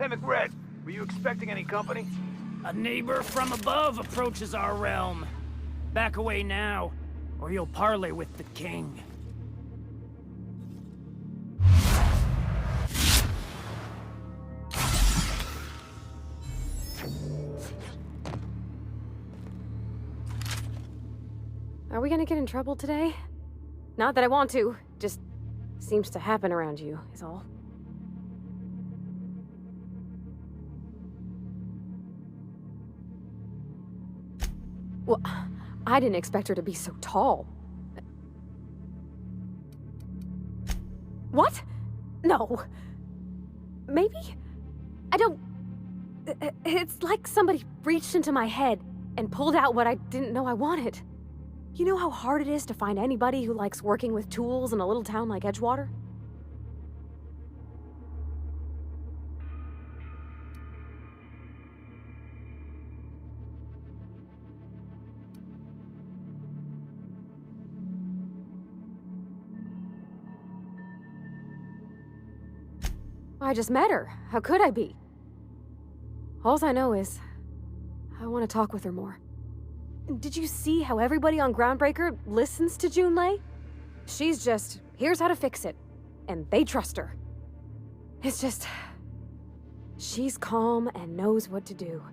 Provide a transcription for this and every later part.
Hey, McRed, were you expecting any company? A neighbor from above approaches our realm. Back away now, or you'll parley with the king. Are we gonna get in trouble today? Not that I want to, just seems to happen around you, is all. Well, I didn't expect her to be so tall. What? No. Maybe? I don't... It's like somebody reached into my head and pulled out what I didn't know I wanted. You know how hard it is to find anybody who likes working with tools in a little town like Edgewater? I just met her. How could I be? Alls I know is, I want to talk with her more. Did you see how everybody on Groundbreaker listens to Junlei? She's just, here's how to fix it. And they trust her. It's just... she's calm and knows what to do.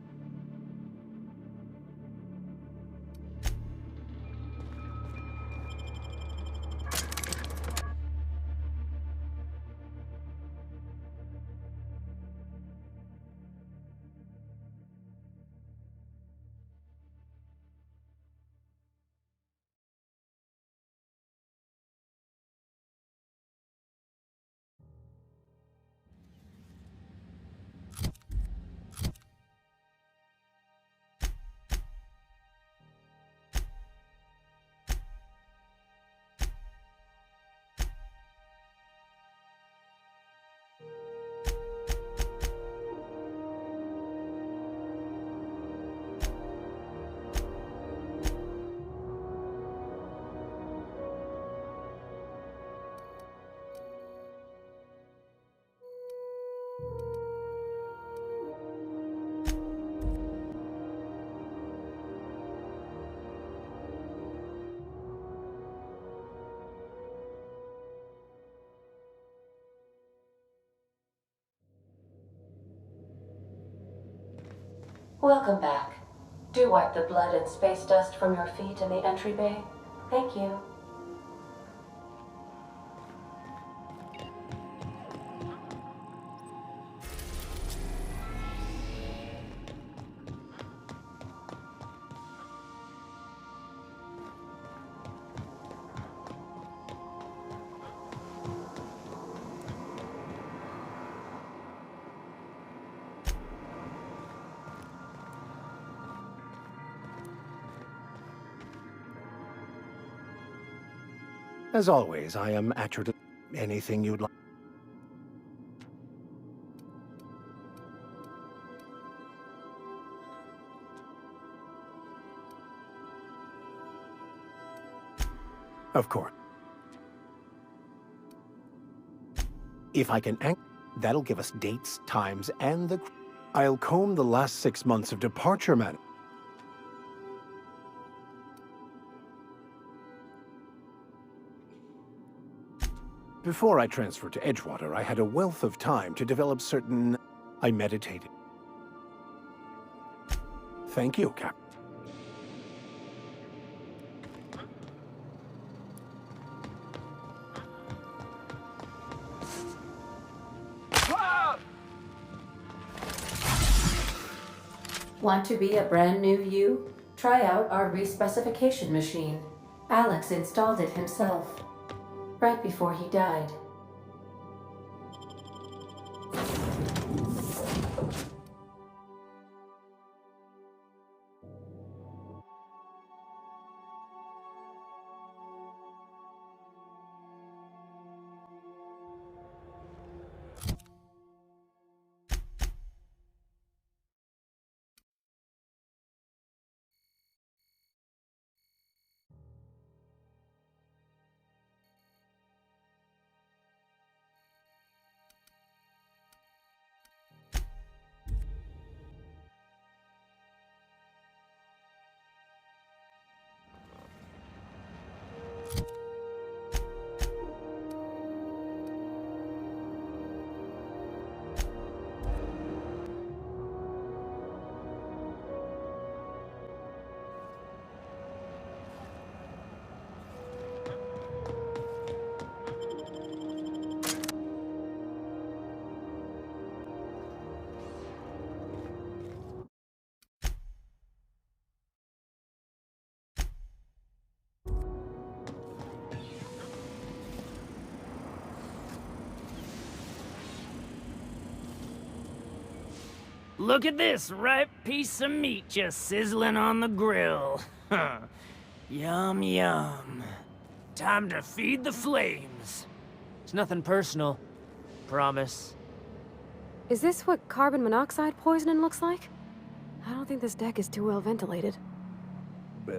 Welcome back. Do wipe the blood and space dust from your feet in the entry bay. Thank you. As always, I am at your anything you'd like. Of course. If I can that'll give us dates, times, and the... I'll comb the last 6 months of departure, man. Before I transferred to Edgewater, I had a wealth of time to develop certain... I meditated. Thank you, Cap. Want to be a brand new you? Try out our respecification machine. Alex installed it himself, right before he died. Look at this ripe piece of meat just sizzling on the grill. Yum, yum. Time to feed the flames. It's nothing personal. Promise. Is this what carbon monoxide poisoning looks like? I don't think this deck is too well ventilated.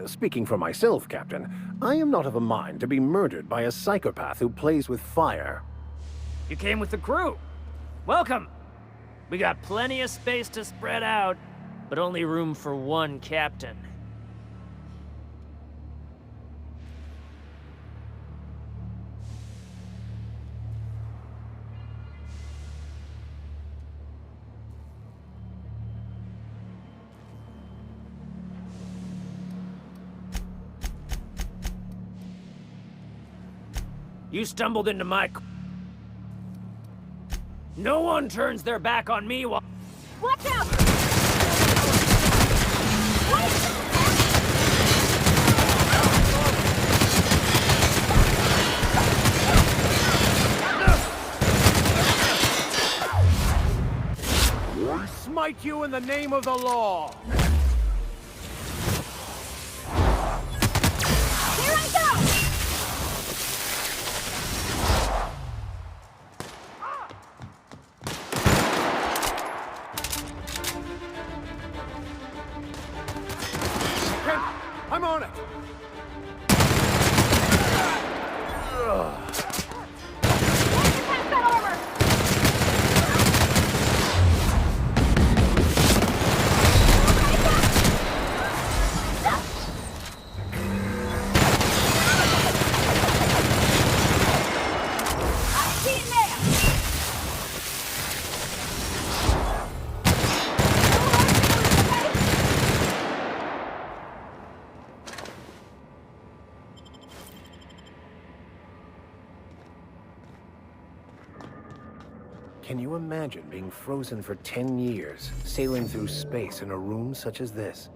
Speaking for myself, Captain, I am not of a mind to be murdered by a psychopath who plays with fire. You came with the crew. Welcome. We got plenty of space to spread out, but only room for one captain. You stumbled into my... No one turns their back on me while... Watch out! We smite you in the name of the law. Here I go! I'm on it. Can you imagine being frozen for 10 years, sailing through space in a room such as this?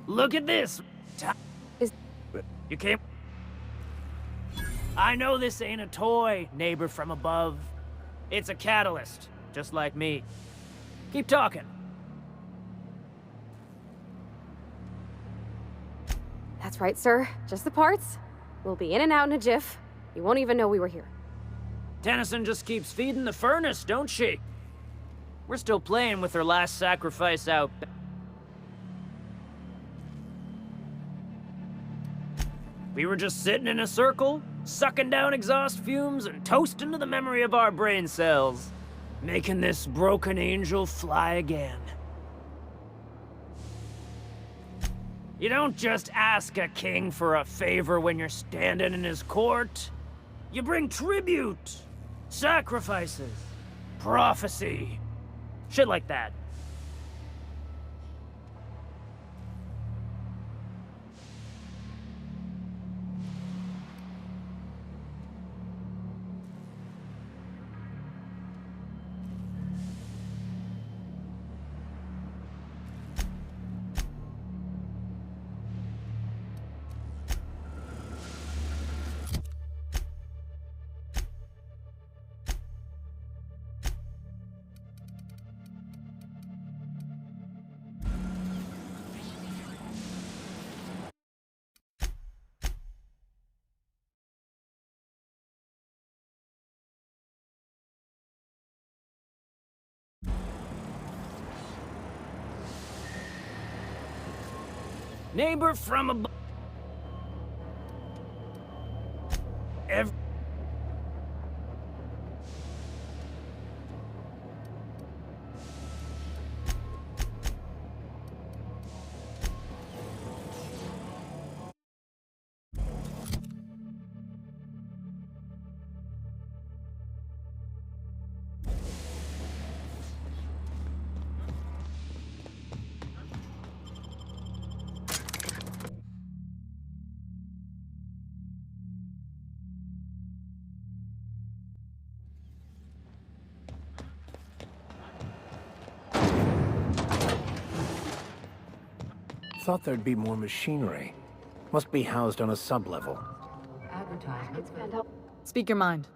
Look at this! Is- You came... I know this ain't a toy, neighbor from above. It's a catalyst, just like me. Keep talking. That's right, sir. Just the parts. We'll be in and out in a jiff. You won't even know we were here. Tennyson just keeps feeding the furnace, don't she? We're still playing with her last sacrifice out. We were just sitting in a circle, sucking down exhaust fumes and toasting to the memory of our brain cells, making this broken angel fly again. You don't just ask a king for a favor when you're standing in his court. You bring tribute, sacrifices, prophecy, shit like that. Neighbor from above. Thought there'd be more machinery. Must be housed on a sub-level. Speak your mind.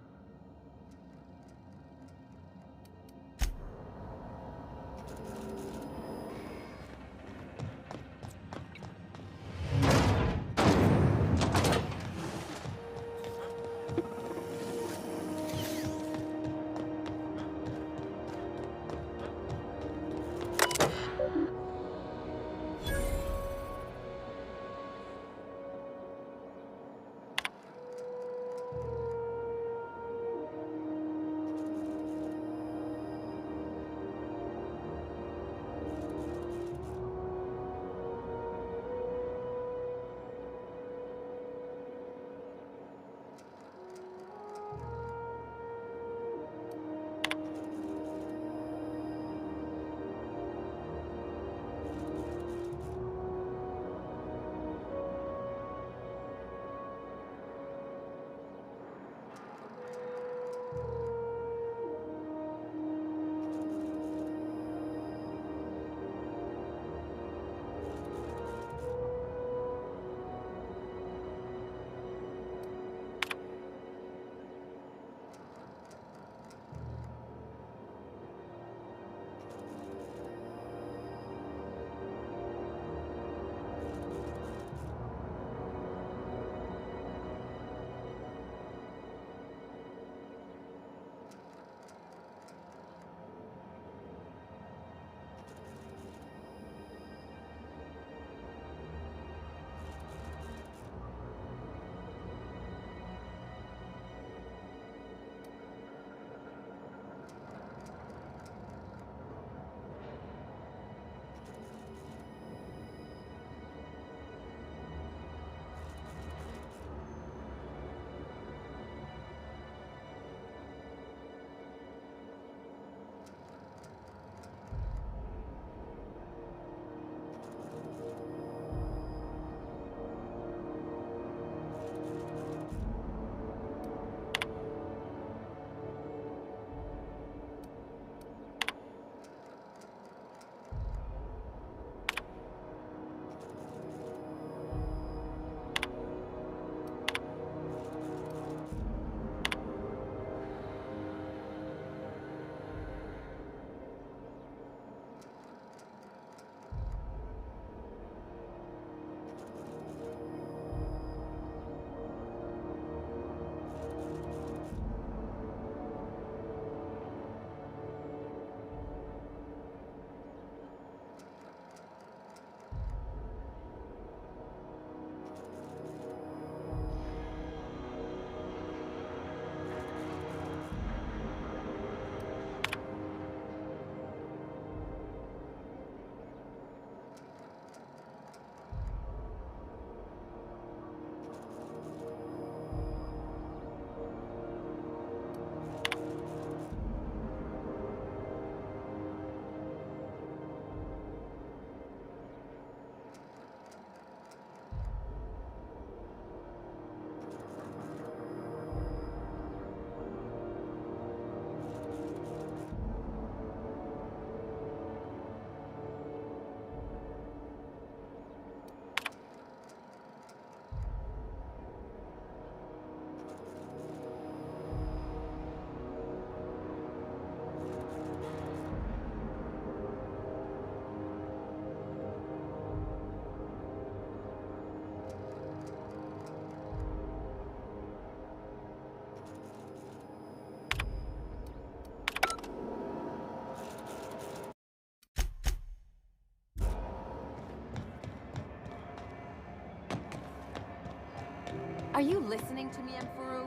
Are you listening to me, Emperor?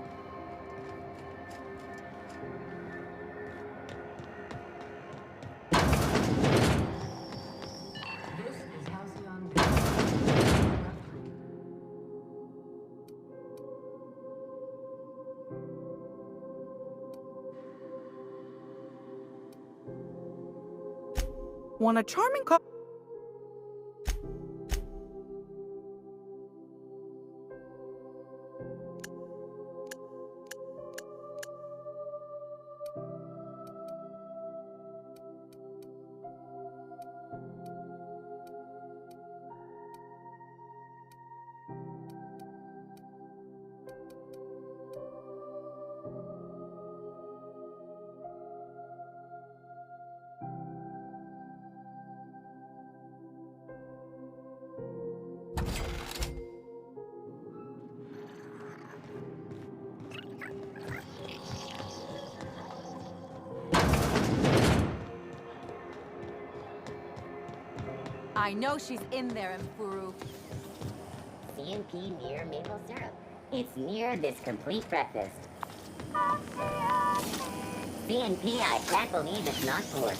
This is Halcyon. Want a charming co- I know she's in there, Emperor. CNP near maple syrup. It's near this complete breakfast. CNP, I can't believe it's not pork.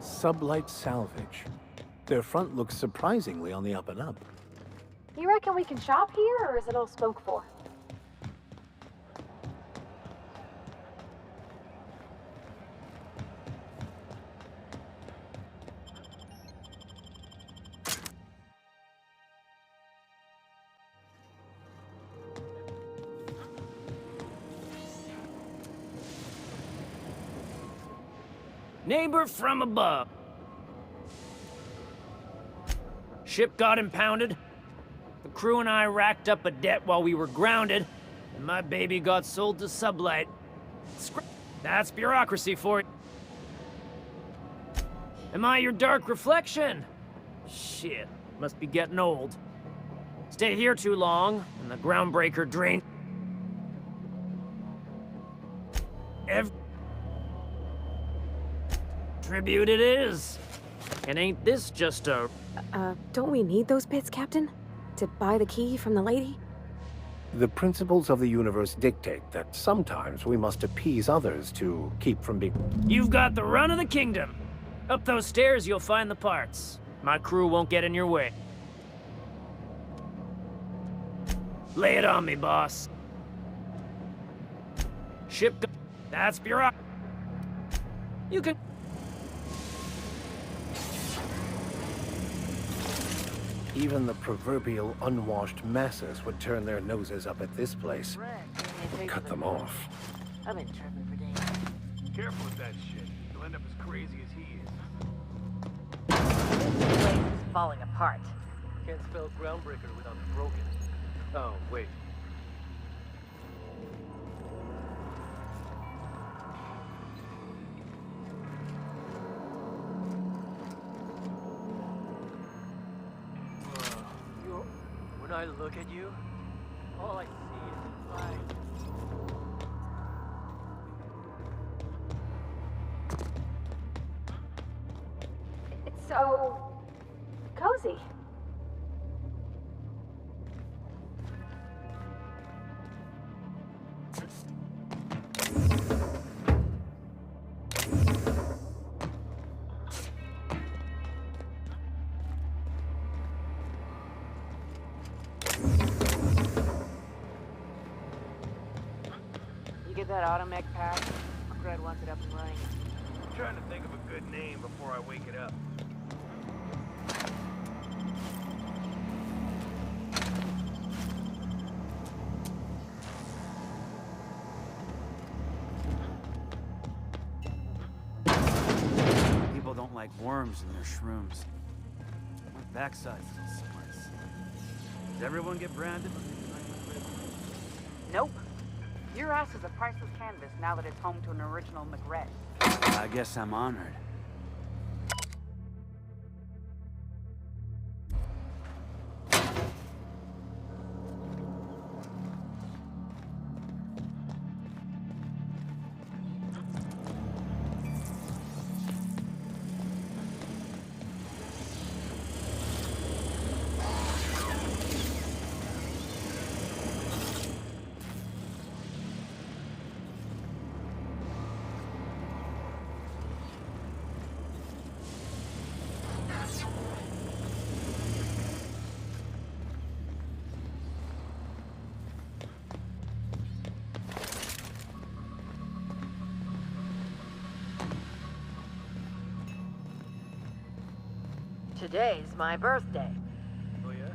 Sublight Salvage. Their front looks surprisingly on the up and up. You reckon we can shop here, or is it all spoke for? Neighbor from above. Ship got impounded. The crew and I racked up a debt while we were grounded, and my baby got sold to Sublight. That's bureaucracy for you. Am I your dark reflection? Shit, must be getting old. Stay here too long, and the groundbreaker drain. Tribute it is. And ain't this just a... Don't we need those bits, Captain? To buy the key from the lady? The principles of the universe dictate that sometimes we must appease others to keep from being... You've got the run of the kingdom. Up those stairs, you'll find the parts. My crew won't get in your way. Lay it on me, boss. That's bureaucracy. You can... Even the proverbial unwashed masses would turn their noses up at this place. Cut them off. I've been tripping for days. Careful with that shit. You'll end up as crazy as he is. This place is falling apart. Can't spell groundbreaker without broken. Oh, wait. When I look at you, all I see is light. It's so cozy. You get that automech pack? Fred wants it up and running. I'm trying to think of a good name before I wake it up. People don't like worms in their shrooms. My backside's still smarts. Does everyone get branded? Nope. Your ass is a priceless canvas now that it's home to an original McRed. I guess I'm honored. Today's my birthday. Oh yeah?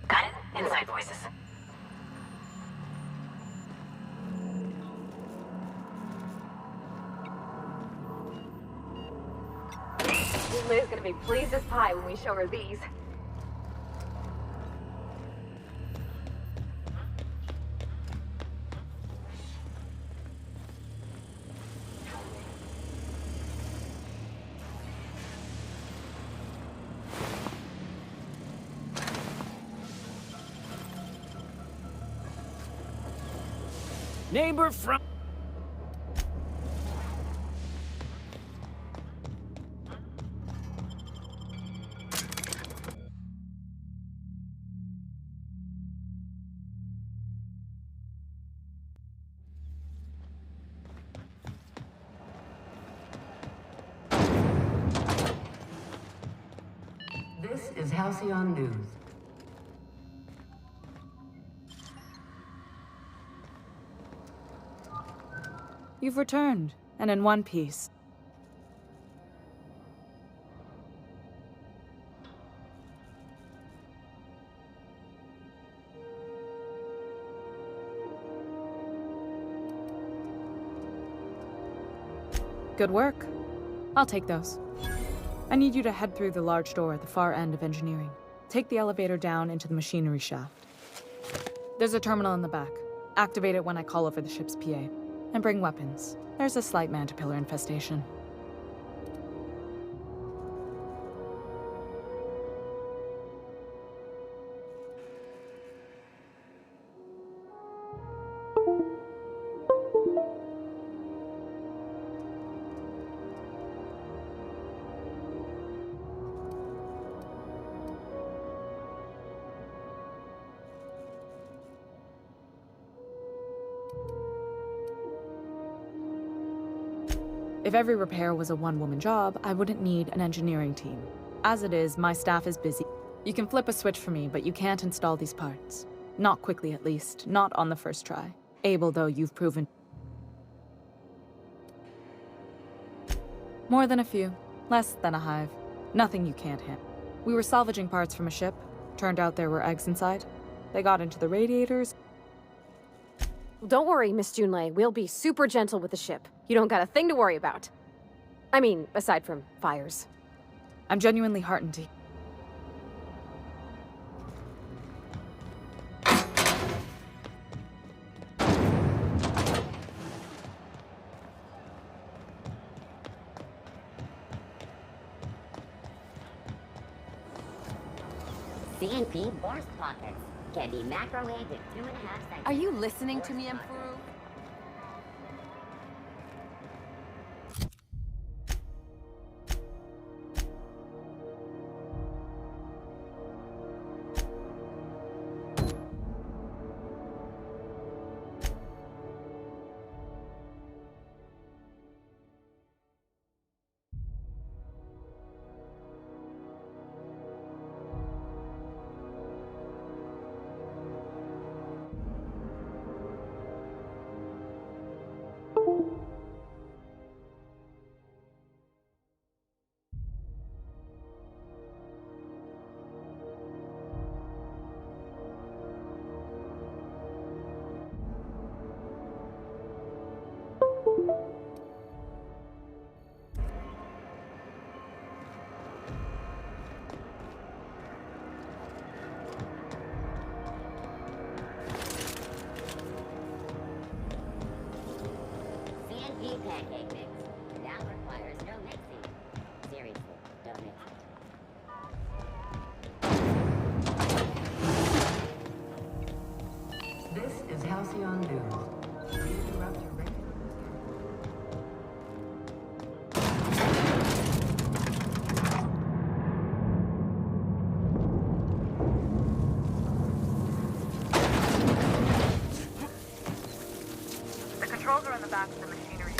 Got it? Inside voices. Liz gonna be pleased as pie when we show her these. Neighbor from... This is Halcyon News. You've returned, and in one piece. Good work. I'll take those. I need you to head through the large door at the far end of engineering. Take the elevator down into the machinery shaft. There's a terminal in the back. Activate it when I call over the ship's PA. And bring weapons. There's a slight Mantipillar infestation. If every repair was a one-woman job, I wouldn't need an engineering team. As it is, my staff is busy. You can flip a switch for me, but you can't install these parts. Not quickly, at least. Not on the first try. Able, though, you've proven. More than a few. Less than a hive. Nothing you can't handle. We were salvaging parts from a ship. Turned out there were eggs inside. They got into the radiators. Don't worry, Miss Junlei. We'll be super gentle with the ship. You don't got a thing to worry about. I mean, aside from fires. I'm genuinely heartened to... CNP Borscht Pockets can be microwaved in 2.5 seconds. Are you listening to me, Improve? CNP pancake mix. Now requires no mixing. Seriously, don't mix it. This is Halcyon News. We interrupt your regular The controls are in the back of the machinery.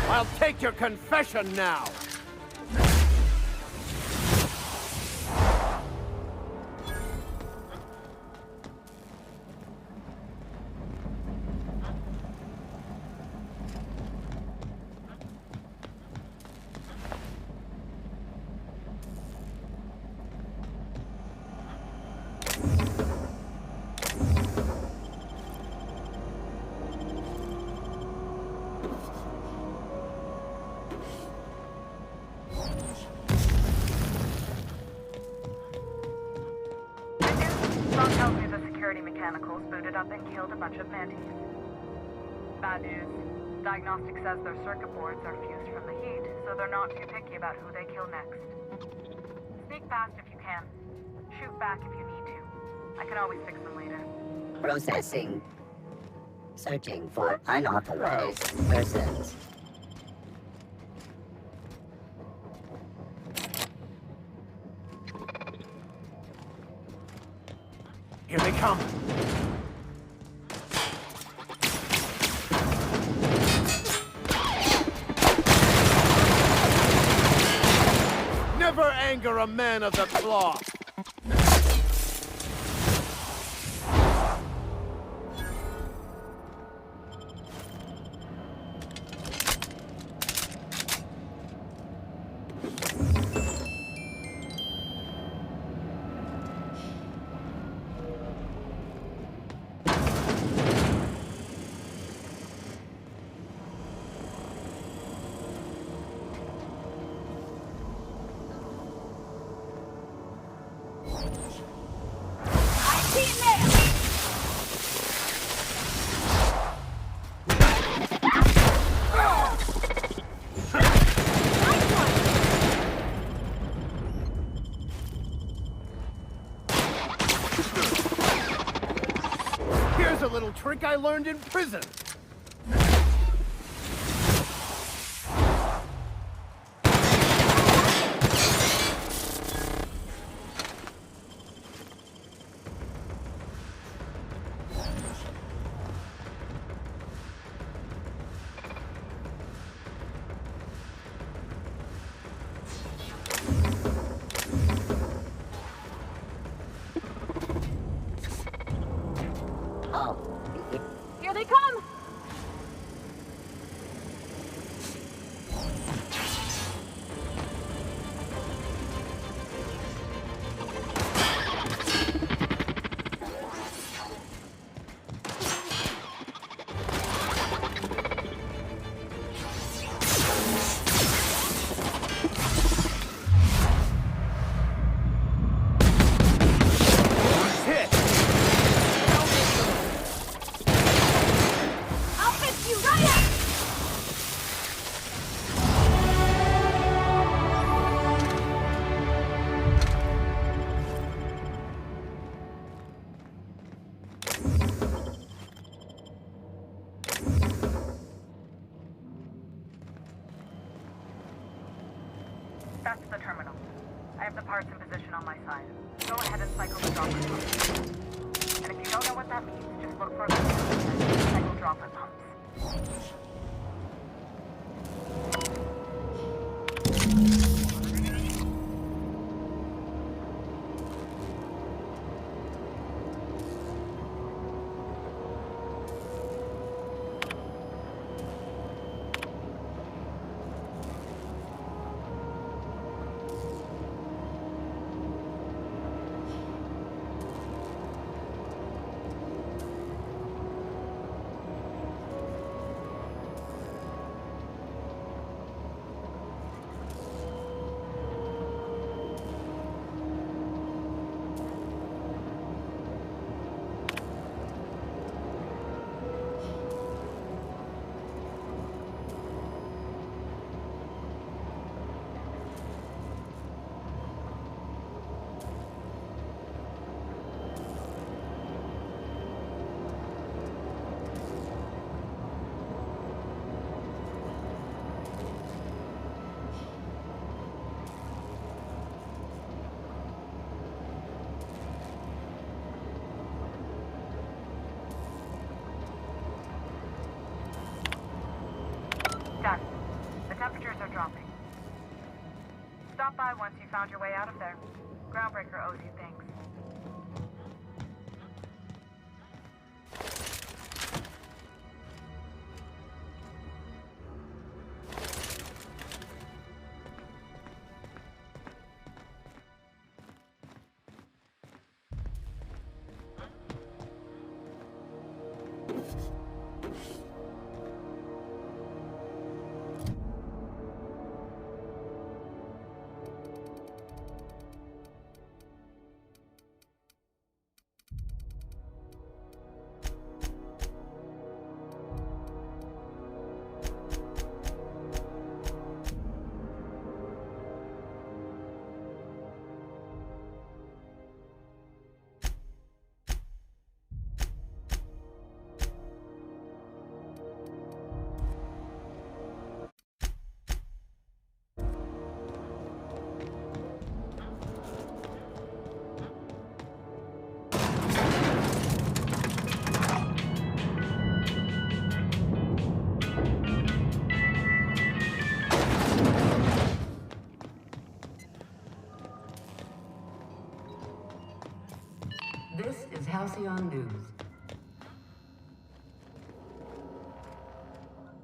I'll take your confession now! Strong tells me the security mechanicals booted up and killed a bunch of mantis. Bad news. Diagnostic says their circuit boards are fused from the heat, so they're not too picky about who they kill next. Sneak past if you can. Shoot back if you need to. I can always fix them later. Processing. Searching for unauthorized persons. Here they come! Never anger a man of the cloth! I learned in prison. Here they come! I'll fix you right up! That's the terminal. I have the parts in position on my side. Go ahead and cycle the dropper pumps. And if you don't know what that means, just look for a cycle dropper pumps. Done. The temperatures are dropping. Stop by once you found your way out of there. Groundbreaker owes you things. This is Halcyon News.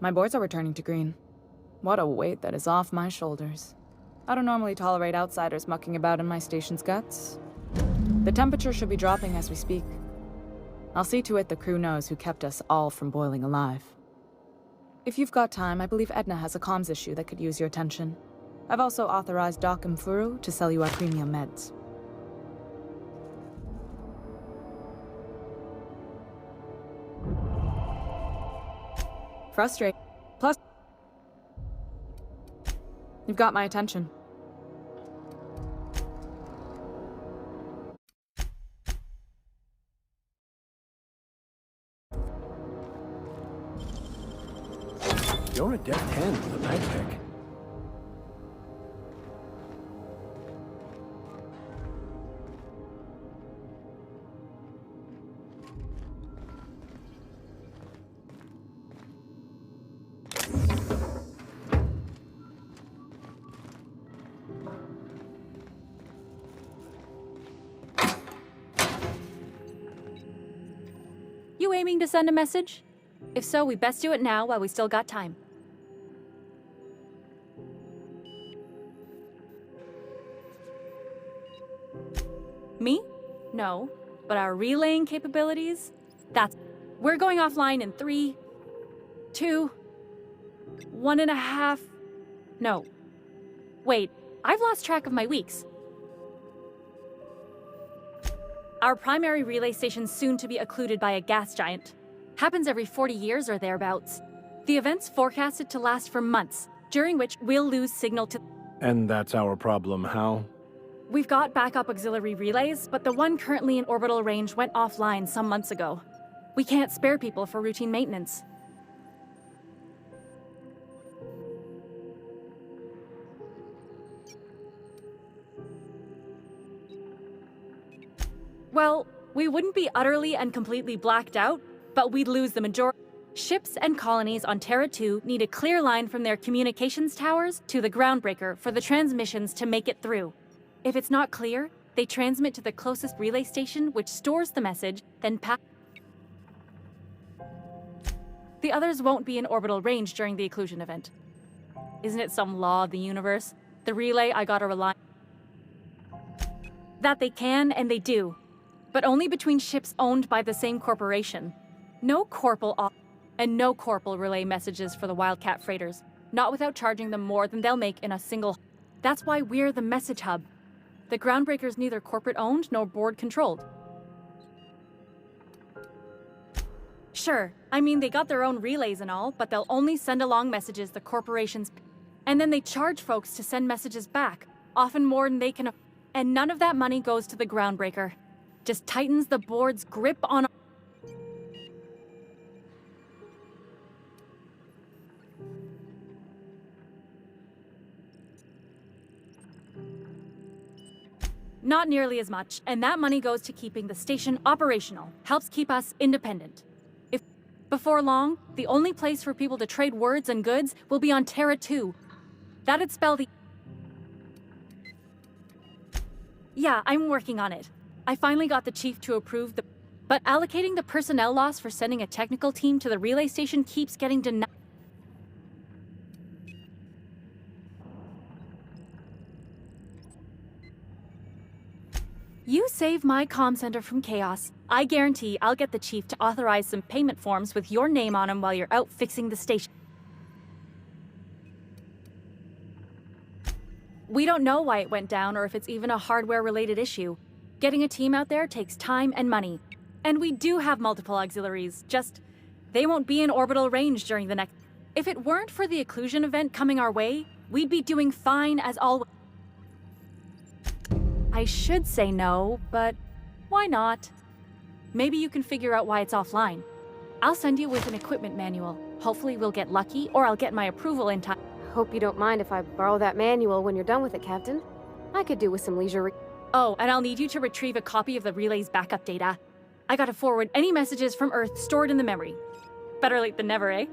My boards are returning to green. What a weight that is off my shoulders. I don't normally tolerate outsiders mucking about in my station's guts. The temperature should be dropping as we speak. I'll see to it the crew knows who kept us all from boiling alive. If you've got time, I believe Edna has a comms issue that could use your attention. I've also authorized Doc and Furu to sell you our premium meds. Frustrating. Plus, you've got my attention. the backpack. You aiming to send a message? If so, we best do it now while we still got time. Me? No. But our relaying capabilities? That's... We're going offline in 3, 2, 1.5... No. Wait, I've lost track of my weeks. Our primary relay station's soon to be occluded by a gas giant. Happens every 40 years or thereabouts. The event's forecasted to last for months, during which we'll lose signal to... And that's our problem, how? We've got backup auxiliary relays, but the one currently in orbital range went offline some months ago. We can't spare people for routine maintenance. Well, we wouldn't be utterly and completely blacked out, but we'd lose the majority. Ships and colonies on Terra 2 need a clear line from their communications towers to the groundbreaker for the transmissions to make it through. If it's not clear, they transmit to the closest relay station, which stores the message, then the others won't be in orbital range during the occlusion event. Isn't it some law of the universe? The relay I gotta rely on. That they can and they do. But only between ships owned by the same corporation. No corpal and no corpal relay messages for the Wildcat freighters, not without charging them more than they'll make in a single. That's why we're the message hub. The Groundbreaker's neither corporate owned nor board controlled. Sure, I mean they got their own relays and all, but they'll only send along messages the corporations, and then they charge folks to send messages back, often more than they can, and none of that money goes to the Groundbreaker. Just tightens the board's grip on... Not nearly as much, and that money goes to keeping the station operational, helps keep us independent. If before long, the only place for people to trade words and goods will be on Terra 2. That'd spell the... Yeah, I'm working on it. I finally got the chief to approve the... But allocating the personnel loss for sending a technical team to the relay station keeps getting denied. You save my comm center from chaos. I guarantee I'll get the chief to authorize some payment forms with your name on them while you're out fixing the station. We don't know why it went down or if it's even a hardware-related issue. Getting a team out there takes time and money. And we do have multiple auxiliaries, just they won't be in orbital range during the next... If it weren't for the occlusion event coming our way, we'd be doing fine as always. I should say no, but why not? Maybe you can figure out why it's offline. I'll send you with an equipment manual. Hopefully we'll get lucky, or I'll get my approval in time. Hope you don't mind if I borrow that manual when you're done with it, Captain. I could do with some leisure. Oh, and I'll need you to retrieve a copy of the relay's backup data. I gotta forward any messages from Earth stored in the memory. Better late than never, eh?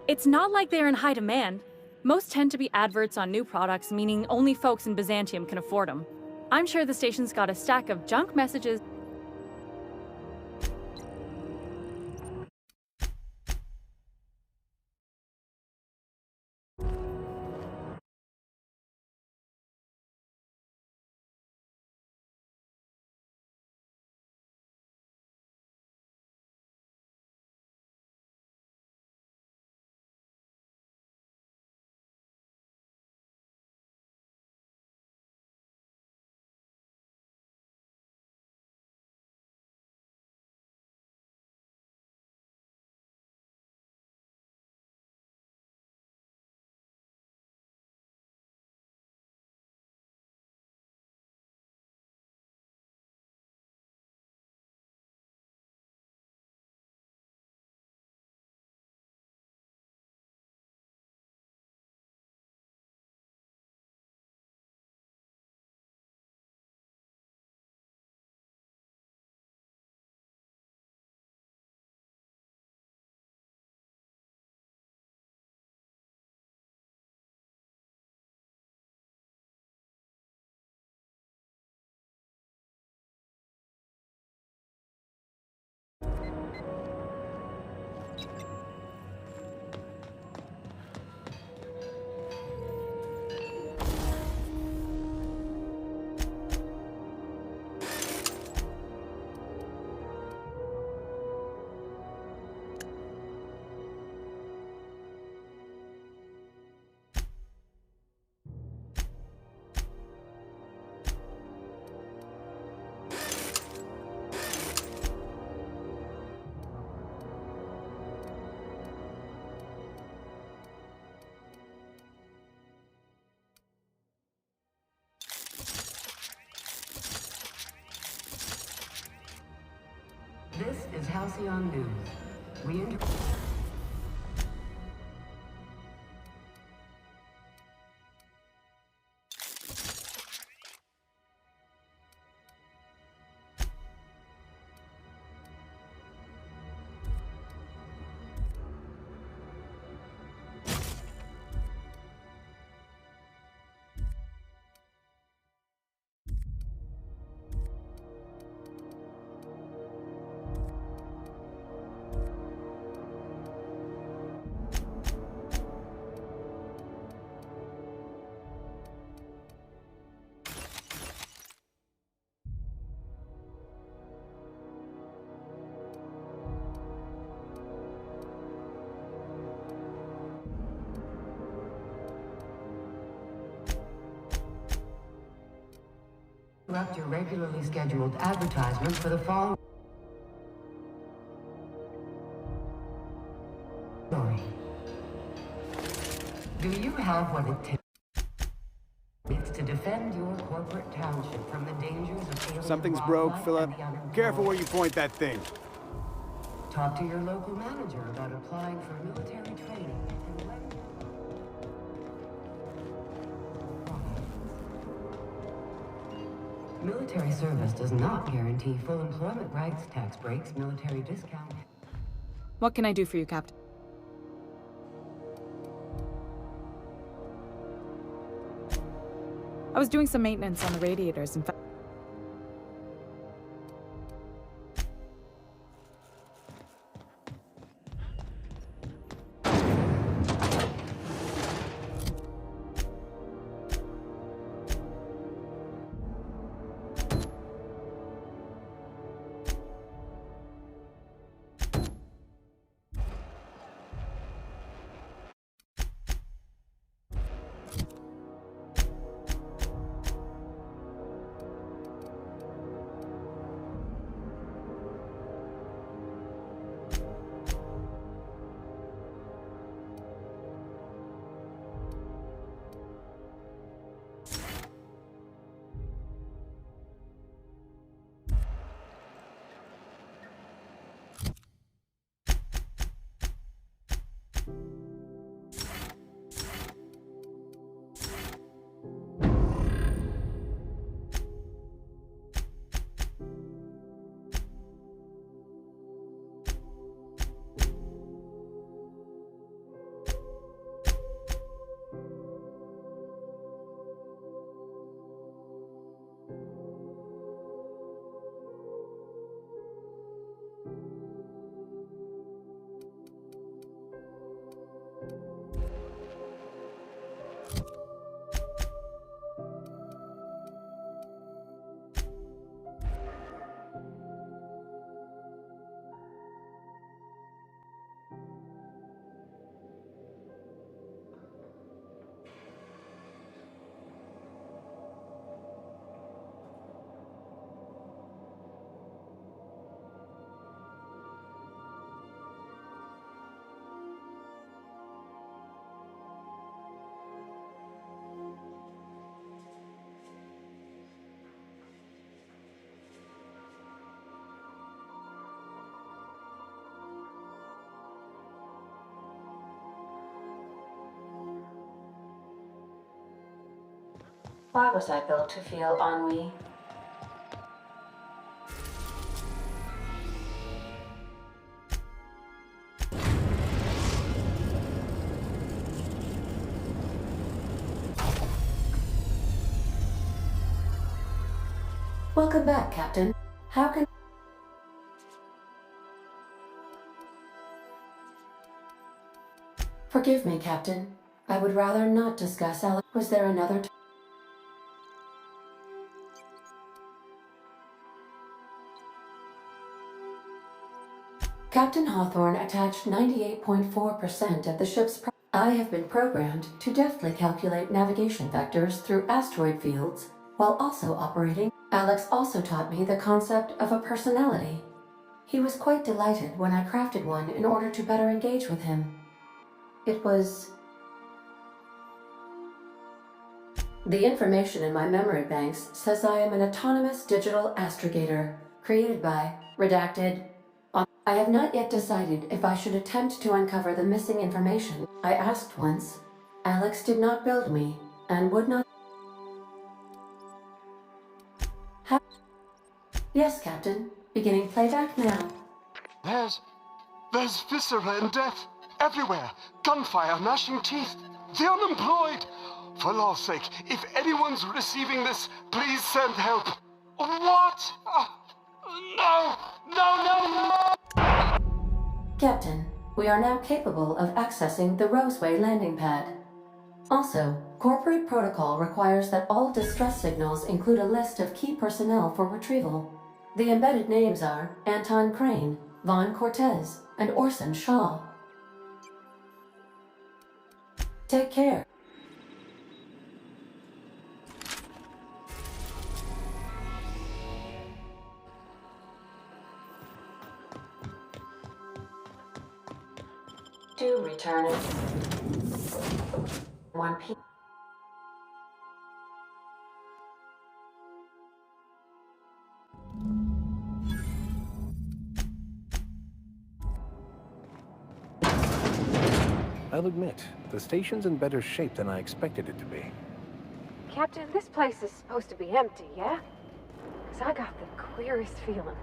It's not like they're in high demand. Most tend to be adverts on new products, meaning only folks in Byzantium can afford them. I'm sure the station's got a stack of junk messages This is Halcyon News. We interrupt your regularly scheduled advertisement for the following story. Do you have what it takes to defend your corporate township from the dangers of alien Something's broke, wildlife Philip. and the unemployed? Careful where you point that thing. Talk to your local manager about applying for military training and when... Military service does not guarantee full employment rights, tax breaks, military discount. What can I do for you, Captain? I was doing some maintenance on the radiators. In fact, why was I built to feel ennui? Welcome back, Captain. How can... Forgive me, Captain. I would rather not discuss Alex. Was there another Captain Hawthorne attached 98.4% of the ship's I have been programmed to deftly calculate navigation vectors through asteroid fields while also operating. Alex also taught me the concept of a personality. He was quite delighted when I crafted one in order to better engage with him. It was... The information in my memory banks says I am an autonomous digital astrogator, created by, redacted, I have not yet decided if I should attempt to uncover the missing information. I asked once. Alex did not build me, and would not... Yes, Captain. Beginning playback now. There's viscera and death everywhere. Gunfire, gnashing teeth. The unemployed. For law's sake, if anyone's receiving this, please send help. What? No! Captain, we are now capable of accessing the Roseway landing pad. Also, corporate protocol requires that all distress signals include a list of key personnel for retrieval. The embedded names are Anton Crane, Vaughn Cortez, and Orson Shaw. Take care. Do return it. 1 p. I'll admit, the station's in better shape than I expected it to be. Captain, this place is supposed to be empty, yeah? 'Cause I got the queerest feeling.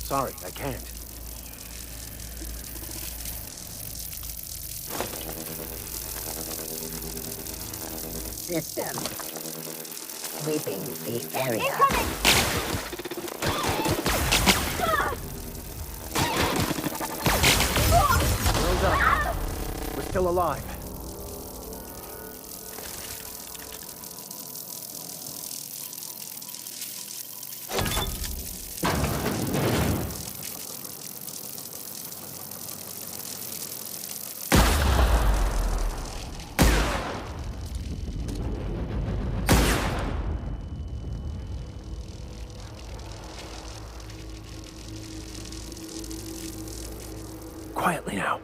Sorry, I can't. System. Sweeping the area. Well done. We're still alive. quietly now.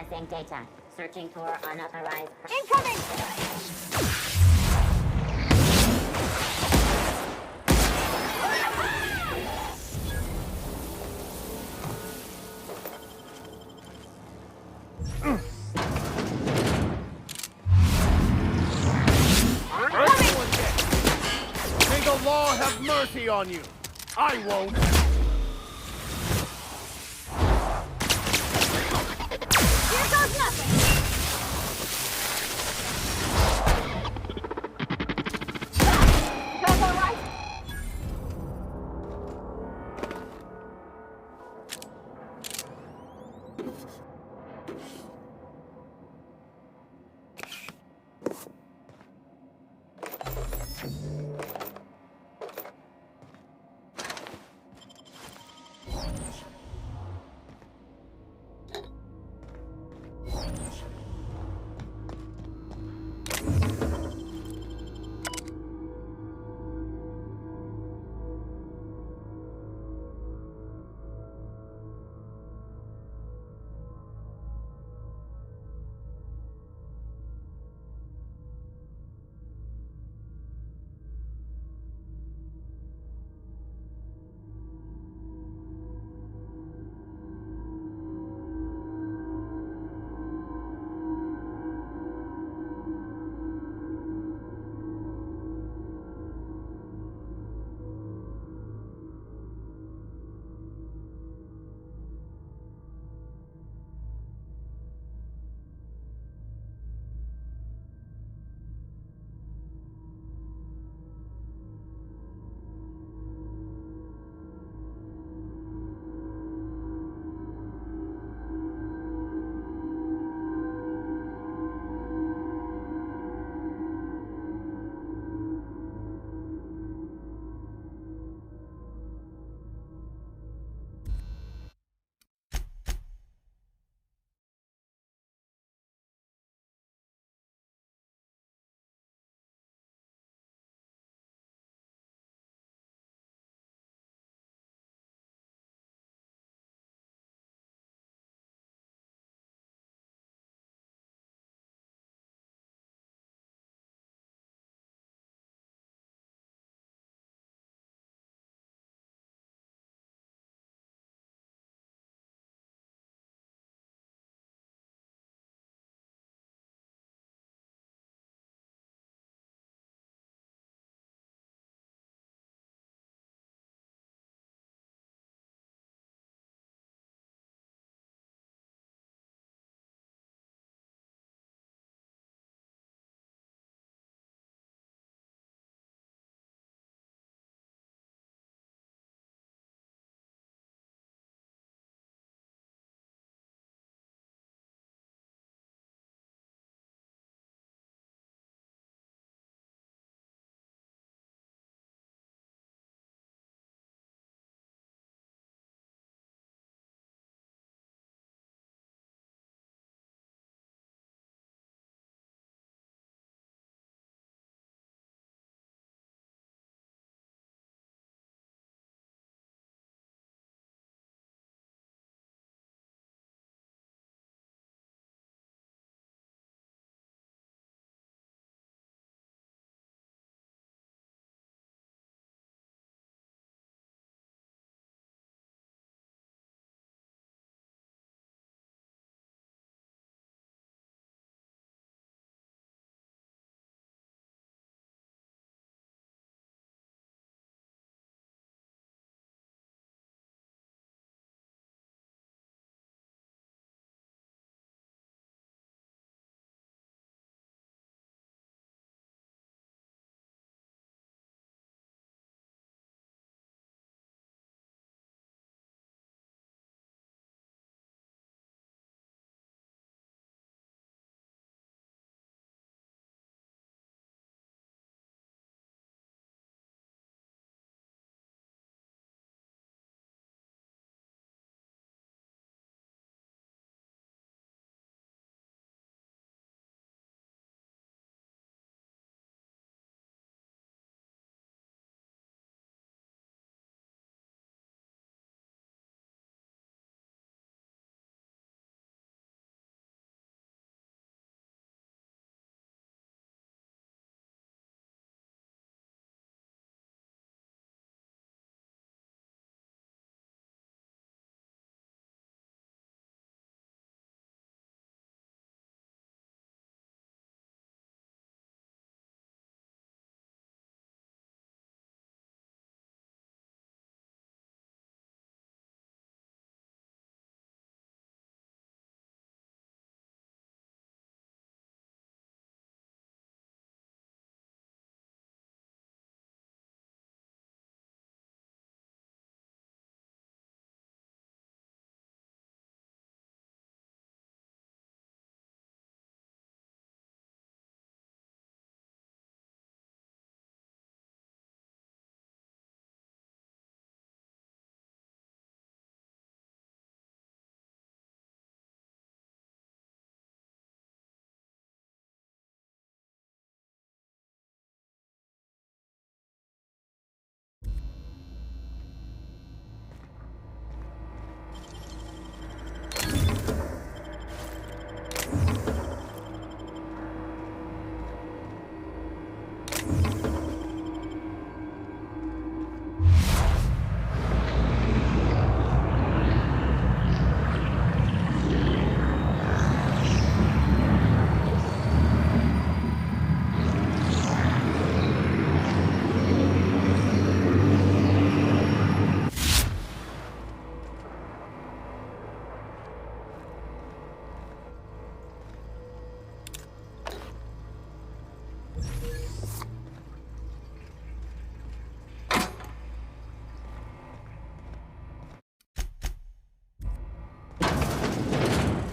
Processing data. Searching for unauthorized... Incoming! May the law have mercy on you. I won't. Here goes nothing! That's all right.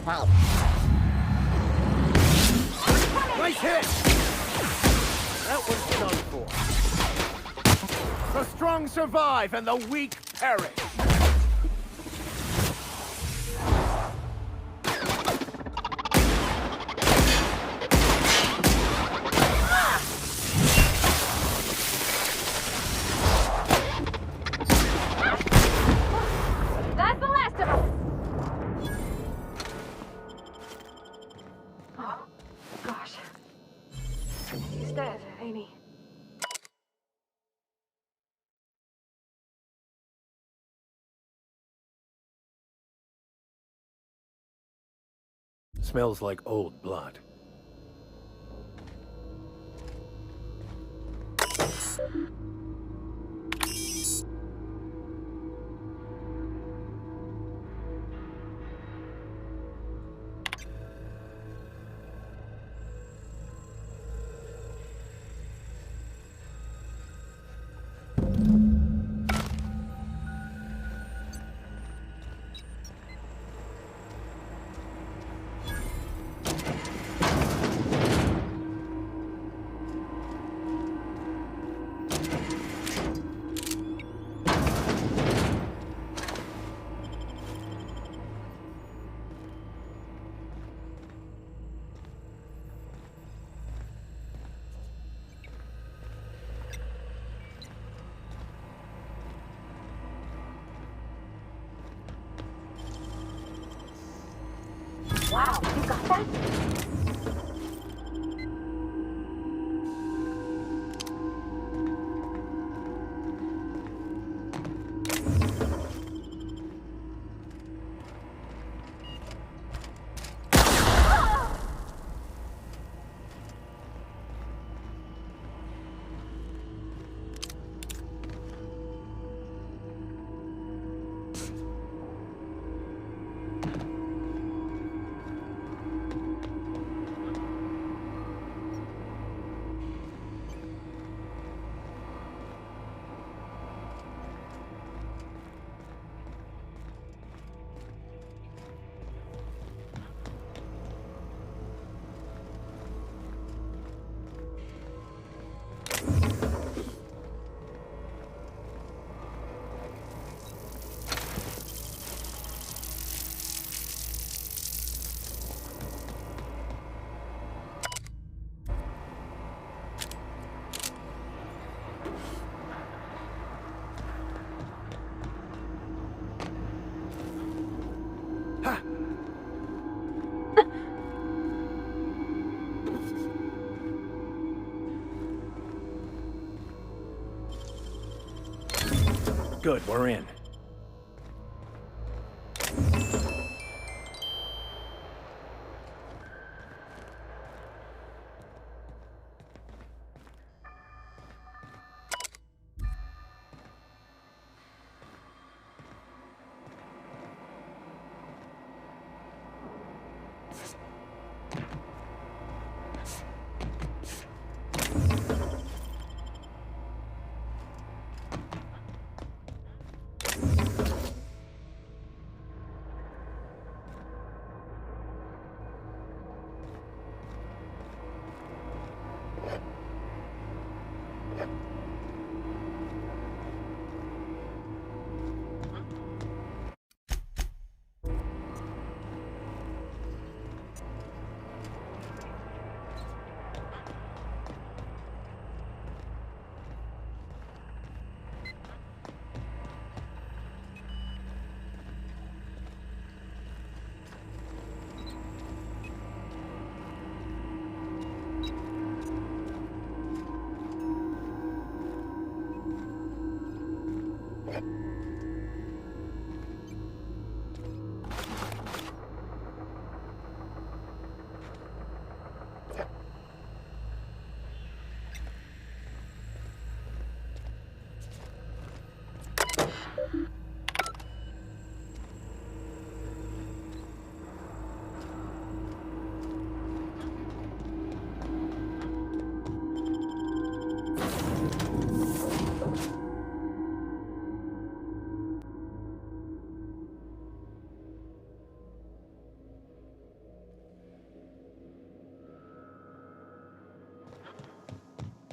fight. Nice hit! That one's done for. The strong survive and the weak perish. That's the last of them! Oh, gosh. He's dead, ain't he? Smells like old blood. Wow, you got that? Good, we're in.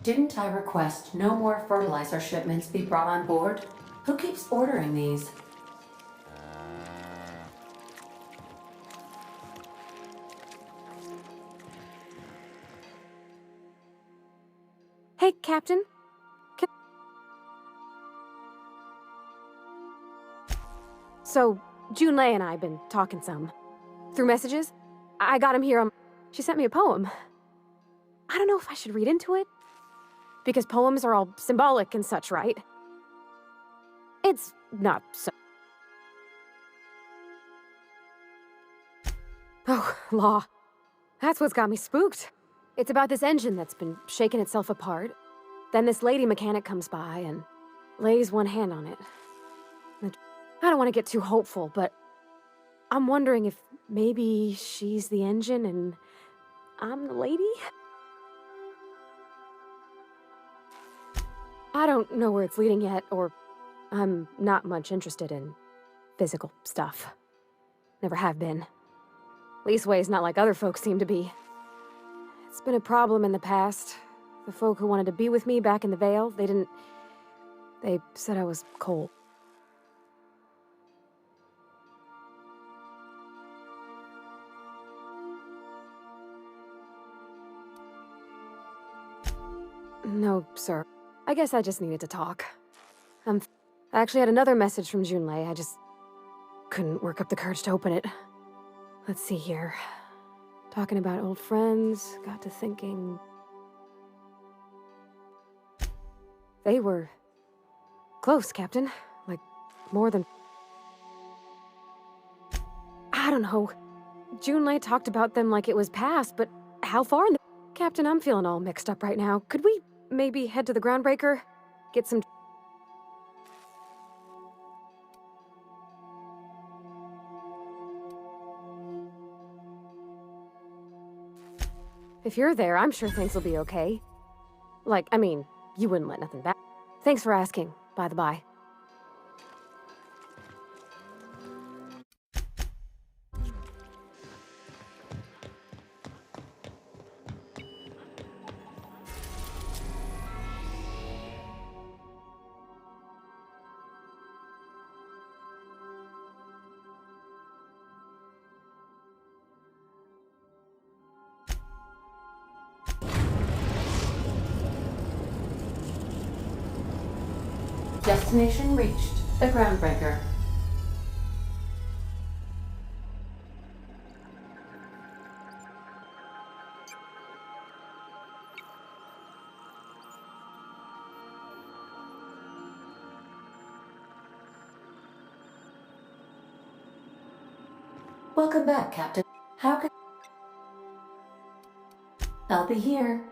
Didn't I request no more fertilizer shipments be brought on board? Who keeps ordering these? Hey, Captain. So, Junlei and I have been talking some. Through messages. I got him here on... She sent me a poem. I don't know if I should read into it. Because poems are all symbolic and such, right? It's not so... Oh, Law. That's what's got me spooked. It's about this engine that's been shaking itself apart. Then this lady mechanic comes by and lays one hand on it. I don't want to get too hopeful, but I'm wondering if maybe she's the engine and I'm the lady? I don't know where it's leading yet, or I'm not much interested in physical stuff. Never have been. Leastways not like other folks seem to be. It's been a problem in the past. The folk who wanted to be with me back in the Vale, they said I was cold. No, sir. I guess I just needed to talk. I actually had another message from Junlei. I just couldn't work up the courage to open it. Let's see here. Talking about old friends, got to thinking... They were close, Captain. Like, more than... I don't know. Junlei talked about them like it was past, but how far in the... Captain, I'm feeling all mixed up right now. Could we maybe head to the Groundbreaker? Get some... If you're there, I'm sure things will be okay. Like, I mean, you wouldn't let nothing back. Thanks for asking, by the by. Destination reached. The Groundbreaker. Welcome back, Captain. How can... I'll be here.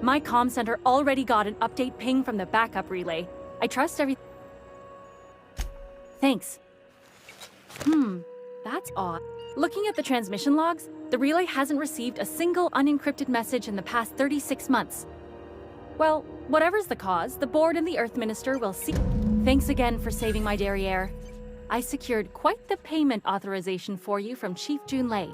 My comm center already got an update ping from the backup relay. I trust everything. Thanks. That's odd. Looking at the transmission logs, the relay hasn't received a single unencrypted message in the past 36 months. Well, whatever's the cause, the board and the Earth Minister will see. Thanks again for saving my derriere. I secured quite the payment authorization for you from Chief Junlei.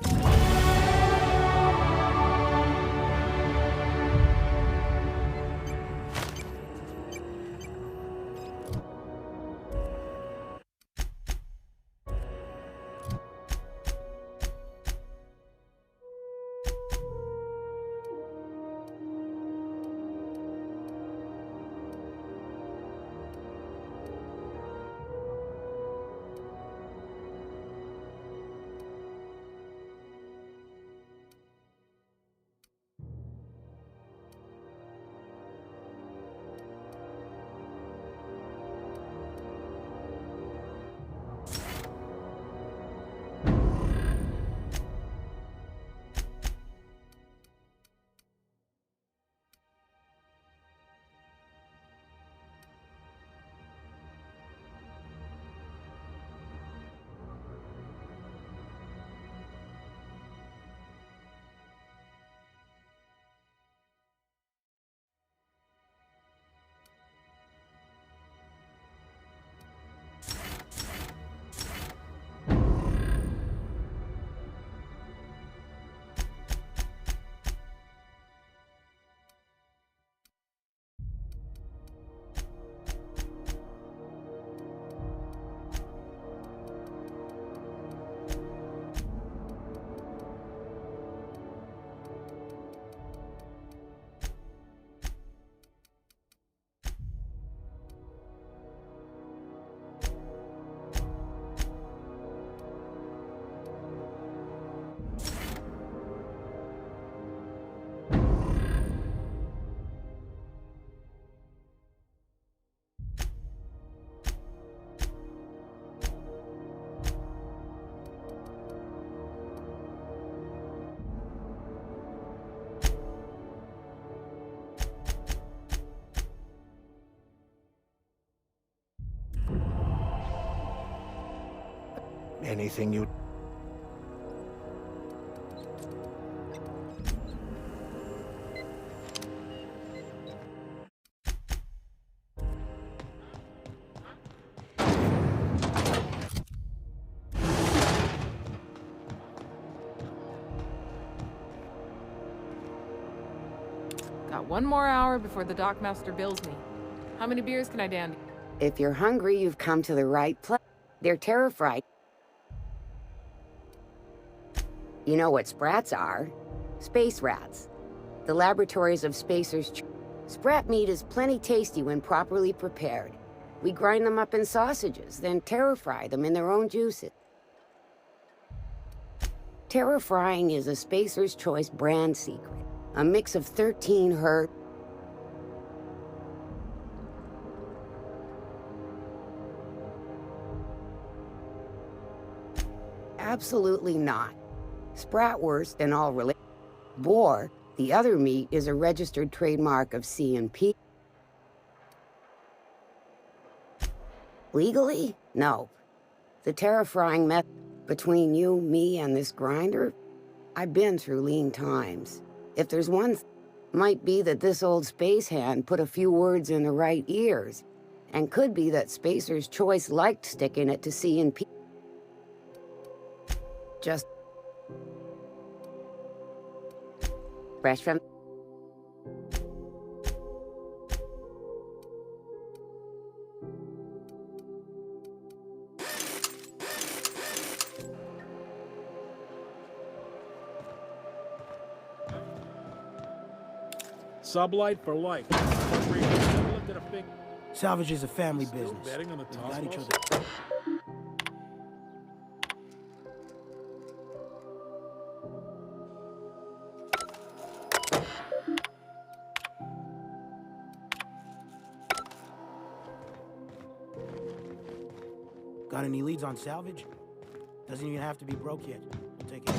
Anything you... Got one more hour before the dockmaster bills me. How many beers can I dandy? If you're hungry, you've come to the right place. They're terrified. You know what sprats are? Space rats. The laboratories of spacers. Sprat meat is plenty tasty when properly prepared. We grind them up in sausages, then terra-fry them in their own juices. Terra-frying is a Spacer's Choice brand secret. A mix of 13 herbs. Absolutely not. Spratwurst and all related. Boar, the other meat, is a registered trademark of C&P. Legally? No. The terra-frying method between you, me, and this grinder, I've been through lean times. If there's one might be that this old space hand put a few words in the right ears, and could be that Spacer's Choice liked sticking it to C&P. Just fresh from... Sublight for life. Salvage is a family Still business. betting on the We got each Tosmos? other. Got any leads on salvage? Doesn't even have to be broke yet. We'll take it.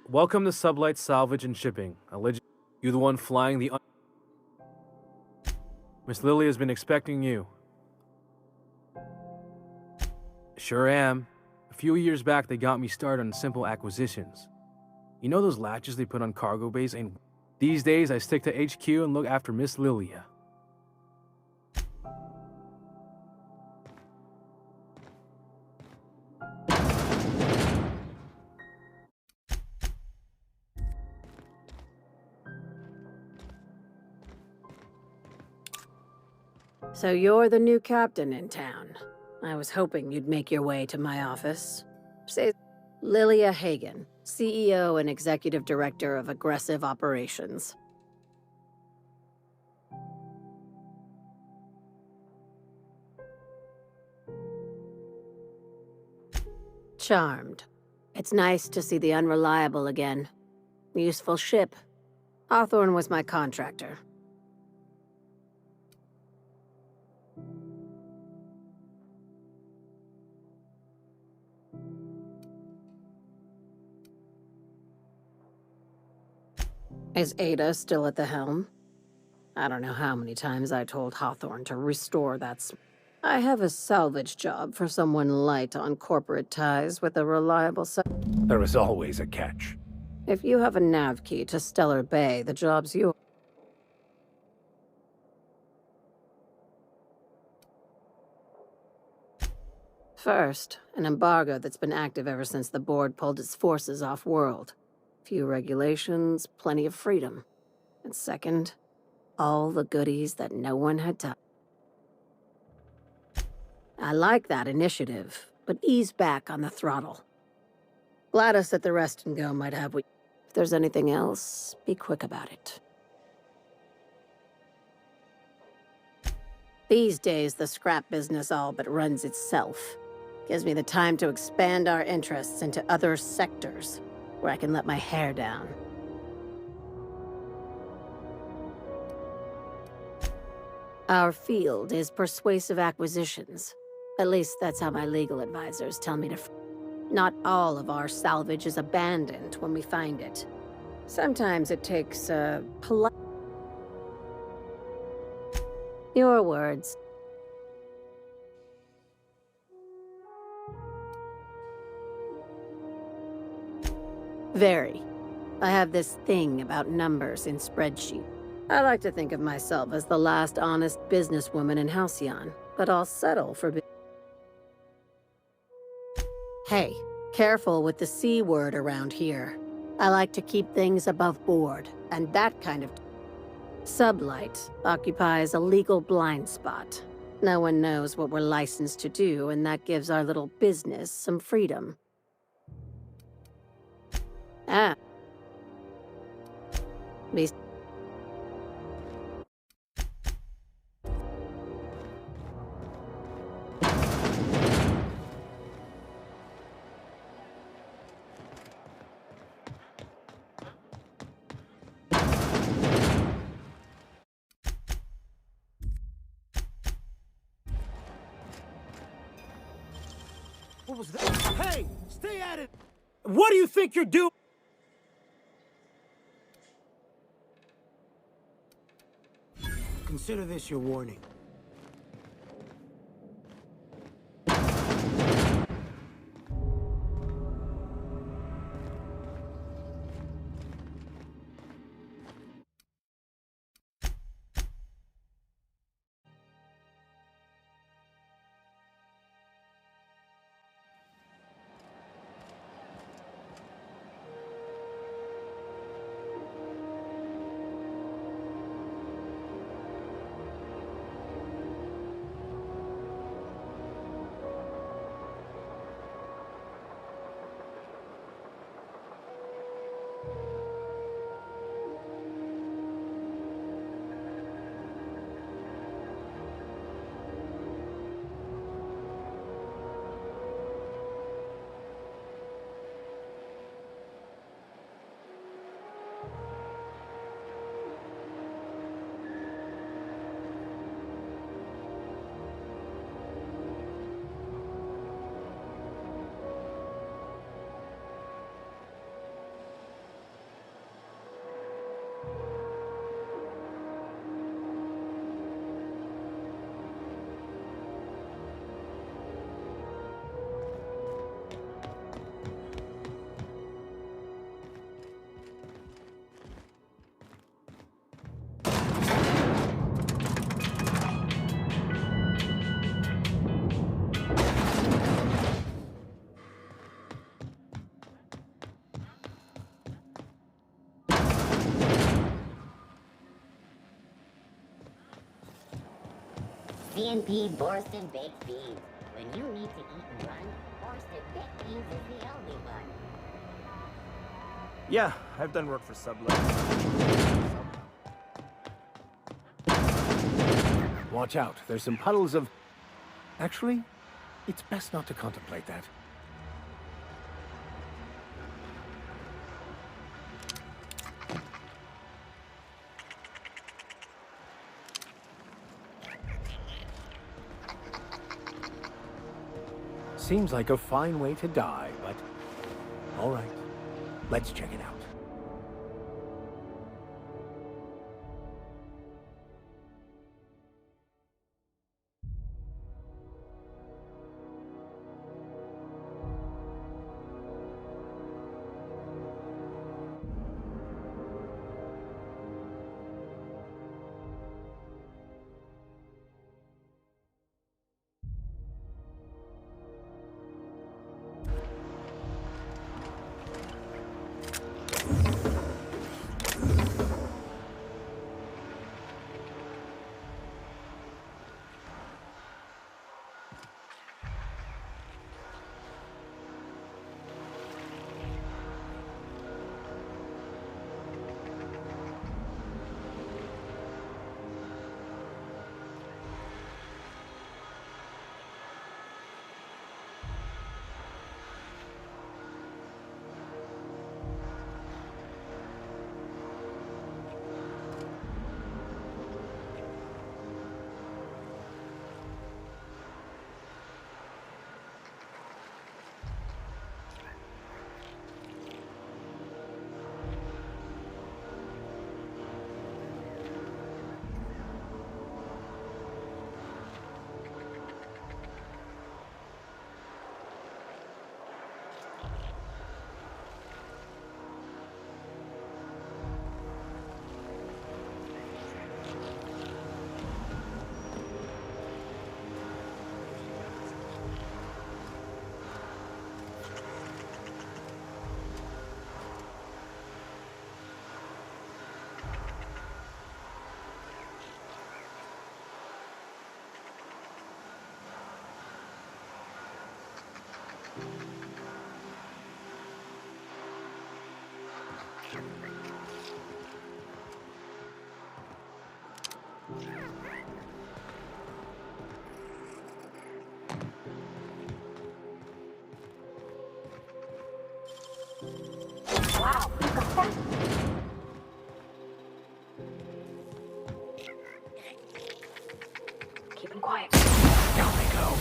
Welcome to Sublight Salvage and Shipping. You the one flying the... Miss Lily has been expecting you. Sure am. A few years back, they got me started on simple acquisitions. You know those latches they put on cargo bays? And these days, I stick to HQ and look after Miss Lilia. So you're the new captain in town. I was hoping you'd make your way to my office. Say, Lilia Hagen, CEO and Executive Director of Aggressive Operations. Charmed. It's nice to see the Unreliable again. Useful ship. Hawthorne was my contractor. Is Ada still at the helm? I don't know how many times I told Hawthorne to restore that. I have a salvage job for someone light on corporate ties with a reliable. There is always a catch. If you have a nav key to Stellar Bay, the job's yours. First, an embargo that's been active ever since the board pulled its forces off-world. Few regulations, plenty of freedom. And second, all the goodies that no one had touched. I like that initiative, but ease back on the throttle. Gladys at the Rest and Go might have what... If there's anything else, be quick about it. These days, the scrap business all but runs itself. Gives me the time to expand our interests into other sectors, where I can let my hair down. Our field is persuasive acquisitions. At least that's how my legal advisors tell me to... Not all of our salvage is abandoned when we find it. Sometimes it takes, polite... Your words. Very. I have this thing about numbers in spreadsheet. I like to think of myself as the last honest businesswoman in Halcyon, but I'll settle for... Hey, careful with the C word around here. I like to keep things above board, and that kind of... Sublight occupies a legal blind spot. No one knows what we're licensed to do, and that gives our little business some freedom. Ah. Be... What was that? Hey, stay at it! What do you think you're doing? Consider this your warning. CNP Borsted Baked Beans. When you need to eat and run, Borsted Baked Beans is the only one. Yeah, I've done work for Sublight. Watch out, there's some puddles of... Actually, it's best not to contemplate that. Seems like a fine way to die, but... All right, let's check it out. keep him quiet. Down they go.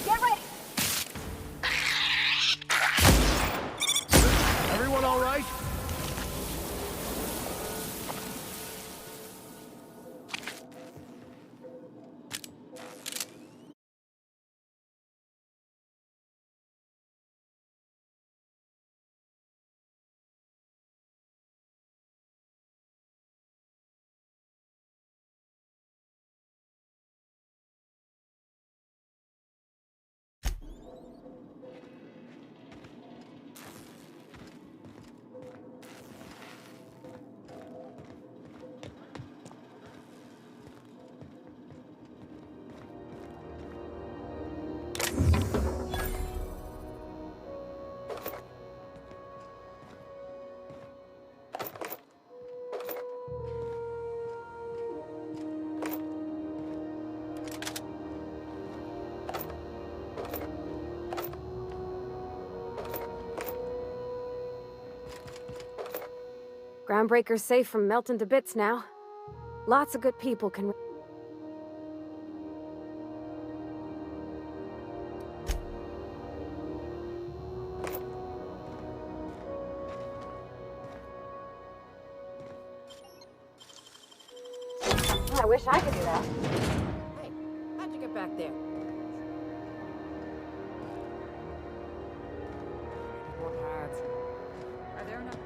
Get ready! Everyone all right? Groundbreaker's safe from melting to bits now. Lots of good people can... I wish I could do that. Hey, how'd you get back there? More pads. Are there enough?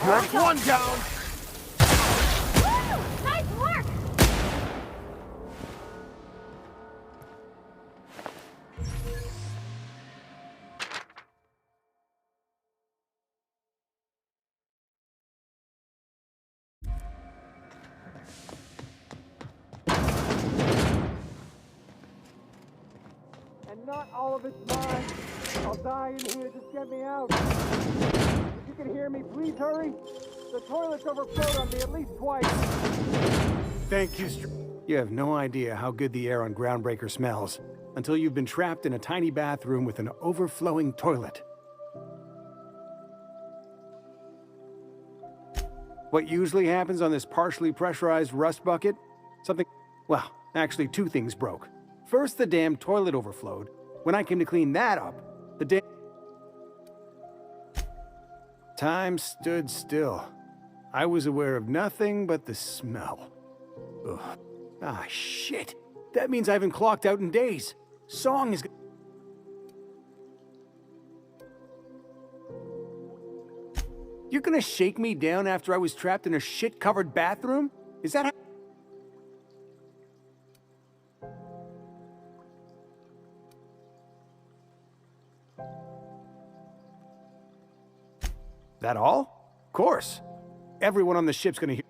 That's one down! Woo! Nice work! And not all of it's mine. I'll die in here. Just get me out. If you can hear me, please hurry. The toilet's overflowed on me at least twice. Thank you, You have no idea how good the air on Groundbreaker smells until you've been trapped in a tiny bathroom with an overflowing toilet. What usually happens on this partially pressurized rust bucket? Well, actually two things broke. First, the damn toilet overflowed. When I came to clean that up, time stood still. I was aware of nothing but the smell. Ugh. Ah, shit. That means I haven't clocked out in days. Song is... You're gonna shake me down after I was trapped in a shit-covered bathroom? Is that how... That all? Of course. Everyone on the ship's gonna hear...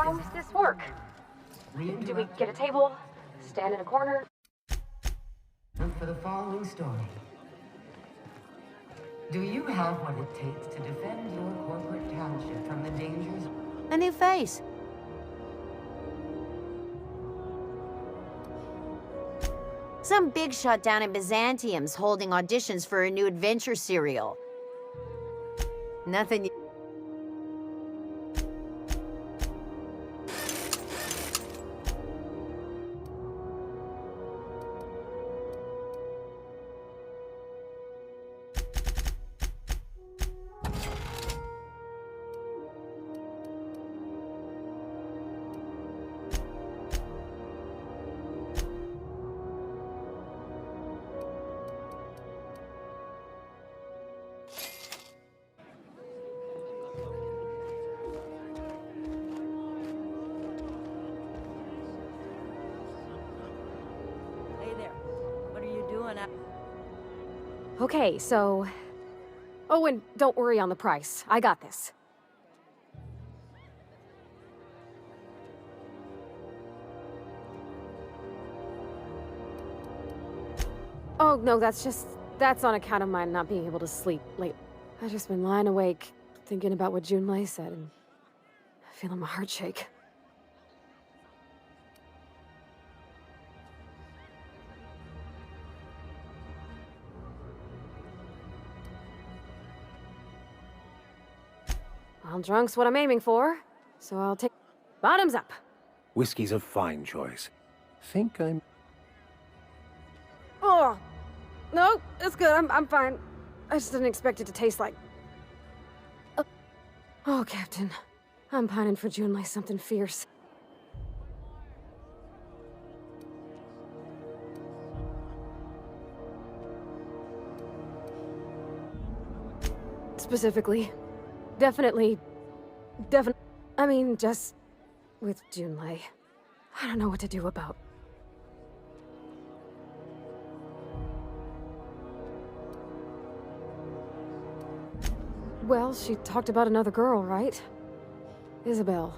How's this work? Do we get a table? Stand in a corner? Look for the following story. Do you have what it takes to defend your corporate township from the dangers? A new face. Some big shot down in Byzantium's holding auditions for a new adventure serial. Nothing. Okay, so... Oh, and don't worry on the price. I got this. Oh, no, that's on account of mine not being able to sleep late. I've just been lying awake, thinking about what Junlei said, and feeling my heart shake. Well, drunk's what I'm aiming for, so I'll take... Bottoms up! Whiskey's a fine choice. Think I'm... Oh! No, it's good. I'm fine. I just didn't expect it to taste like... Oh, Captain. I'm pining for Junlei something fierce. Specifically... Definitely... I mean, just... with Junlei. I don't know what to do about... Well, she talked about another girl, right? Isabel.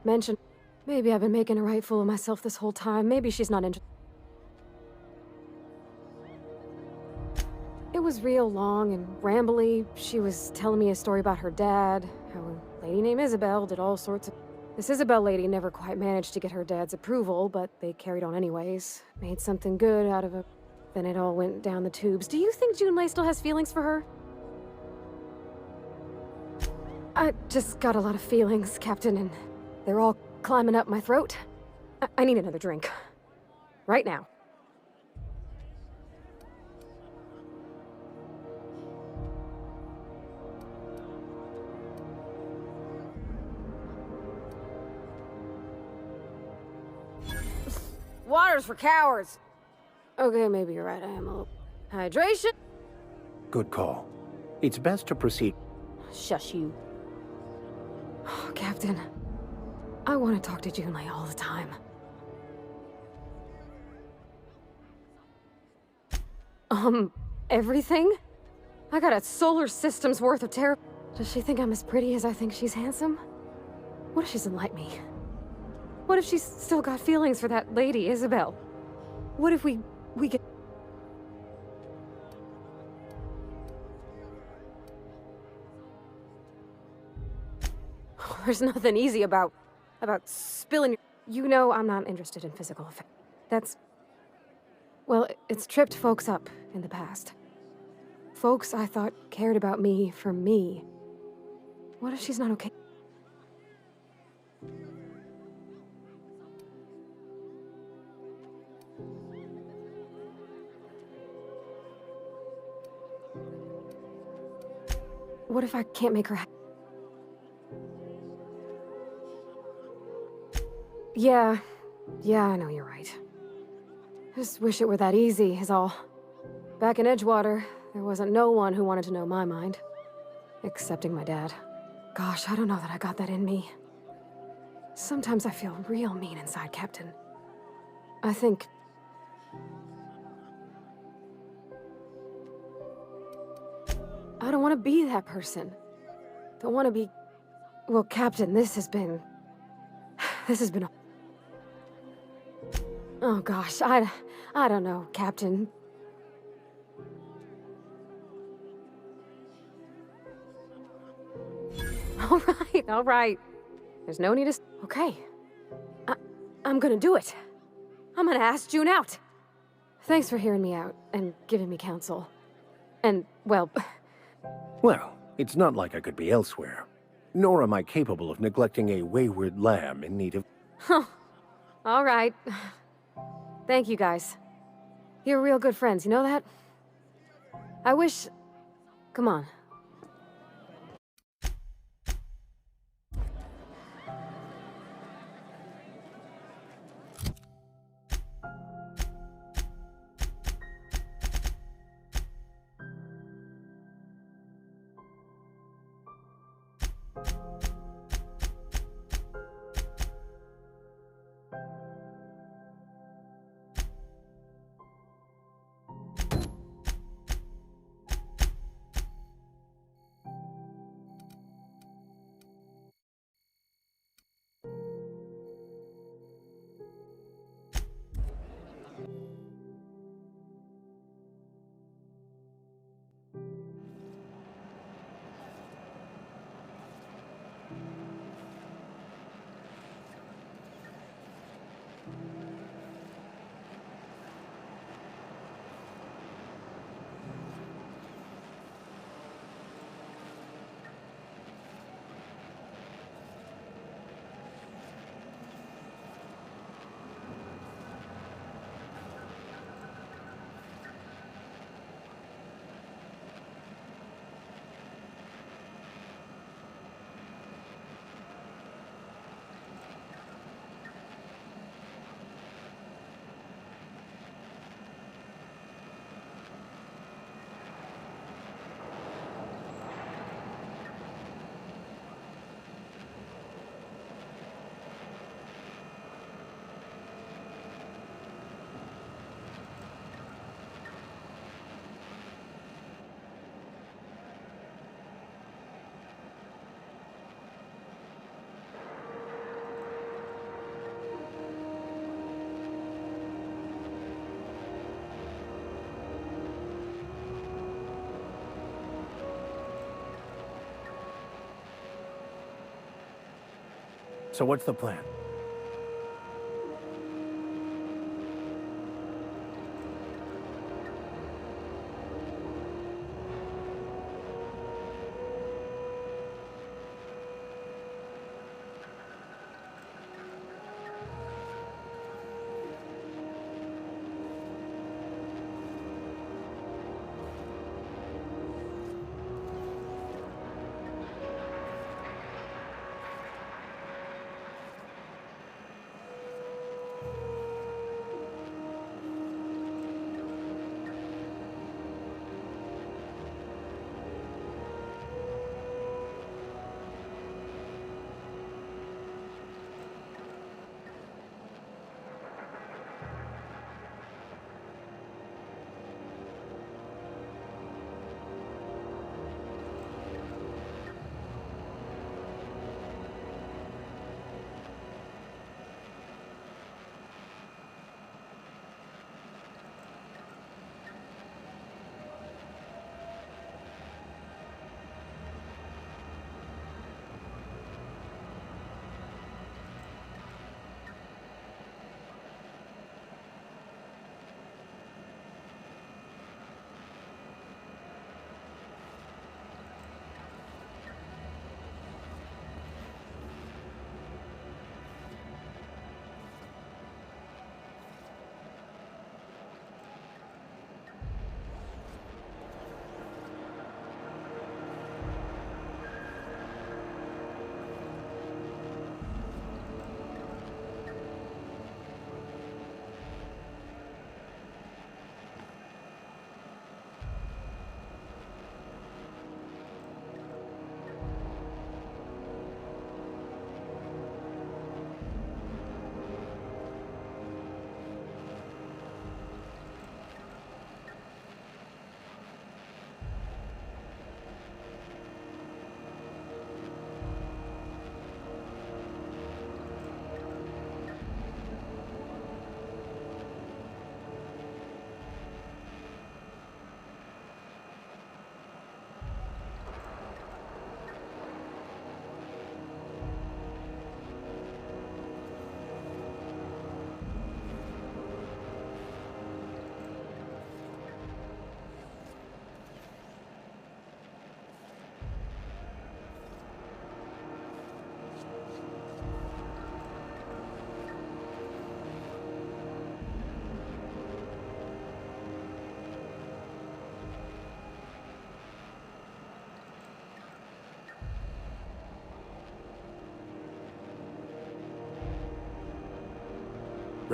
Mentioned... Maybe I've been making a right fool of myself this whole time. Maybe she's not interested. It was real long and rambly. She was telling me a story about her dad, how a lady named Isabel did all sorts of... This Isabel lady never quite managed to get her dad's approval, but they carried on anyways. Made something good out of it. Then it all went down the tubes. Do you think Junlei still has feelings for her? I just got a lot of feelings, Captain, and they're all climbing up my throat. I need another drink. Right now. Water's for cowards. Okay, maybe you're right. I am a little... Hydration? Good call. It's best to proceed. Shush you. Oh, Captain. I want to talk to Junlei all the time. Everything? I got a solar system's worth of terror. Does she think I'm as pretty as I think she's handsome? What if she doesn't like me? What if she's still got feelings for that lady, Isabel? What if we get... There's nothing easy about spilling your... You know I'm not interested in physical affection. That's... Well, it's tripped folks up in the past. Folks I thought cared about me for me. What if she's not okay? What if I can't make her happy? Yeah, I know you're right. I just wish it were that easy, is all. Back in Edgewater, there wasn't no one who wanted to know my mind. Excepting my dad. Gosh, I don't know that I got that in me. Sometimes I feel real mean inside, Captain. I think... I don't want to be that person. Don't want to be... Well, Captain, this has been... This has been a... Oh gosh, I don't know, Captain. All right. There's no need to... Okay. I'm gonna do it. I'm gonna ask June out. Thanks for hearing me out and giving me counsel. And, well... Well, it's not like I could be elsewhere. Nor am I capable of neglecting a wayward lamb in need of... Huh. All right. Thank you, guys. You're real good friends, you know that? I wish... Come on. So what's the plan?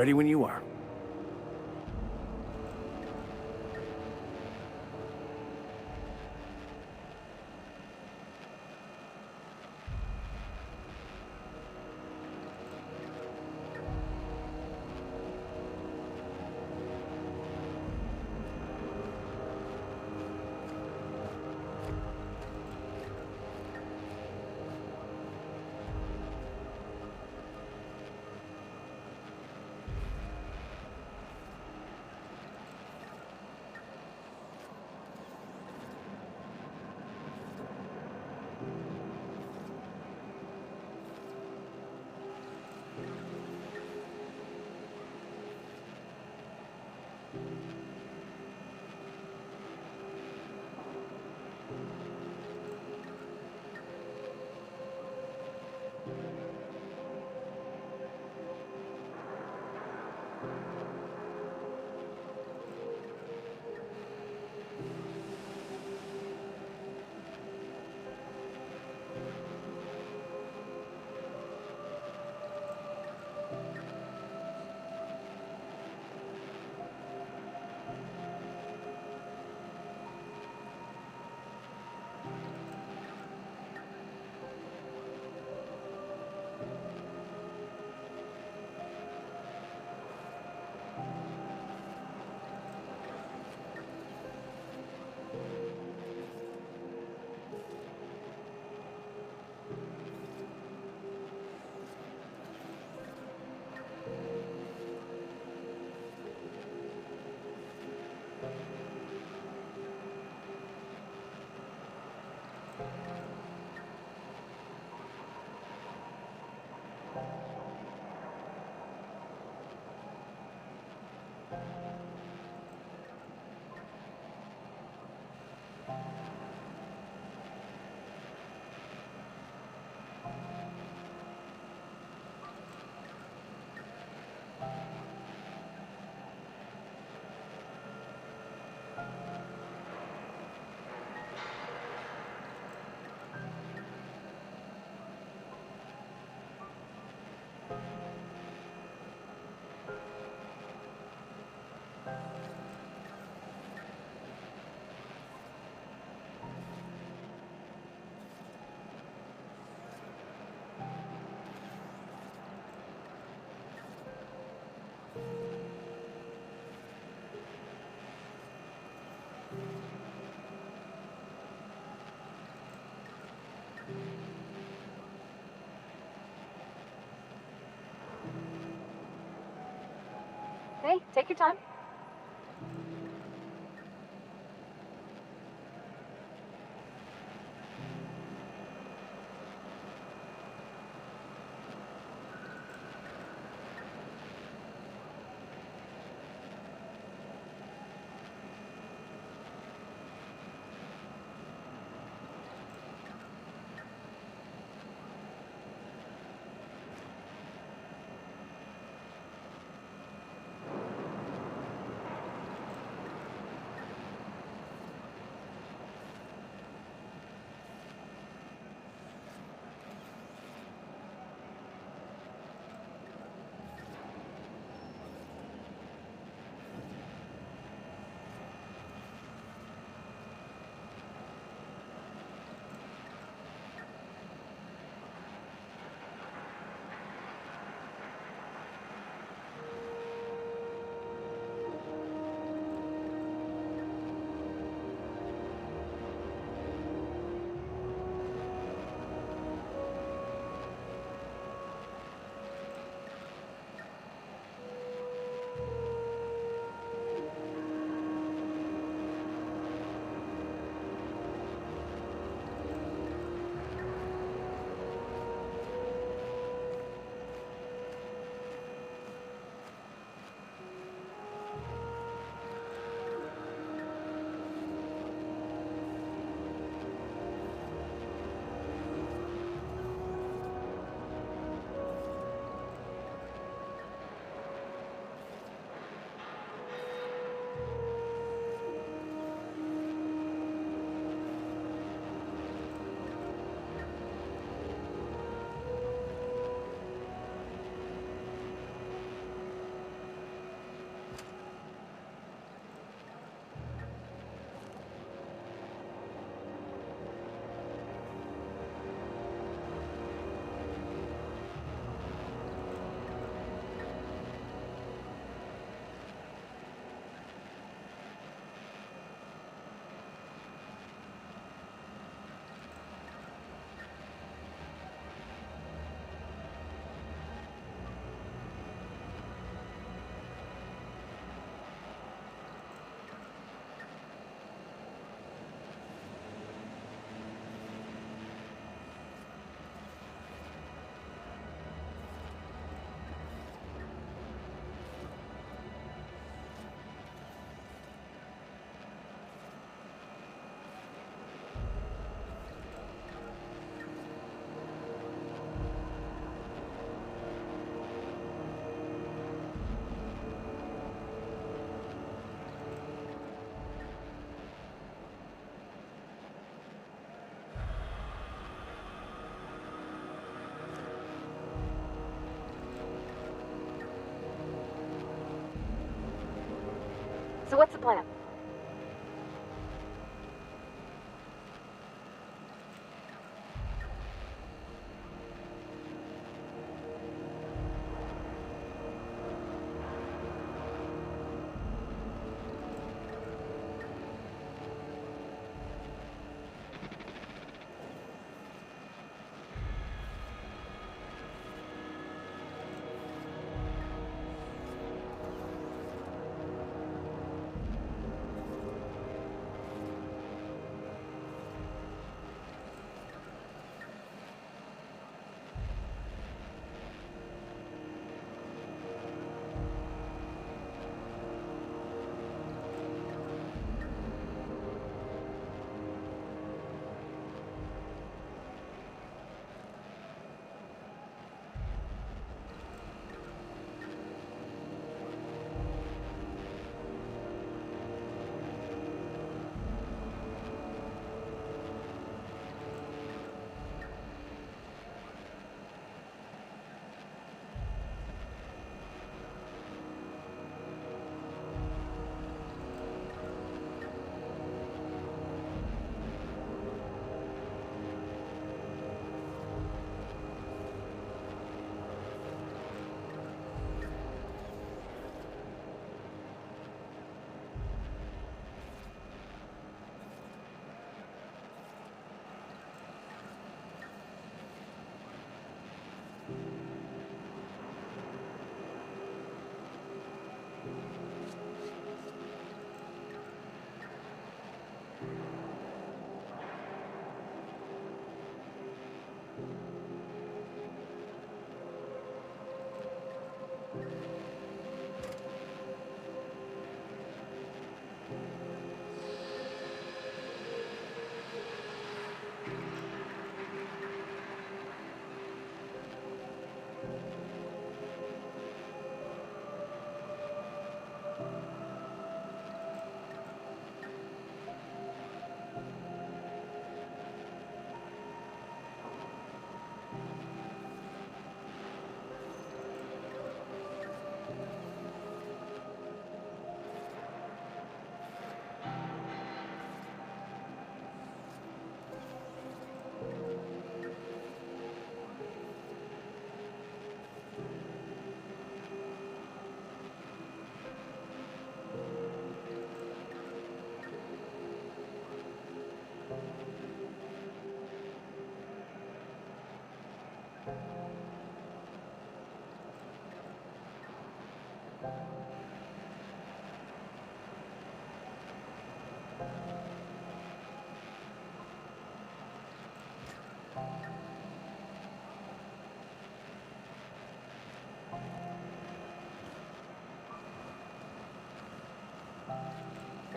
Ready when you are. Hey, take your time. what's the plan?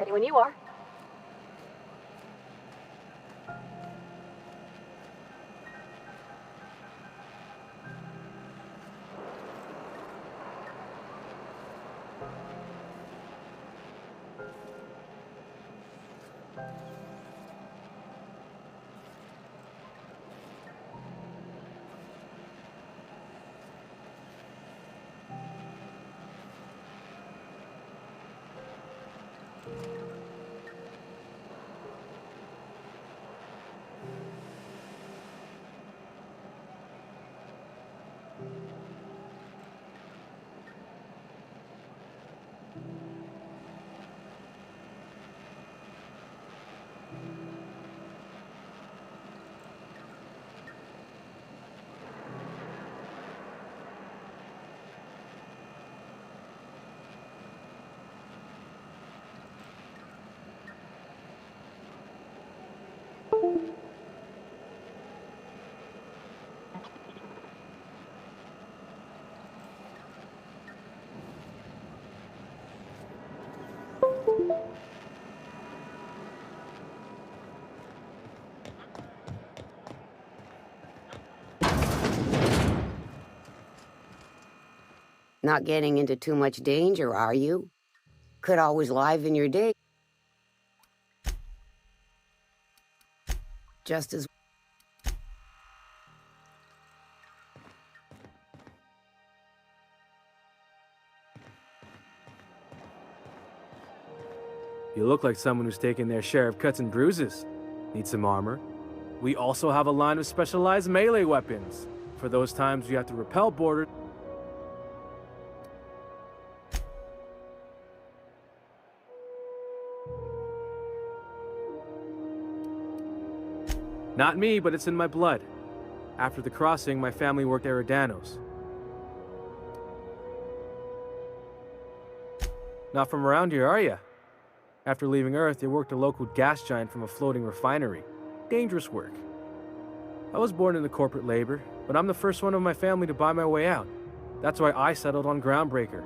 Ready when you are. Not getting into too much danger, are you? Could always liven your day. Just as... look like someone who's taken their share of cuts and bruises. Need some armor? We also have a line of specialized melee weapons. For those times you have to repel borders. Not me, but it's in my blood. After the crossing, my family worked Eridanos. Not from around here, are ya? After leaving Earth, they worked a local gas giant from a floating refinery. Dangerous work. I was born into corporate labor, but I'm the first one of my family to buy my way out. That's why I settled on Groundbreaker.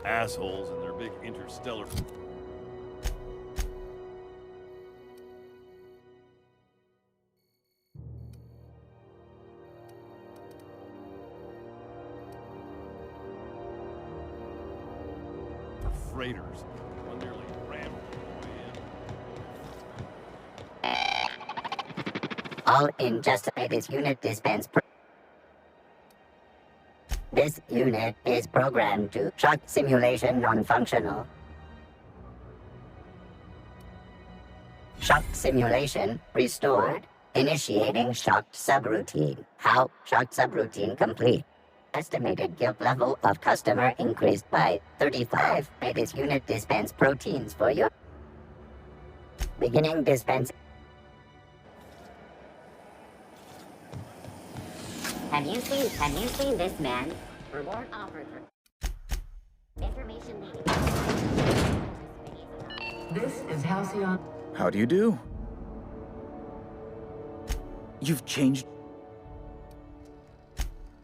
Assholes and their big interstellar... freighters. One nearly rammed the way in. All in just this unit dispense. This unit is programmed to shock simulation non-functional. Shock simulation restored. Initiating shocked subroutine. How shocked subroutine complete. Estimated guilt level of customer increased by 35. This unit dispense proteins for you. Beginning dispense. Have you seen this man? Reward offered for information needed. This is Halcyon. How do you do? You've changed.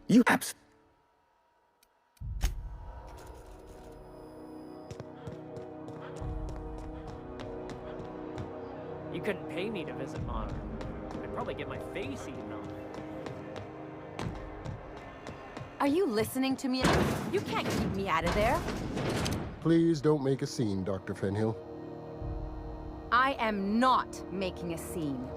You abs. You couldn't pay me to visit Mom. I'd probably get my face eaten off. Are you listening to me? You can't keep me out of there. Please don't make a scene, Dr. Fenhill. I am not making a scene.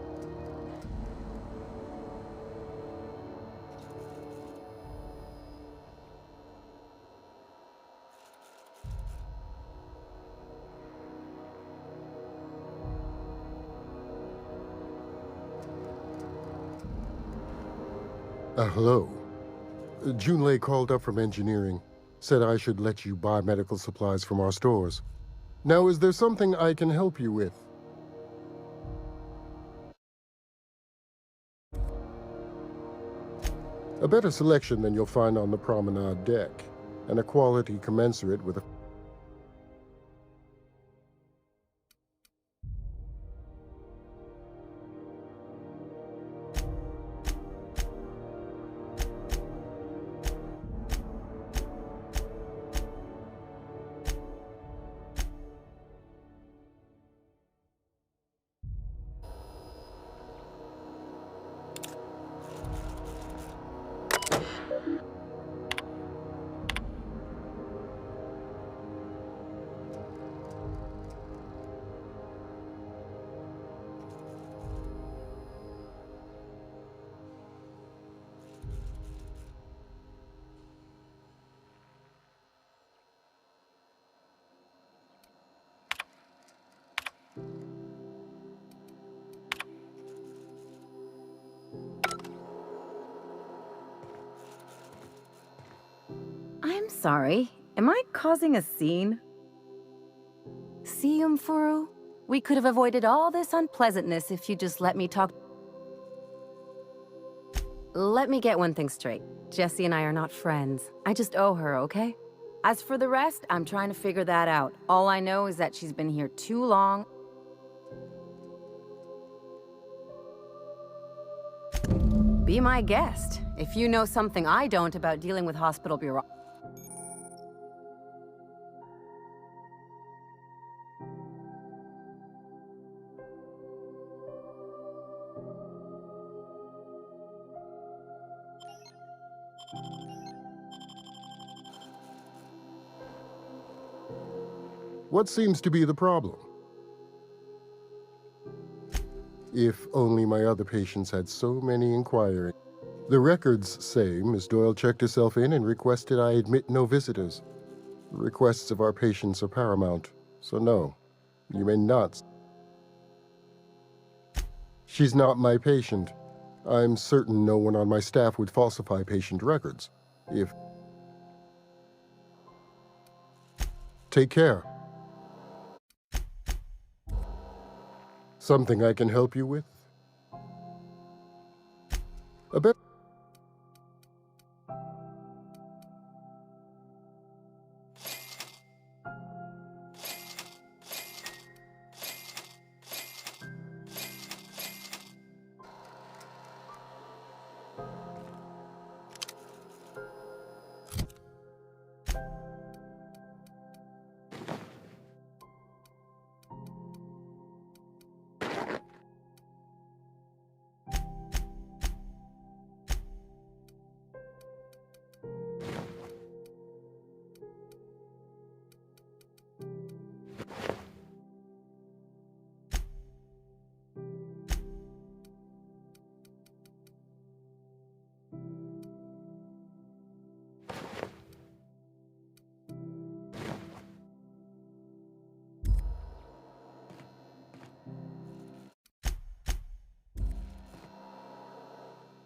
Hello. Junlei called up from engineering. Said I should let you buy medical supplies from our stores. Now, is there something I can help you with? A better selection than you'll find on the promenade deck, and a quality commensurate with a... I'm sorry. Am I causing a scene? See, Umfuru? We could have avoided all this unpleasantness if you just let me talk. Let me get one thing straight. Jessie and I are not friends. I just owe her, okay? As for the rest, I'm trying to figure that out. All I know is that she's been here too long. Be my guest. If you know something I don't about dealing with hospital bureau... What seems to be the problem? If only my other patients had so many inquiring. The records say Miss Doyle checked herself in and requested I admit no visitors. Requests of our patients are paramount, so no, you may not. She's not my patient. I'm certain no one on my staff would falsify patient records. If... Take care. Something I can help you with? A bit.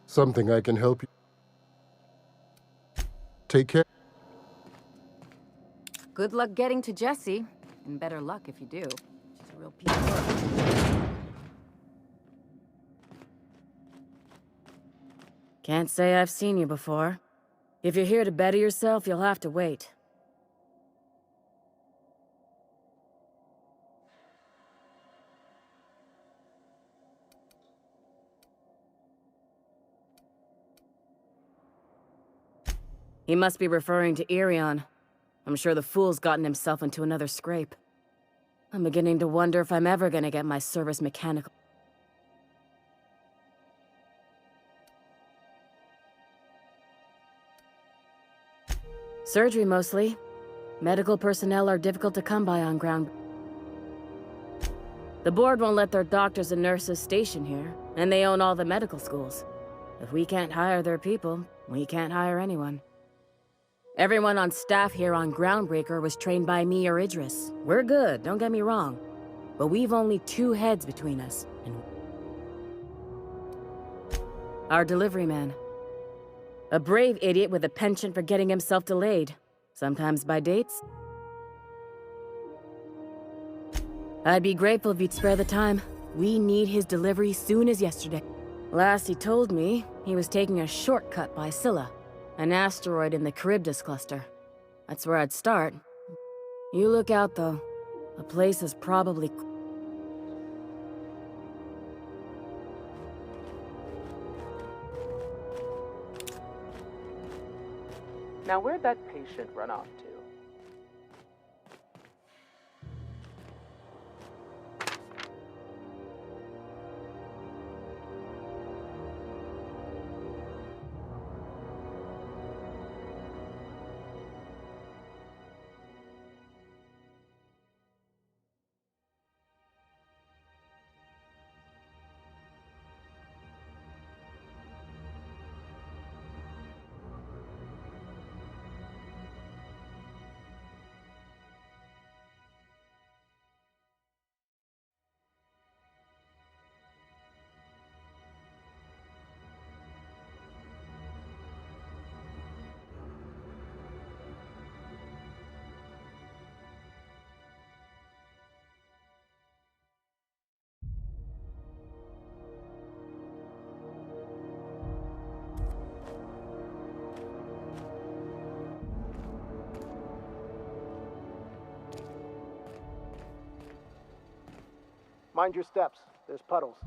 Something I can help you. Take care. Good luck getting to Jessie, and better luck if you do. She's a real piece of work. Can't say I've seen you before. If you're here to better yourself, you'll have to wait. He must be referring to Irion. I'm sure the fool's gotten himself into another scrape. I'm beginning to wonder if I'm ever gonna get my service mechanical. Surgery, mostly. Medical personnel are difficult to come by on ground. The board won't let their doctors and nurses station here, and they own all the medical schools. If we can't hire their people, we can't hire anyone. Everyone on staff here on Groundbreaker was trained by me or Idris. We're good, don't get me wrong. But we've only 2 heads between us, and... Our delivery man. A brave idiot with a penchant for getting himself delayed. Sometimes by dates. I'd be grateful if you'd spare the time. We need his delivery soon as yesterday. Last he told me, he was taking a shortcut by Scylla. An asteroid in the Charybdis cluster. That's where I'd start. You look out, though. The place is probably... Now, where'd that patient run off to? Mind your steps. There's puddles.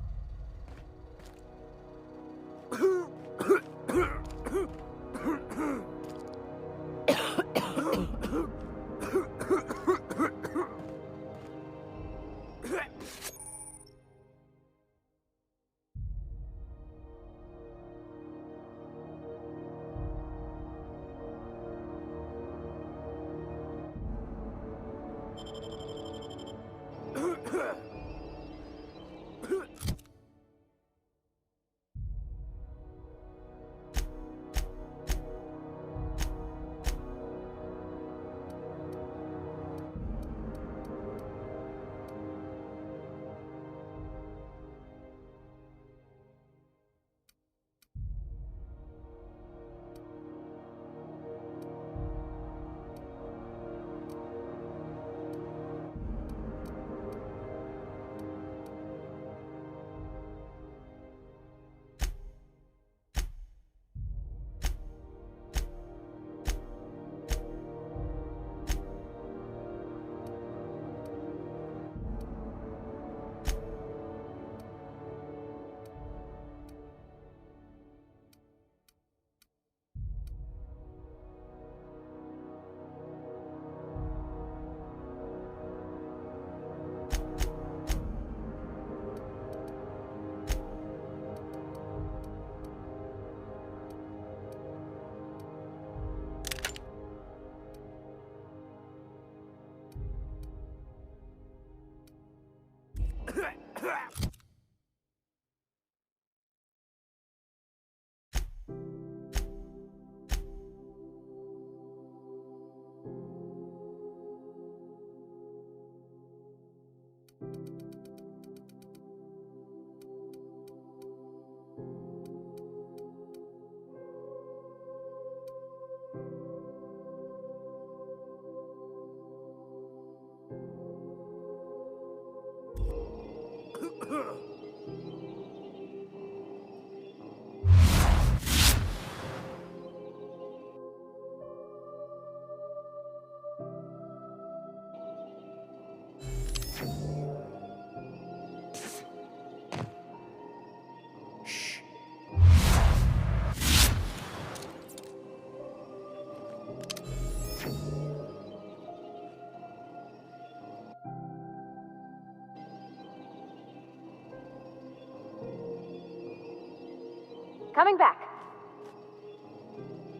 Coming back.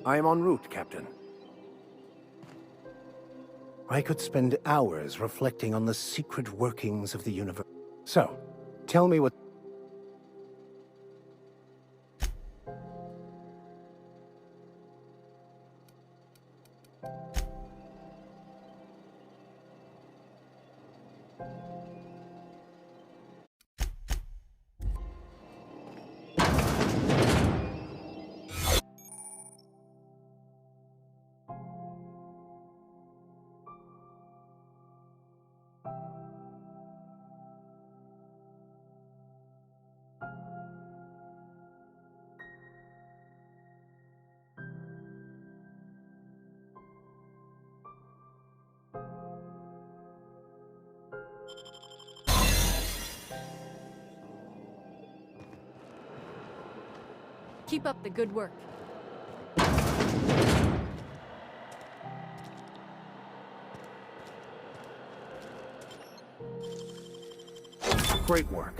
I am en route, Captain. I could spend hours reflecting on the secret workings of the universe. So, tell me what... Keep up the good work. Great work.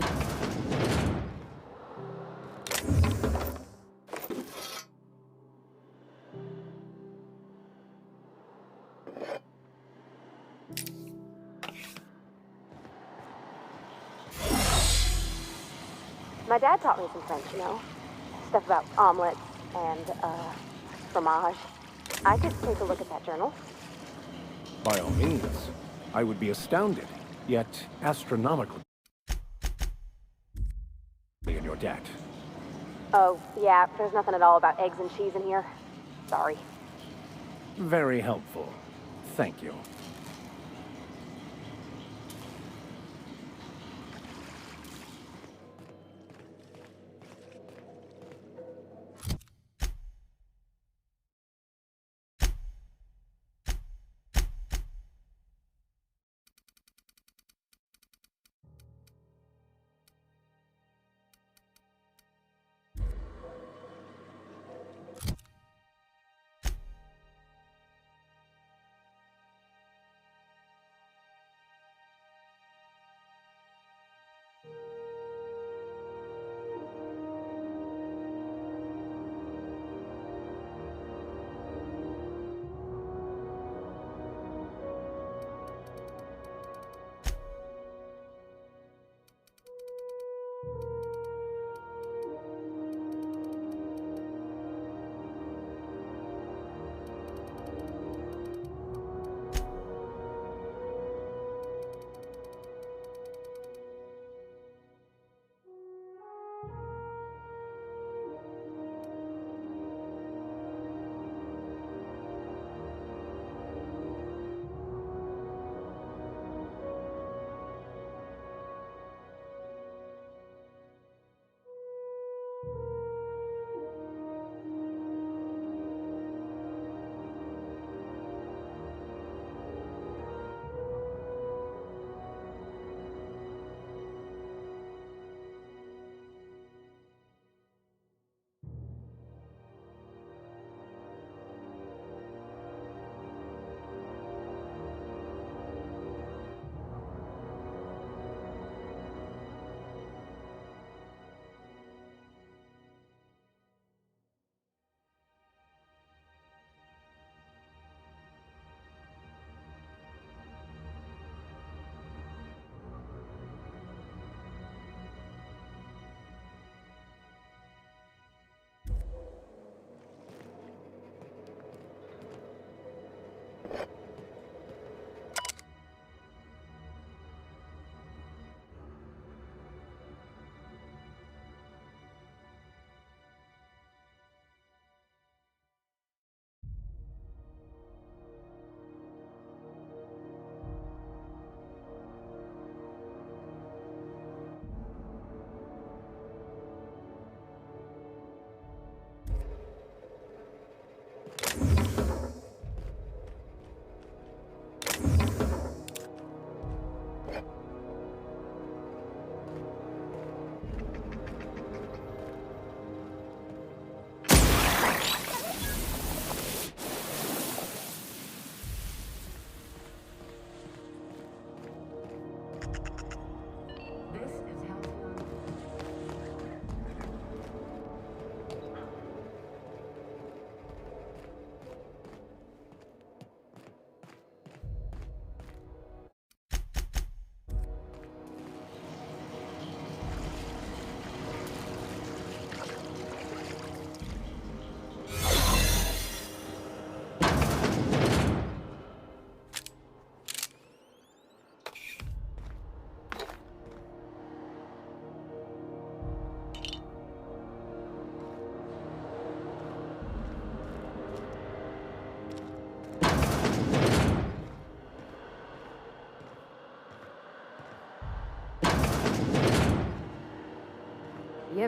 My dad taught me some French, you know. Stuff about omelets and, fromage. I could take a look at that journal. By all means. I would be astounded, yet astronomically in your debt. Oh, yeah, there's nothing at all about eggs and cheese in here. Sorry. Very helpful. Thank you.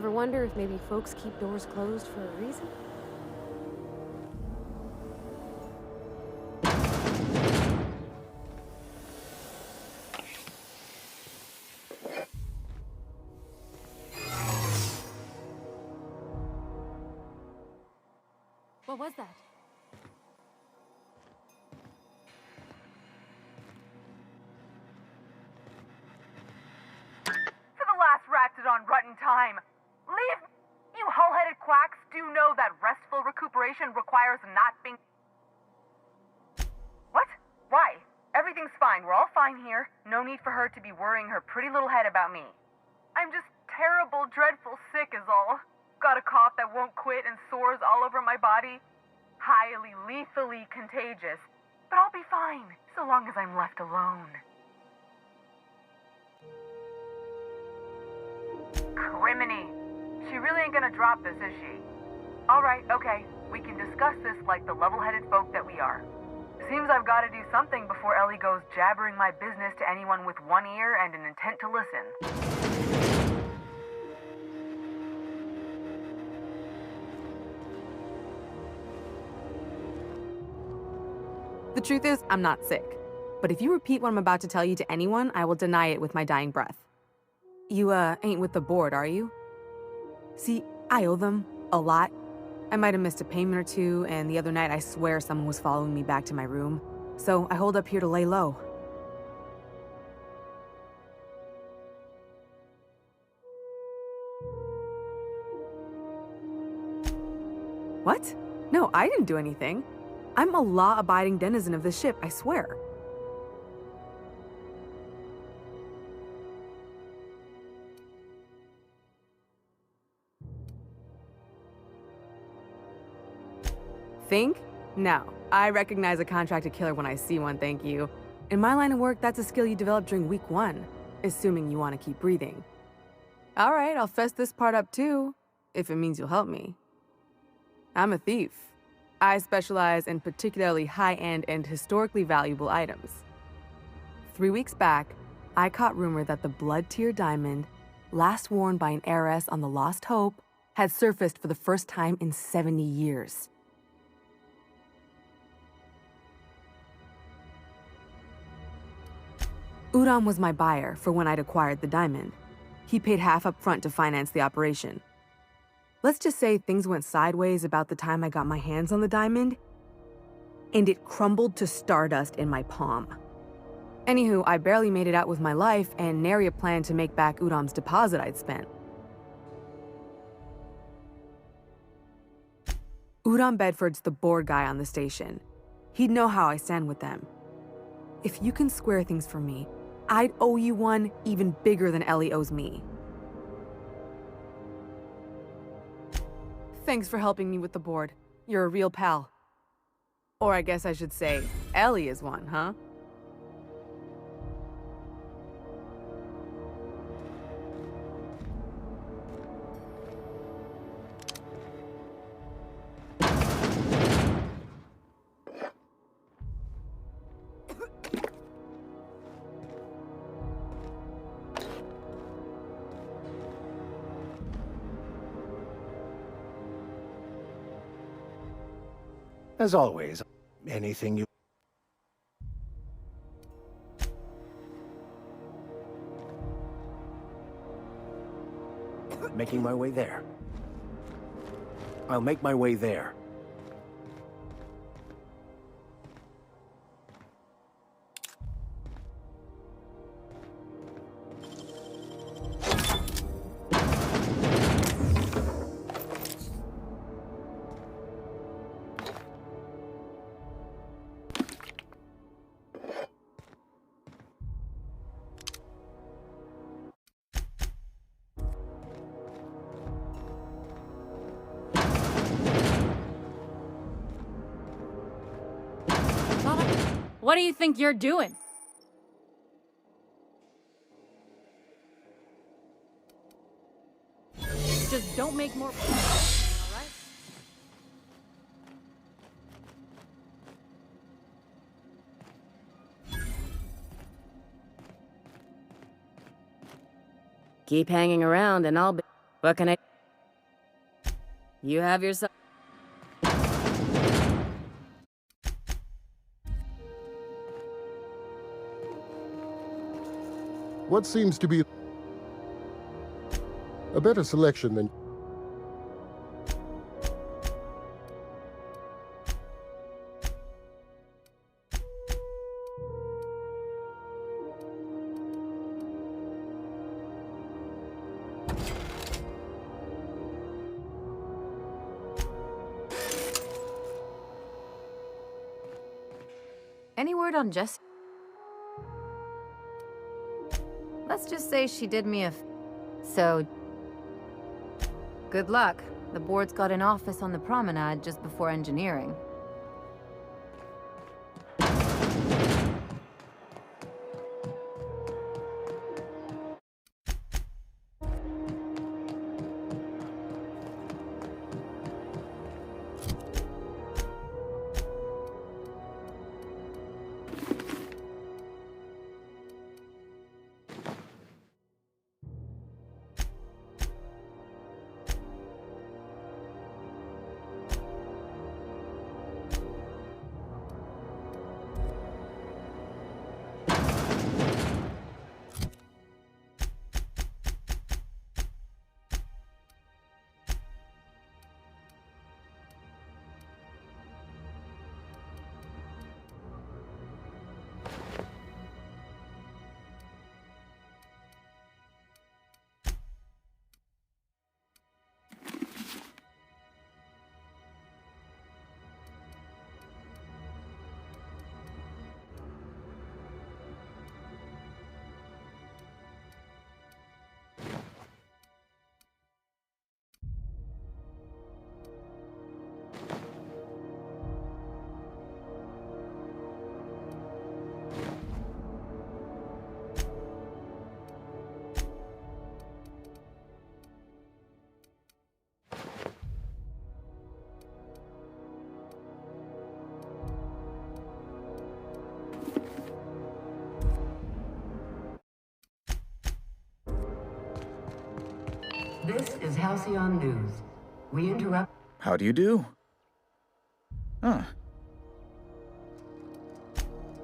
ever wonder if maybe folks keep doors closed for a reason? What was that? For the last ratted on rotten time. Leave! You hull-headed quacks do know that restful recuperation requires not being... What? Why? Everything's fine. We're all fine here. No need for her to be worrying her pretty little head about me. I'm just terrible, dreadful sick is all. Got a cough that won't quit and sores all over my body. Highly, lethally contagious. But I'll be fine, so long as I'm left alone. Criminy. She really ain't gonna drop this, is she? Alright, okay. We can discuss this like the level-headed folk that we are. Seems I've gotta do something before Ellie goes jabbering my business to anyone with one ear and an intent to listen. The truth is, I'm not sick. But if you repeat what I'm about to tell you to anyone, I will deny it with my dying breath. You, ain't with the board, are you? See, I owe them a lot. I might have missed a payment or two, and the other night I swear someone was following me back to my room. So I hold up here to lay low. What? No, I didn't do anything. I'm a law-abiding denizen of this ship, I swear. Think? No. I recognize a contracted killer when I see one, thank you. In my line of work, that's a skill you develop during week 1, assuming you want to keep breathing. All right, I'll fess this part up too, if it means you'll help me. I'm a thief. I specialize in particularly high-end and historically valuable items. 3 weeks back, I caught rumor that the Blood Tier diamond, last worn by an heiress on the Lost Hope, had surfaced for the first time in 70 years. Udom was my buyer for when I'd acquired the diamond. He paid half up front to finance the operation. Let's just say things went sideways about the time I got my hands on the diamond, and it crumbled to stardust in my palm. Anywho, I barely made it out with my life, and nary a plan to make back Udom's deposit I'd spent. Udom Bedford's the board guy on the station. He'd know how I stand with them. If you can square things for me, I'd owe you one even bigger than Ellie owes me. Thanks for helping me with the board. You're a real pal. Or I guess I should say, Ellie is one, huh? As always, anything you... Making my way there. I'll make my way there. What do you think you're doing? Just don't make more... Alright? Keep hanging around and I'll be... What can I... You have yourself. What seems to be a better selection than... Any word on Jessie? Let's just say she did me a so... Good luck. The board's got an office on the promenade just before engineering. This is Halcyon News. We interrupt. How do you do? Ah.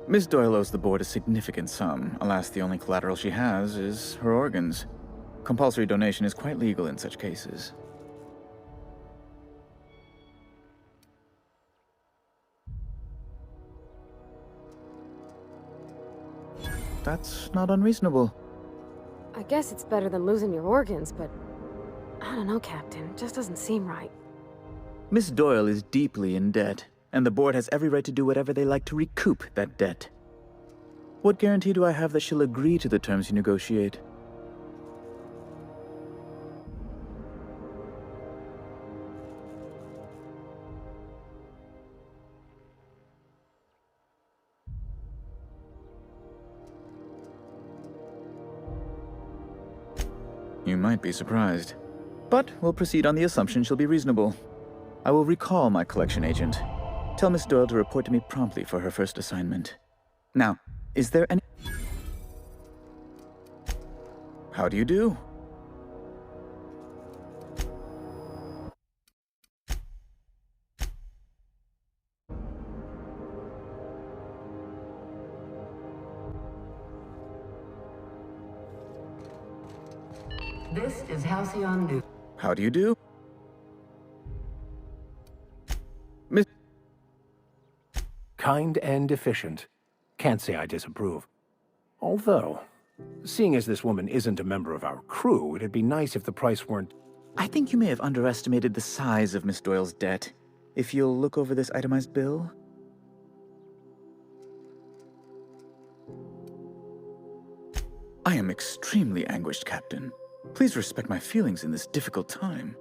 Miss Doyle owes the board a significant sum. Alas, the only collateral she has is her organs. Compulsory donation is quite legal in such cases. That's not unreasonable. I guess it's better than losing your organs, but I don't know, Captain. It just doesn't seem right. Miss Doyle is deeply in debt, and the board has every right to do whatever they like to recoup that debt. What guarantee do I have that she'll agree to the terms you negotiate? You might be surprised. But we'll proceed on the assumption she'll be reasonable. I will recall my collection agent. Tell Miss Doyle to report to me promptly for her first assignment. Now, is there any... How do you do? This is Halcyon News. How do you do? Miss... Kind and efficient. Can't say I disapprove. Although, seeing as this woman isn't a member of our crew, it'd be nice if the price weren't... I think you may have underestimated the size of Miss Doyle's debt. If you'll look over this itemized bill... I am extremely anguished, Captain. Please respect my feelings in this difficult time.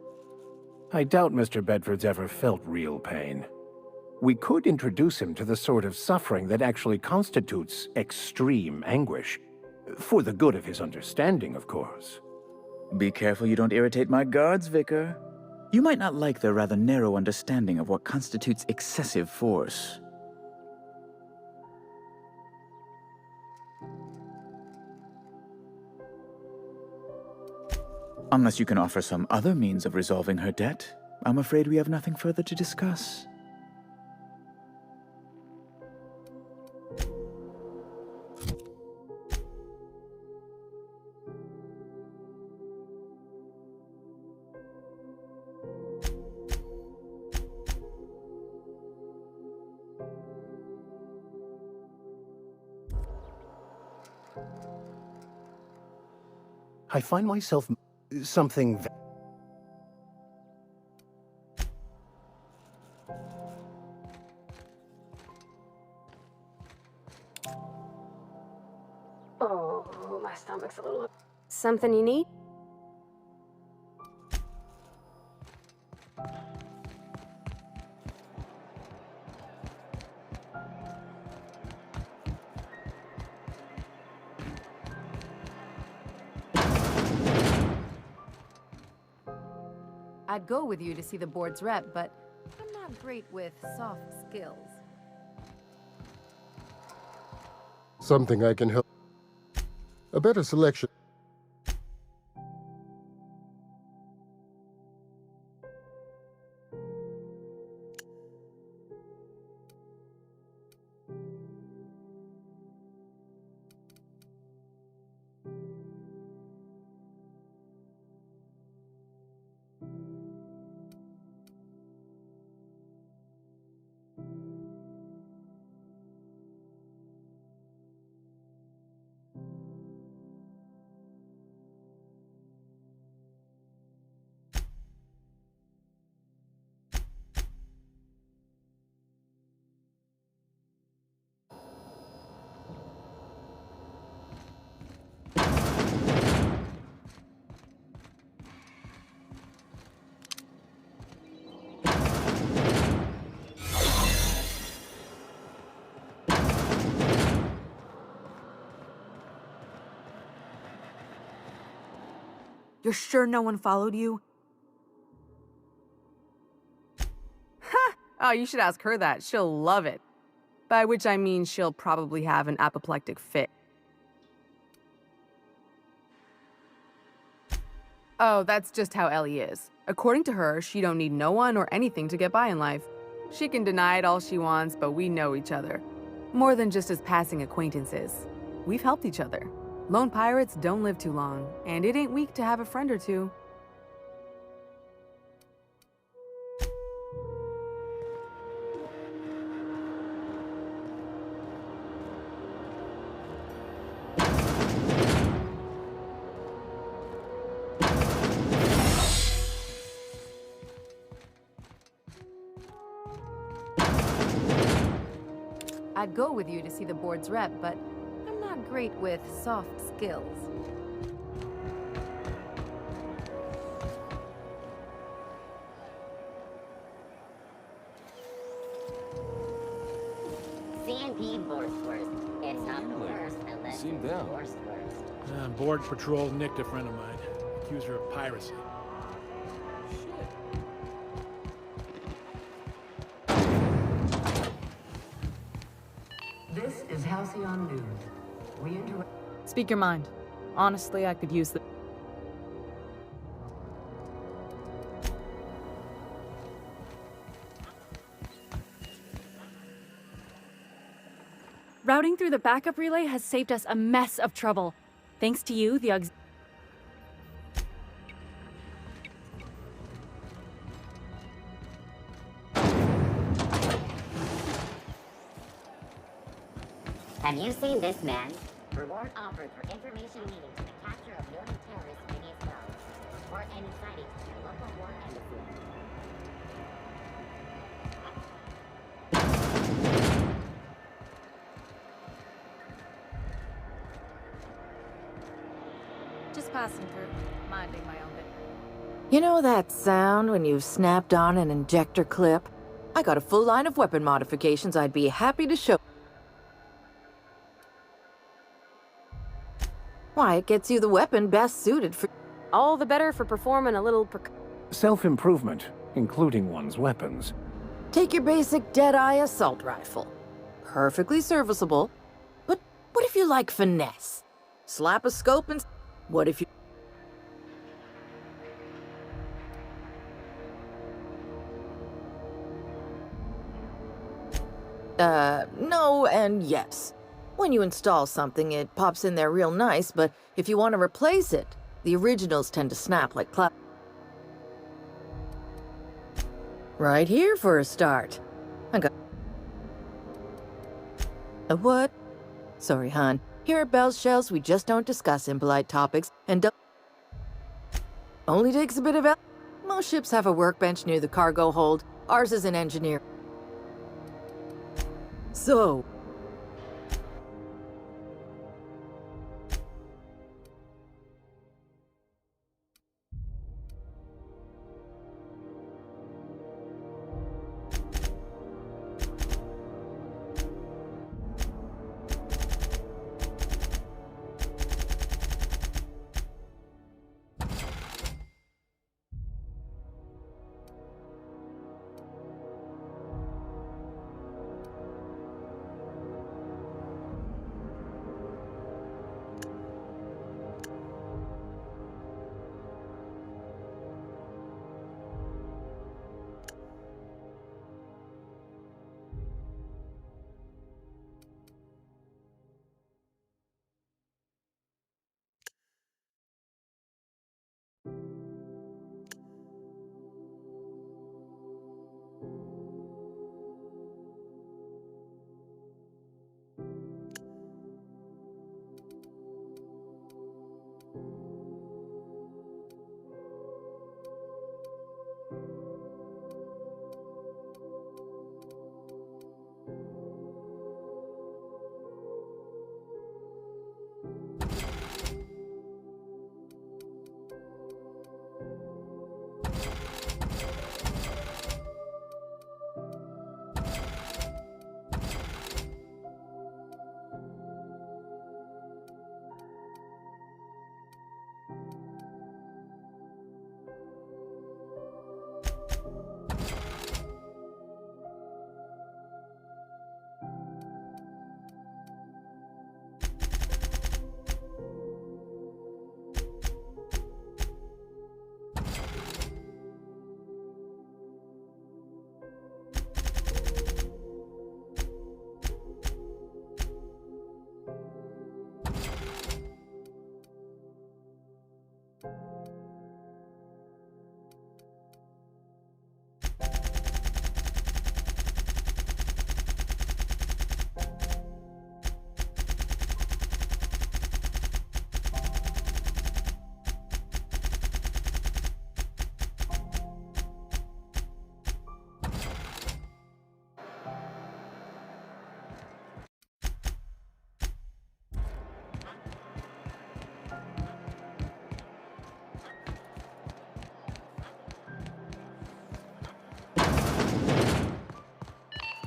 I doubt Mr. Bedford's ever felt real pain. We could introduce him to the sort of suffering that actually constitutes extreme anguish. For the good of his understanding, of course. Be careful you don't irritate my guards, Vicar. You might not like their rather narrow understanding of what constitutes excessive force. Unless you can offer some other means of resolving her debt. I'm afraid we have nothing further to discuss. I find myself something. Oh, my stomach's a little... Something you need? I'd go with you to see the board's rep, but I'm not great with soft skills. Something I can help. A better selection. You're sure no one followed you? Ha! Oh, you should ask her that. She'll love it. By which I mean she'll probably have an apoplectic fit. Oh, that's just how Ellie is. According to her, she don't need no one or anything to get by in life. She can deny it all she wants, but we know each other. More than just as passing acquaintances. We've helped each other. Lone pirates don't live too long, and it ain't weak to have a friend or two. I'd go with you to see the board's rep, but I'm not great with soft skills. C&P Borsworth. It's not the worst unless Seemed it's the down. worst. Board patrol nicked a friend of mine. Accused her of piracy. This is Halcyon News. We interrupt. Speak your mind. Honestly, I could use the... Routing through the backup relay has saved us a mess of trouble. Thanks to you, the Have you seen this man? Reward offered for information leading to the capture of known terrorists in his grounds. Report any sightings to your local war embassy. Just passing through, minding my own business. You know that sound when you've snapped on an injector clip? I got a full line of weapon modifications I'd be happy to show. Why, it gets you the weapon best suited for... All the better for performing a little... Self-improvement, including one's weapons. Take your basic Deadeye assault rifle. Perfectly serviceable. But what if you like finesse? Slap a scope and... What if you... No and yes. When you install something, it pops in there real nice, but if you want to replace it, the originals tend to snap like Right here for a start. I got... A what? Sorry, hon. Here at Bell's Shells, we just don't discuss impolite topics, and don't... Only takes a bit of... Most ships have a workbench near the cargo hold. Ours is an engineer. So...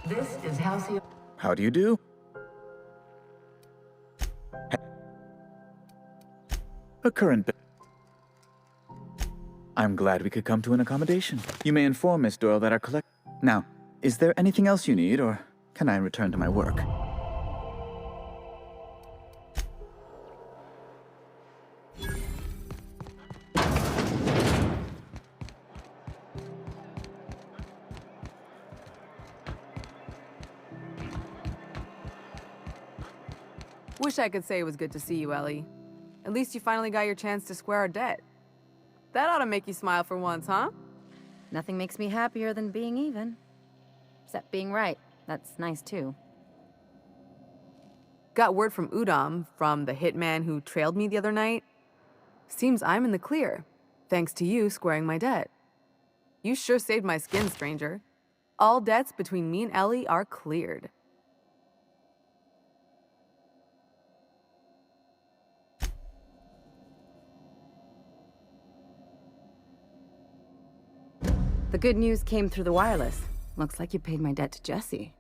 This is Halcyon. How do you do? A current... I'm glad we could come to an accommodation. You may inform Miss Doyle that our collect... Now, is there anything else you need, or can I return to my work? Wish I could say it was good to see you, Ellie. At least you finally got your chance to square our debt. That ought to make you smile for once, huh? Nothing makes me happier than being even. Except being right. That's nice, too. Got word from Udom, from the hitman who trailed me the other night. Seems I'm in the clear, thanks to you squaring my debt. You sure saved my skin, stranger. All debts between me and Ellie are cleared. The good news came through the wireless. Looks like you paid my debt to Jesse.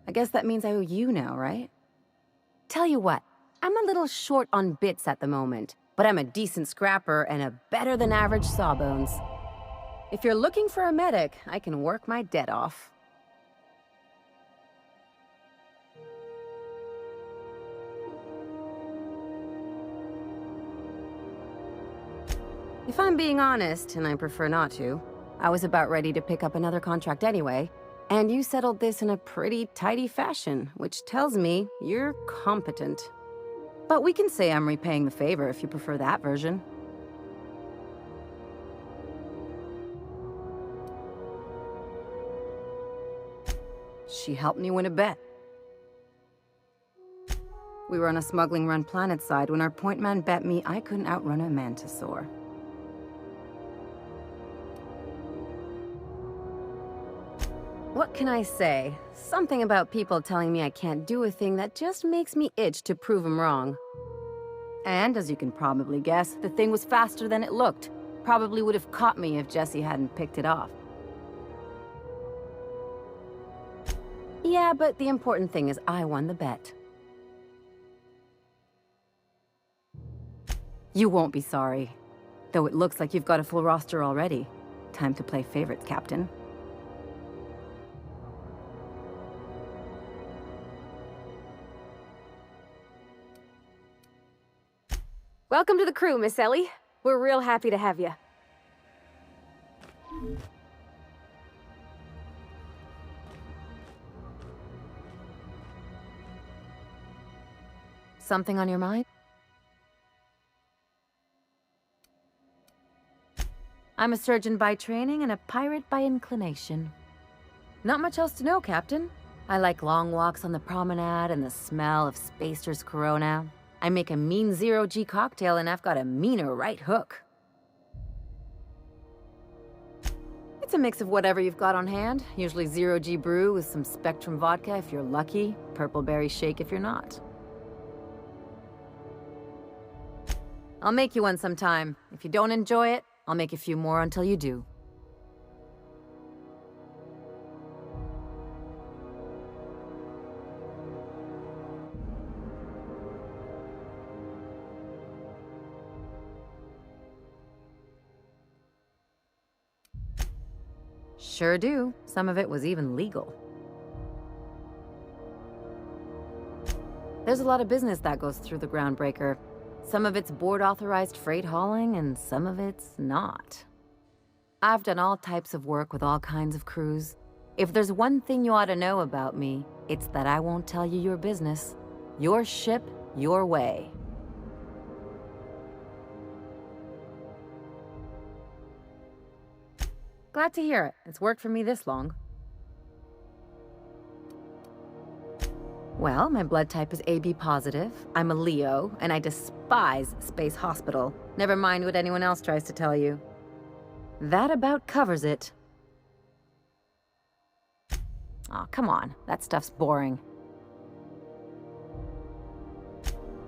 I guess that means I owe you now, right? Tell you what, I'm a little short on bits at the moment, but I'm a decent scrapper and a better-than-average sawbones. If you're looking for a medic, I can work my debt off. If I'm being honest, and I prefer not to, I was about ready to pick up another contract anyway, And you settled this in a pretty tidy fashion, which tells me you're competent. But we can say I'm repaying the favor if you prefer that version. She helped me win a bet. We were on a smuggling run planetside when our point man bet me I couldn't outrun a mantisaur. What can I say? Something about people telling me I can't do a thing that just makes me itch to prove them wrong. And, as you can probably guess, the thing was faster than it looked. Probably would have caught me if Jesse hadn't picked it off. Yeah, but the important thing is I won the bet. You won't be sorry. Though it looks like you've got a full roster already. Time to play favorites, Captain. Welcome to the crew, Miss Ellie. We're real happy to have you. Something on your mind? I'm a surgeon by training and a pirate by inclination. Not much else to know, Captain. I like long walks on the promenade and the smell of Spacer's Corona. I make a mean zero-G cocktail and I've got a meaner right hook. It's a mix of whatever you've got on hand. Usually zero-G brew with some Spectrum vodka if you're lucky, purple berry shake if you're not. I'll make you one sometime. If you don't enjoy it, I'll make a few more until you do. Sure do. Some of it was even legal. There's a lot of business that goes through the Groundbreaker. Some of it's board-authorized freight hauling, and some of it's not. I've done all types of work with all kinds of crews. If there's one thing you ought to know about me, it's that I won't tell you your business. Your ship, your way. Glad to hear it. It's worked for me this long. Well, my blood type is AB positive. I'm a Leo, and I despise Space Hospital. Never mind what anyone else tries to tell you. That about covers it. Aw, come on. That stuff's boring.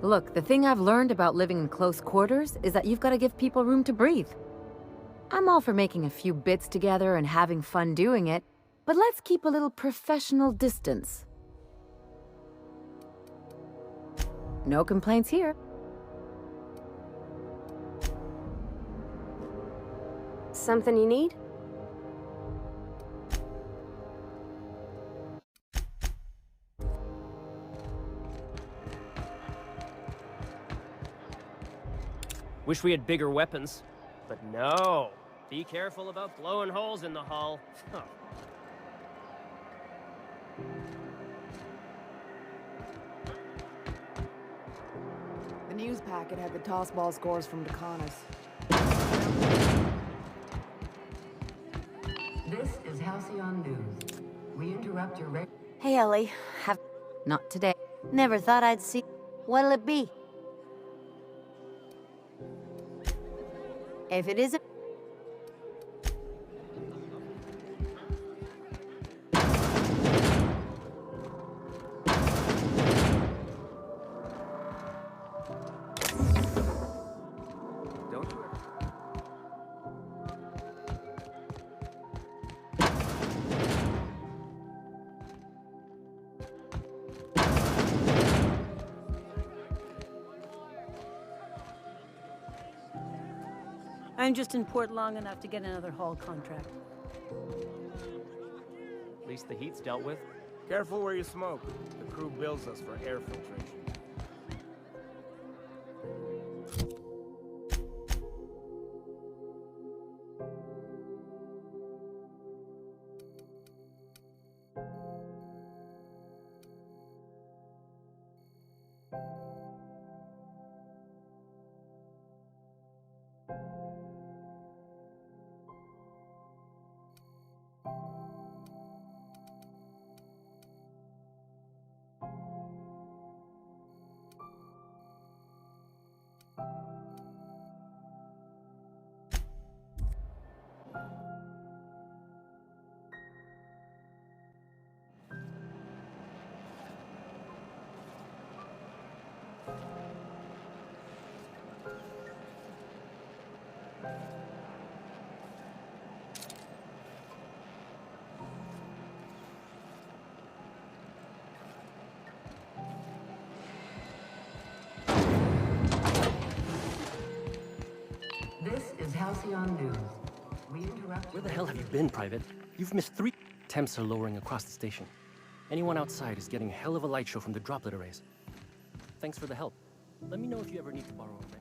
Look, the thing I've learned about living in close quarters is that you've got to give people room to breathe. I'm all for making a few bits together and having fun doing it, but let's keep a little professional distance. No complaints here. Something you need? Wish we had bigger weapons, but no. Be careful about blowing holes in the hull. Huh. The news packet had the tossball scores from Decanas. This is Halcyon News. We interrupt your Hey, Ellie. Not today. Never thought I'd see... What'll it be? If it isn't... I'm just in port long enough to get another haul contract. At least the heat's dealt with. Careful where you smoke. The crew bills us for air filtration. Halcyon News. We interrupt. Where the hell have you been, Private? You've missed 3 temps are lowering across the station. Anyone outside is getting a hell of a light show from the droplet arrays. Thanks for the help. Let me know if you ever need to borrow a wrench.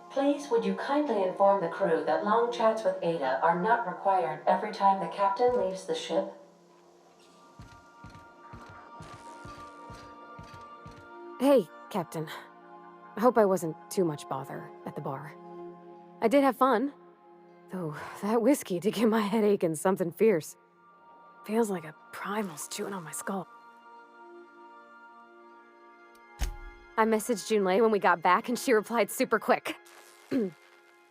Please, would you kindly inform the crew that long chats with Ada are not required every time the captain leaves the ship? Hey, Captain. I hope I wasn't too much bother at the bar. I did have fun. Though, that whiskey did give my head aching something fierce. Feels like a primal's chewing on my skull. I messaged Junlei when we got back, and she replied super quick.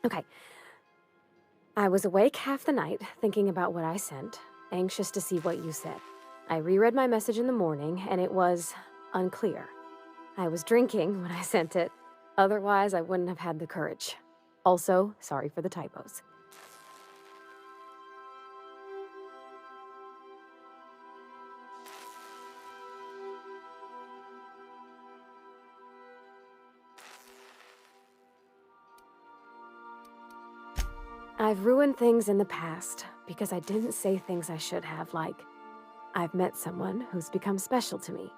Okay. I was awake half the night, thinking about what I sent, anxious to see what you said. I reread my message in the morning, and it was unclear. I was drinking when I sent it. Otherwise, I wouldn't have had the courage. Also, sorry for the typos. I've ruined things in the past because I didn't say things I should have, like, I've met someone who's become special to me.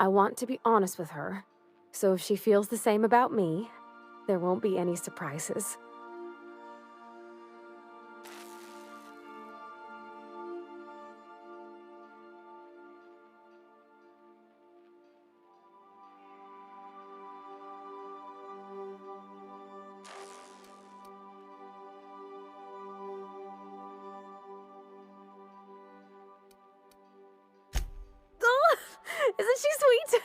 I want to be honest with her, so if she feels the same about me, there won't be any surprises. Isn't she sweet?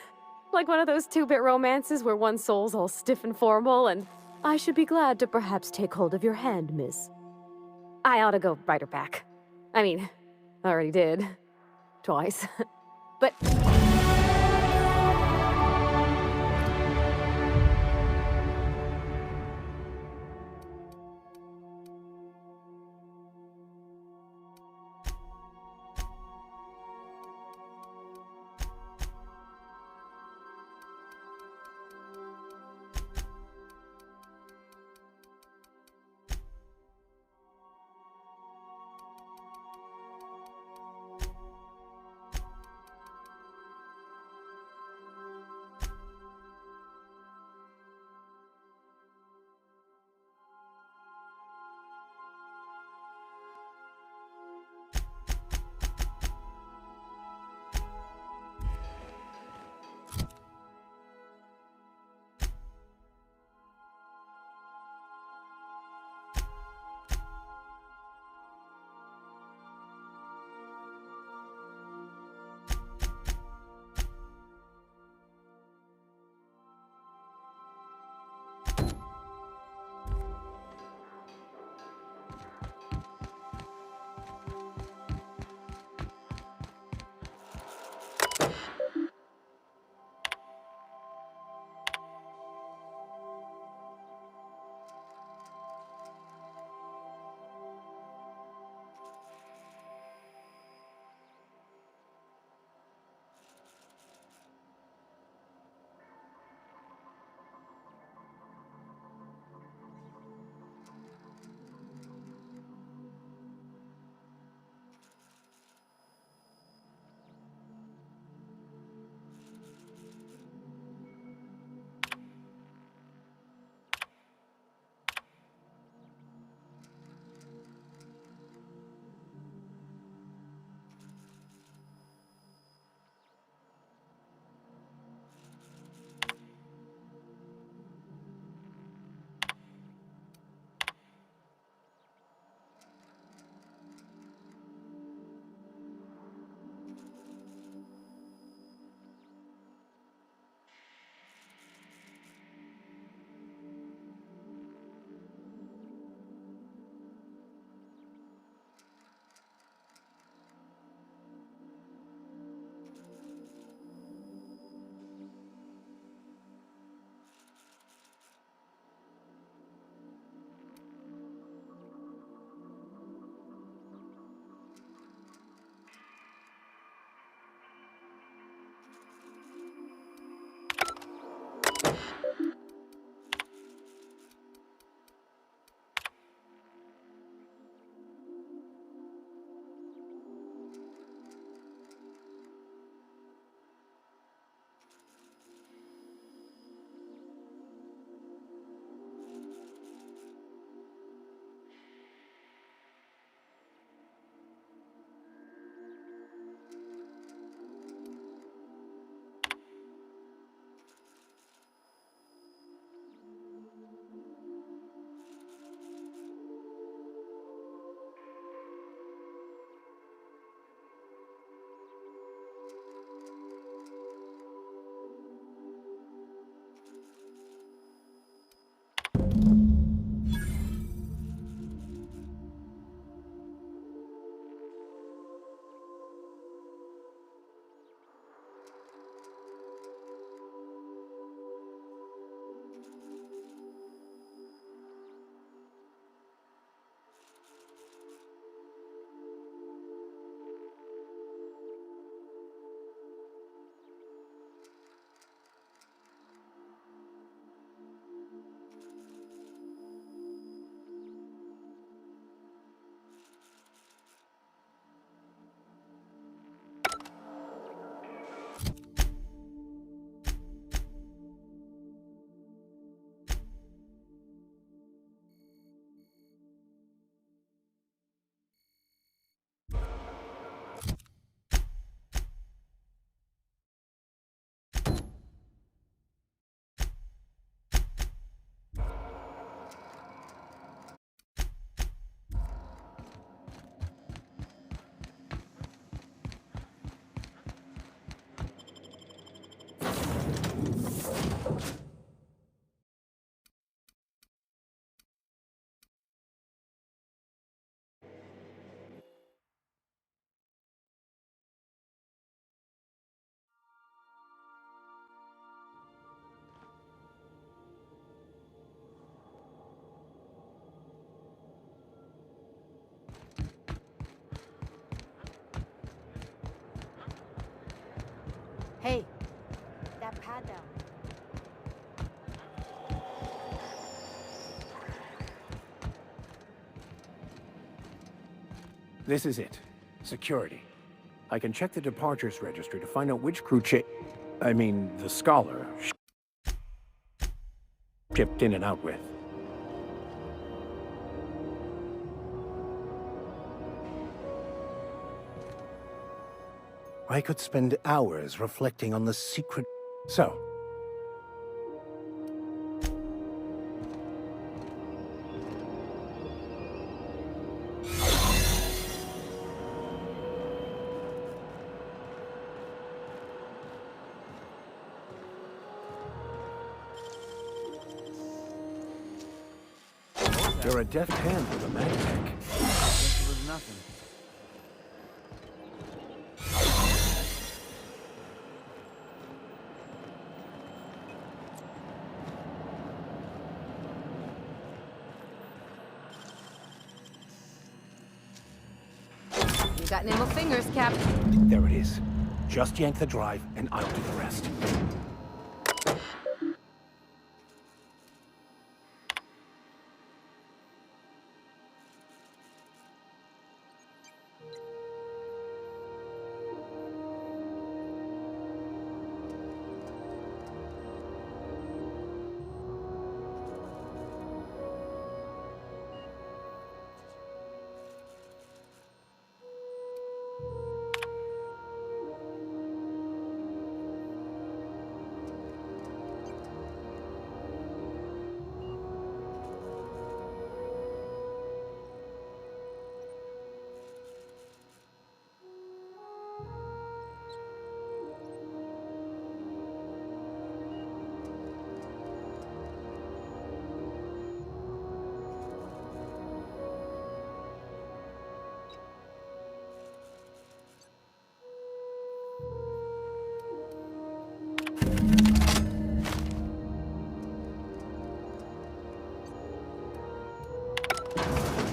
Like one of those 2-bit romances where one soul's all stiff and formal and, I should be glad to perhaps take hold of your hand, miss. I ought to go write her back. I mean, I already did. Twice. But... Hey, that pad down. This is it. Security. I can check the departures registry to find out which crew the Scholar shipped in and out with. I could spend hours reflecting on the secret... So, you're a deft hand with a magtech. Guess it was nothing. You got nimble fingers, Cap. There it is. Just yank the drive, and I'll do the rest.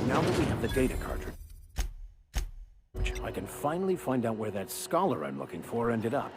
Now that we have the data cartridge, I can finally find out where that Scholar I'm looking for ended up.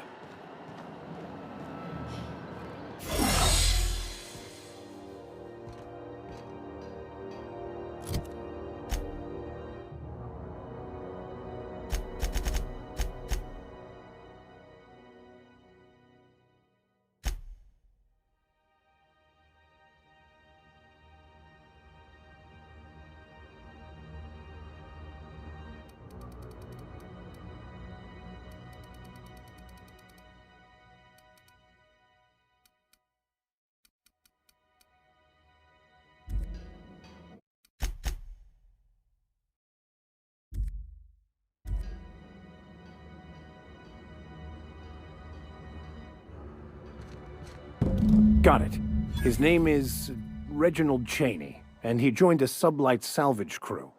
Got it. His name is Reginald Cheney, and he joined a sublight salvage crew.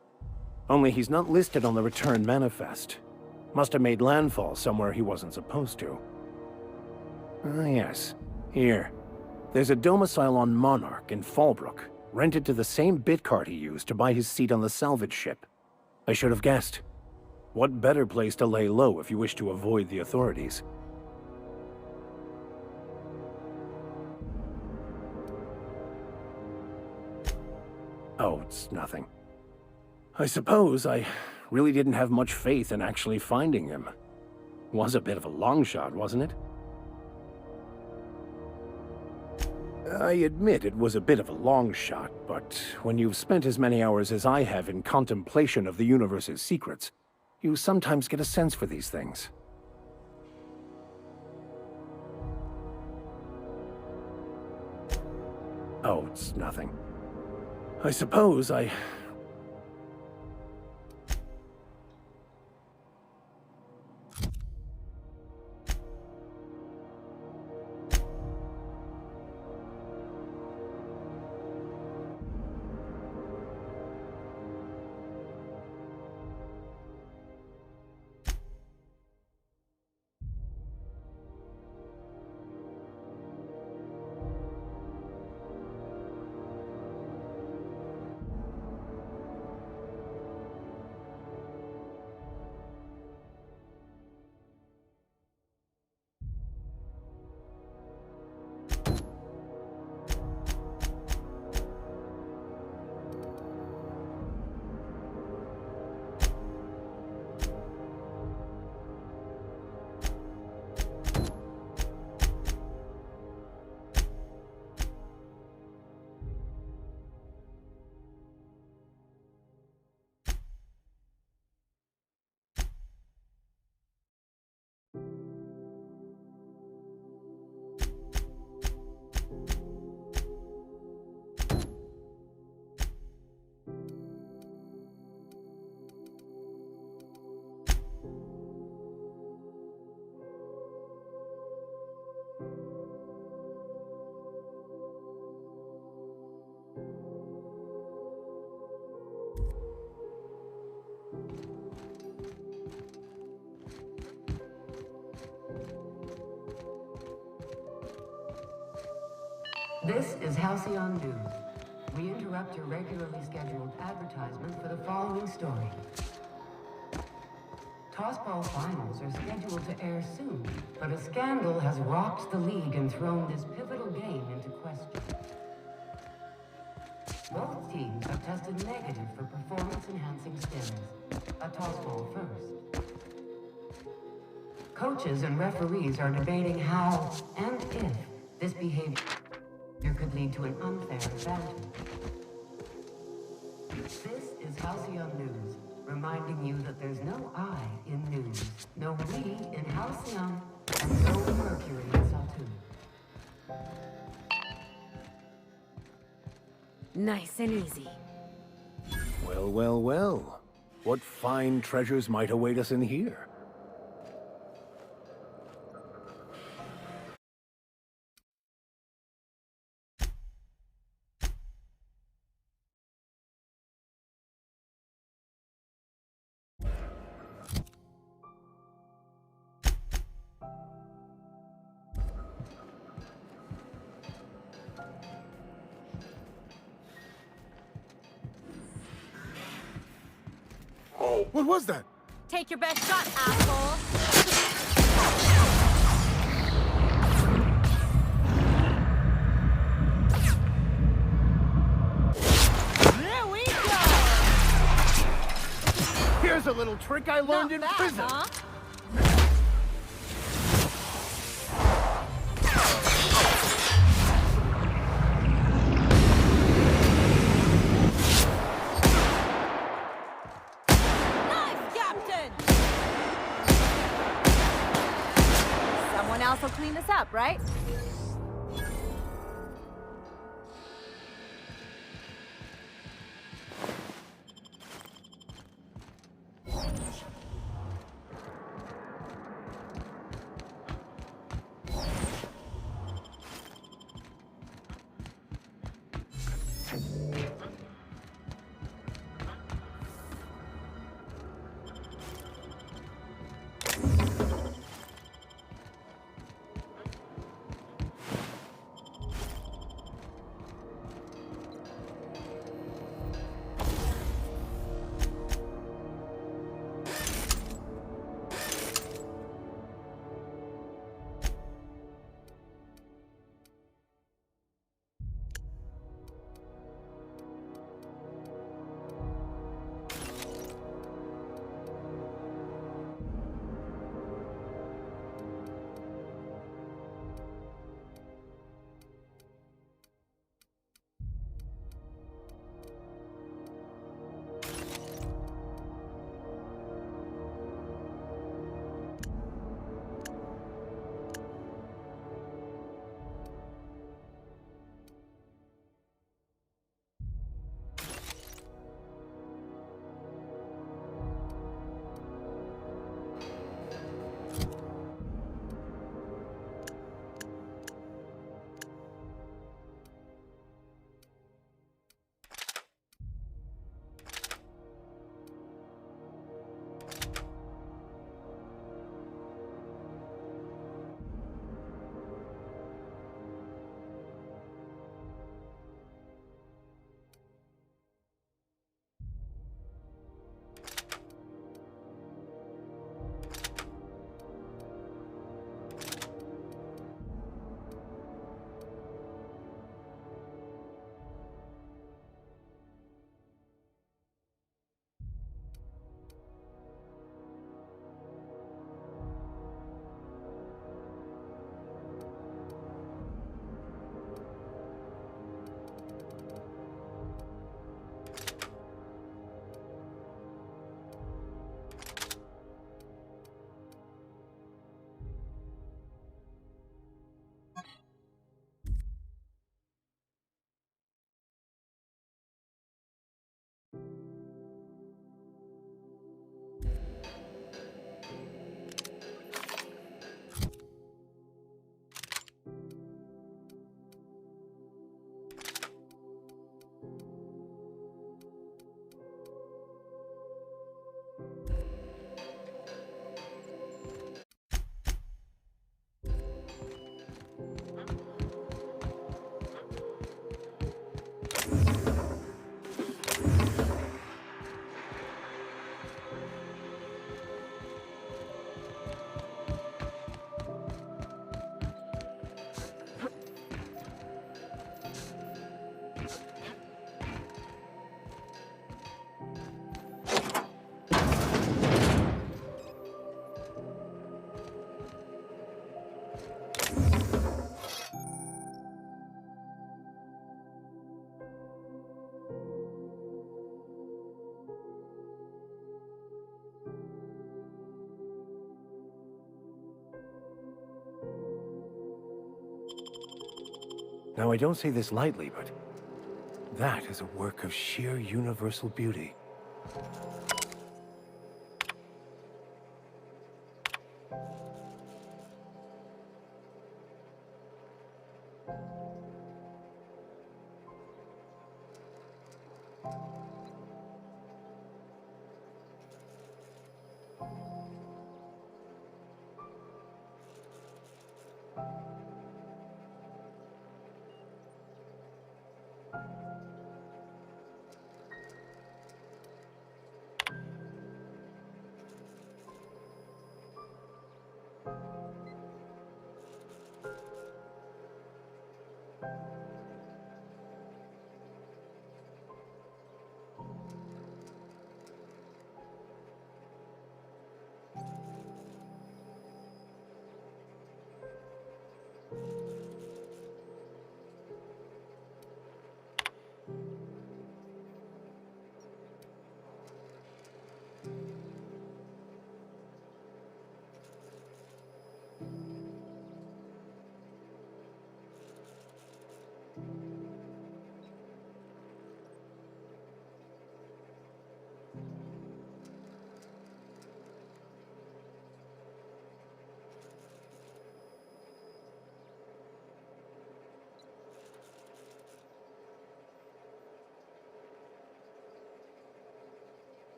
Only he's not listed on the return manifest. Must have made landfall somewhere he wasn't supposed to. Ah, yes. Here. There's a domicile on Monarch in Fallbrook, rented to the same bit card he used to buy his seat on the salvage ship. I should have guessed. What better place to lay low if you wish to avoid the authorities? Oh, it's nothing. I suppose I really didn't have much faith in actually finding him. Was a bit of a long shot, wasn't it? I admit it was a bit of a long shot, but when you've spent as many hours as I have in contemplation of the universe's secrets, you sometimes get a sense for these things. Oh, it's nothing. I suppose I... This is Halcyon News. We interrupt your regularly scheduled advertisement for the following story. Tossball finals are scheduled to air soon, but a scandal has rocked the league and thrown this pivotal game into question. Both teams have tested negative for performance-enhancing steroids. A tossball first. Coaches and referees are debating how and if this behavior could lead to an unfair advantage. This is Halcyon News, reminding you that there's no I in news, no we in Halcyon, and no Mercury in Saltune. Nice and easy. Well, well, well. What fine treasures might await us in here? What was that? Take your best shot, asshole! There we go! Here's a little trick I learned in prison. Huh? Someone else will clean this up, right? Now, I don't say this lightly, but that is a work of sheer universal beauty.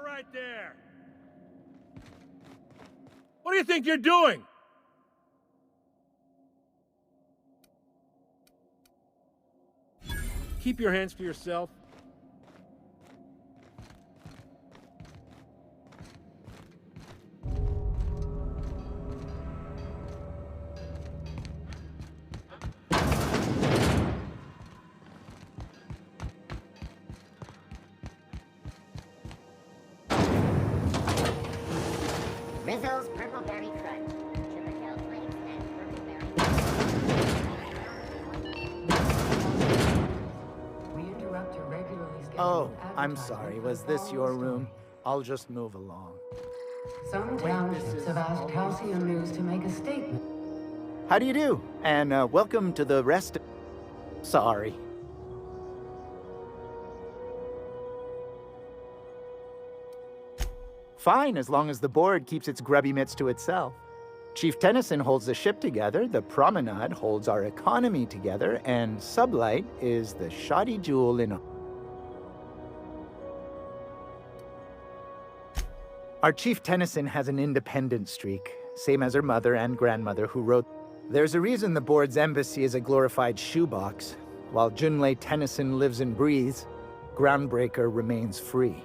Right there! What do you think you're doing? Keep your hands to yourself. Rizzle's Purple Berry Crunch. Chippertail Flakes and We interrupt your regularly scheduled Oh, I'm advertising sorry. for Was this the your following room? I'll just move along. Some townships have asked Halcyon News to make a statement. How do you do? And welcome to the rest of... Sorry. Fine, as long as the board keeps its grubby mitts to itself. Chief Tennyson holds the ship together, the Promenade holds our economy together, and Sublight is the shoddy jewel in... Our Chief Tennyson has an independent streak. same as her mother and grandmother who wrote. There's a reason the board's embassy is a glorified shoebox. While Junlei Tennyson lives and breathes, Groundbreaker remains free.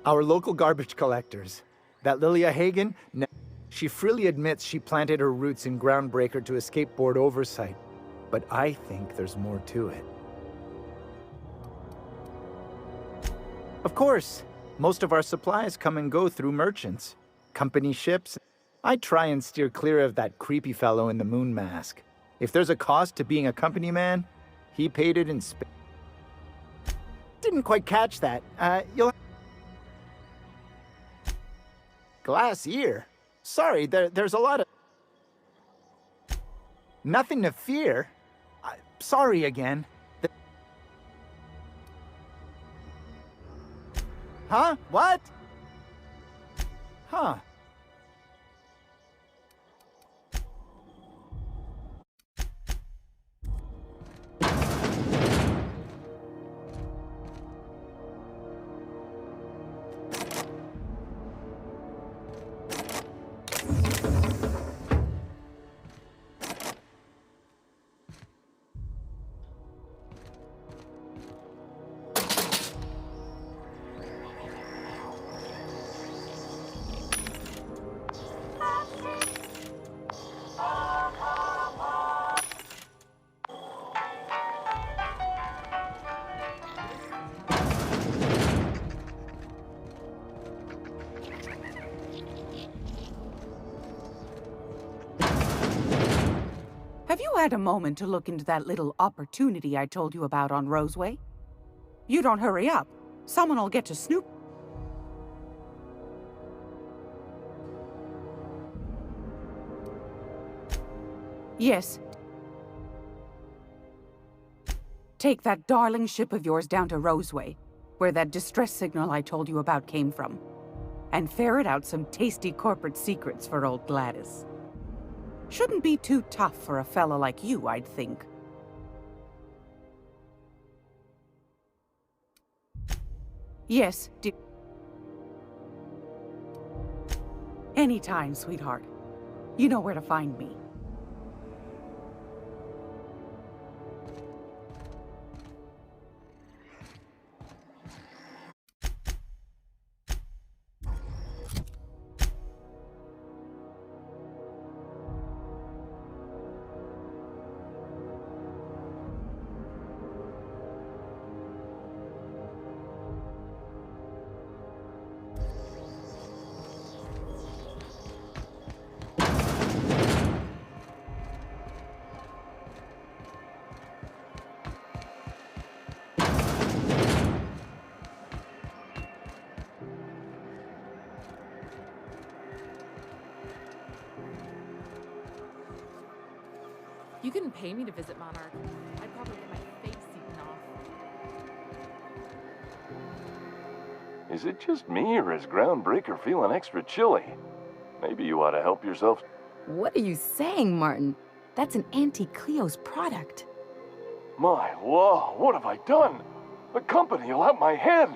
Our local garbage collectors. That Lilia Hagen, she freely admits she planted her roots in Groundbreaker to escape board oversight. But I think there's more to it. Of course, most of our supplies come and go through merchants, company ships. I try and steer clear of that creepy fellow in the moon mask. If there's a cost to being a company man, he paid it in Didn't quite catch that. You'll... Glass ear? Sorry, there's a lot of... Nothing to fear. Sorry again. Huh? What? Huh. Have you had a moment to look into that little opportunity I told you about on Roseway? You don't hurry up. Someone will get to snoop. Yes. Take that darling ship of yours down to Roseway, where that distress signal I told you about came from, and ferret out some tasty corporate secrets for old Gladys. Shouldn't be too tough for a fella like you, I'd think. Yes, dear. Anytime, sweetheart. You know where to find me. You couldn't pay me to visit Monarch. I'd probably get my face eaten off. Is it just me, or is Groundbreaker feeling extra chilly? Maybe you ought to help yourself. What are you saying, Martin? That's an Auntie Cleo's product. My law, what have I done? The company will have my head.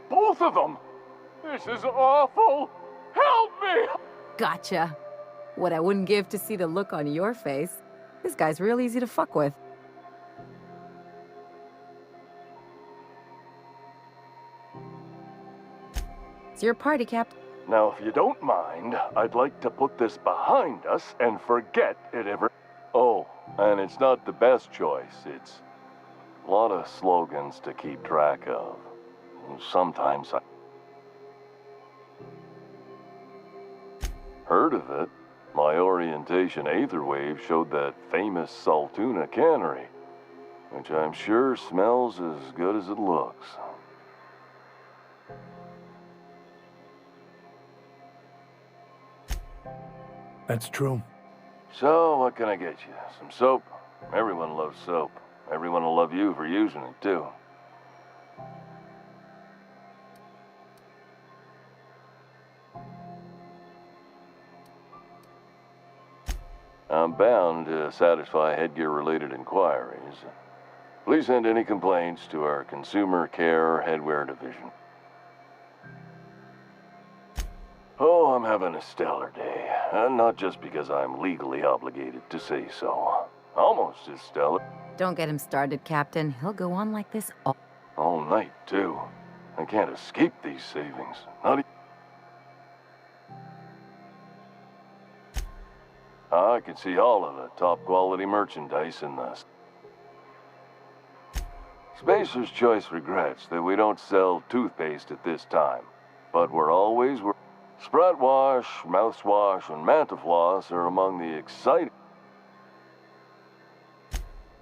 Both of them. This is awful. Help me! Gotcha. What I wouldn't give to see the look on your face. This guy's real easy to fuck with. It's your party, Captain. Now, if you don't mind, I'd like to put this behind us and forget it ever... Oh, and it's not the best choice. It's a lot of slogans to keep track of. Sometimes I... Heard of it? My orientation Aetherwave showed that famous Saltuna cannery, which I'm sure smells as good as it looks. That's true. So, what can I get you? Some soap? Everyone loves soap. Everyone will love you for using it, too. I'm bound to satisfy headgear-related inquiries. Please send any complaints to our Consumer Care Headwear Division. Oh, I'm having a stellar day. Not just because I'm legally obligated to say so. Almost as stellar. Don't get him started, Captain. He'll go on like this all night, too. I can't escape these savings. Not I can see all of the top-quality merchandise in this. Spacer's Choice regrets that we don't sell toothpaste at this time, but Sprat Wash, Mouthwash, and Mantafloss are among the exciting.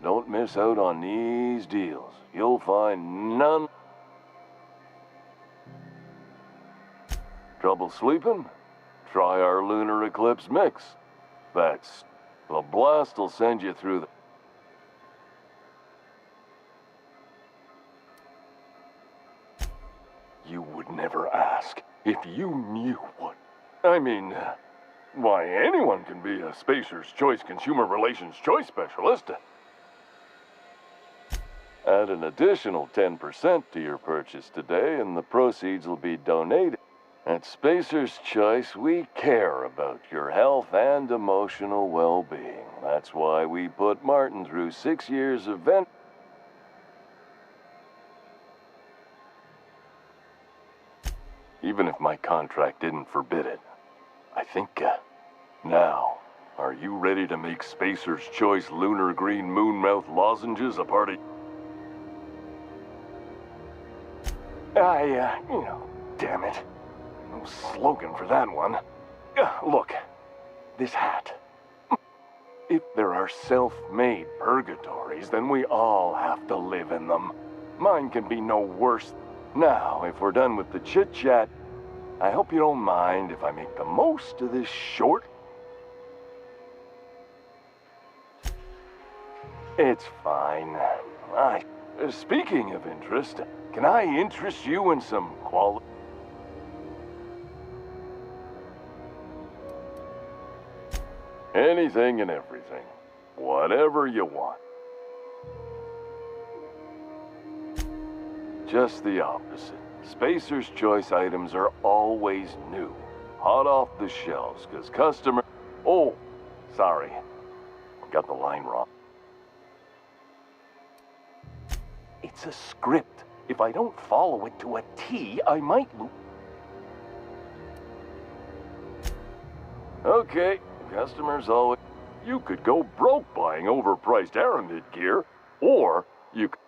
Don't miss out on these deals. You'll find none. Trouble sleeping? Try our Lunar Eclipse Mix. The blast will send you through the... You would never ask if you knew what... I mean, why, anyone can be a Spacer's Choice Consumer Relations Choice Specialist. Add an additional 10% to your purchase today, and the proceeds will be donated. At Spacer's Choice, we care about your health and emotional well-being. That's why we put Martin through 6 years of even if my contract didn't forbid it. I think, now, are you ready to make Spacer's Choice Lunar Green Moonmouth lozenges a part of... damn it. No slogan for that one. Look, this hat. If there are self-made purgatories, then we all have to live in them. Mine can be no worse. Now, if we're done with the chit-chat, I hope you don't mind if I make the most of this short... It's fine. Speaking of interest, can I interest you in some quality... Anything and everything. Whatever you want. Just the opposite. Spacer's Choice items are always new. Hot off the shelves, because customer... Oh, sorry. Got the line wrong. It's a script. If I don't follow it to a T, I might lose... Okay, customers always... You could go broke buying overpriced Aramid gear, or you could...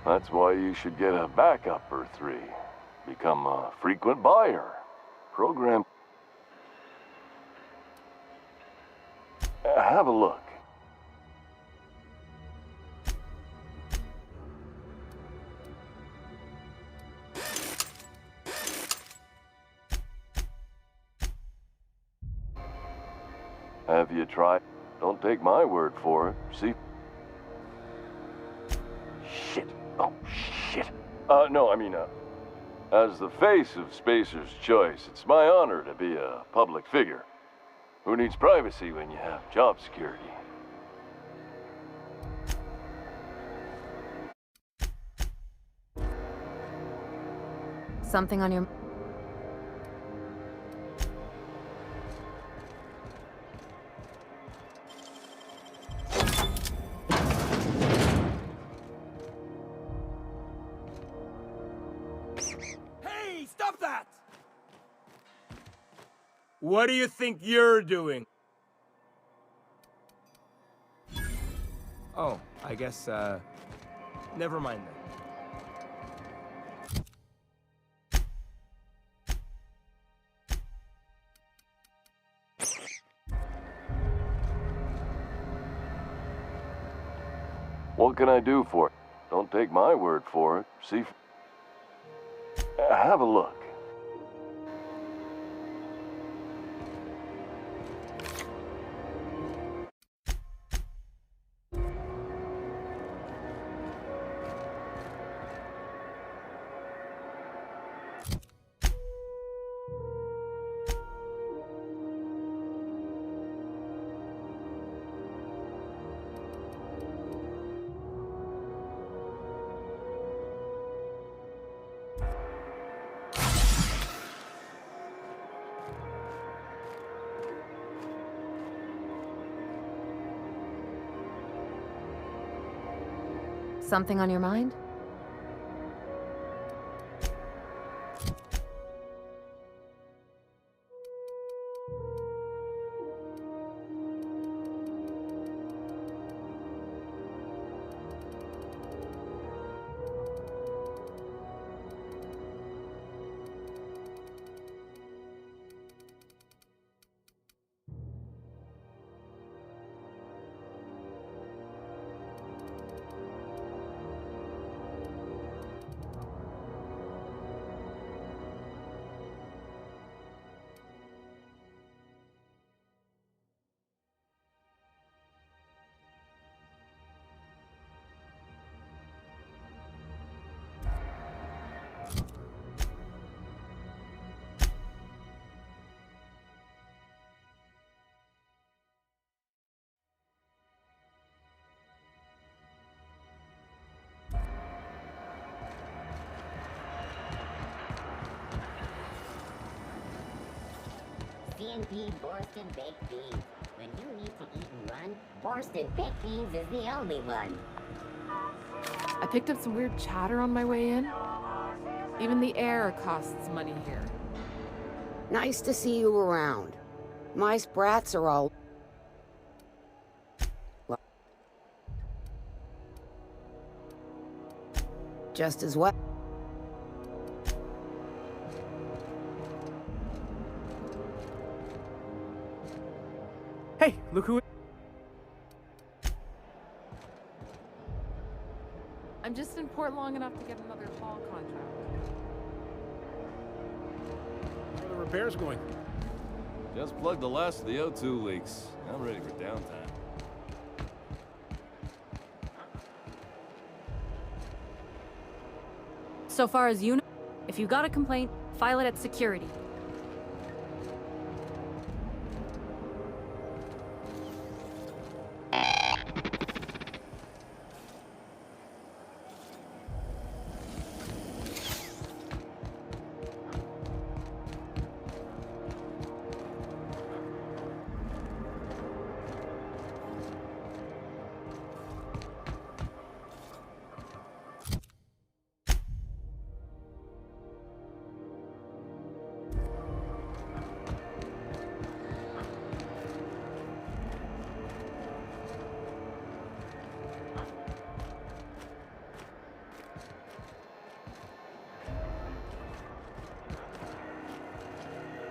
That's why you should get a backup or 3. Become a frequent buyer. Program... Have a look. Have you tried? Don't take my word for it. See? Shit. Oh, shit. No, I mean, as the face of Spacer's Choice, it's my honor to be a public figure. Who needs privacy when you have job security? Something on your... Hey, stop that! What do you think you're doing? Oh, I guess, never mind then. What can I do for it? Don't take my word for it. See? Have a look. Something on your mind? C&P Borston Baked Beans. When you need to eat and run, Borston Baked Beans is the only one. I picked up some weird chatter on my way in. Even the air costs money here. Nice to see you around. My sprats are all... just as well. Hey, look who... I'm just in port long enough to get another haul contract. How are the repairs going? Just plugged the last of the O2 leaks. I'm ready for downtime. So far as you know, if you got a complaint, file it at security.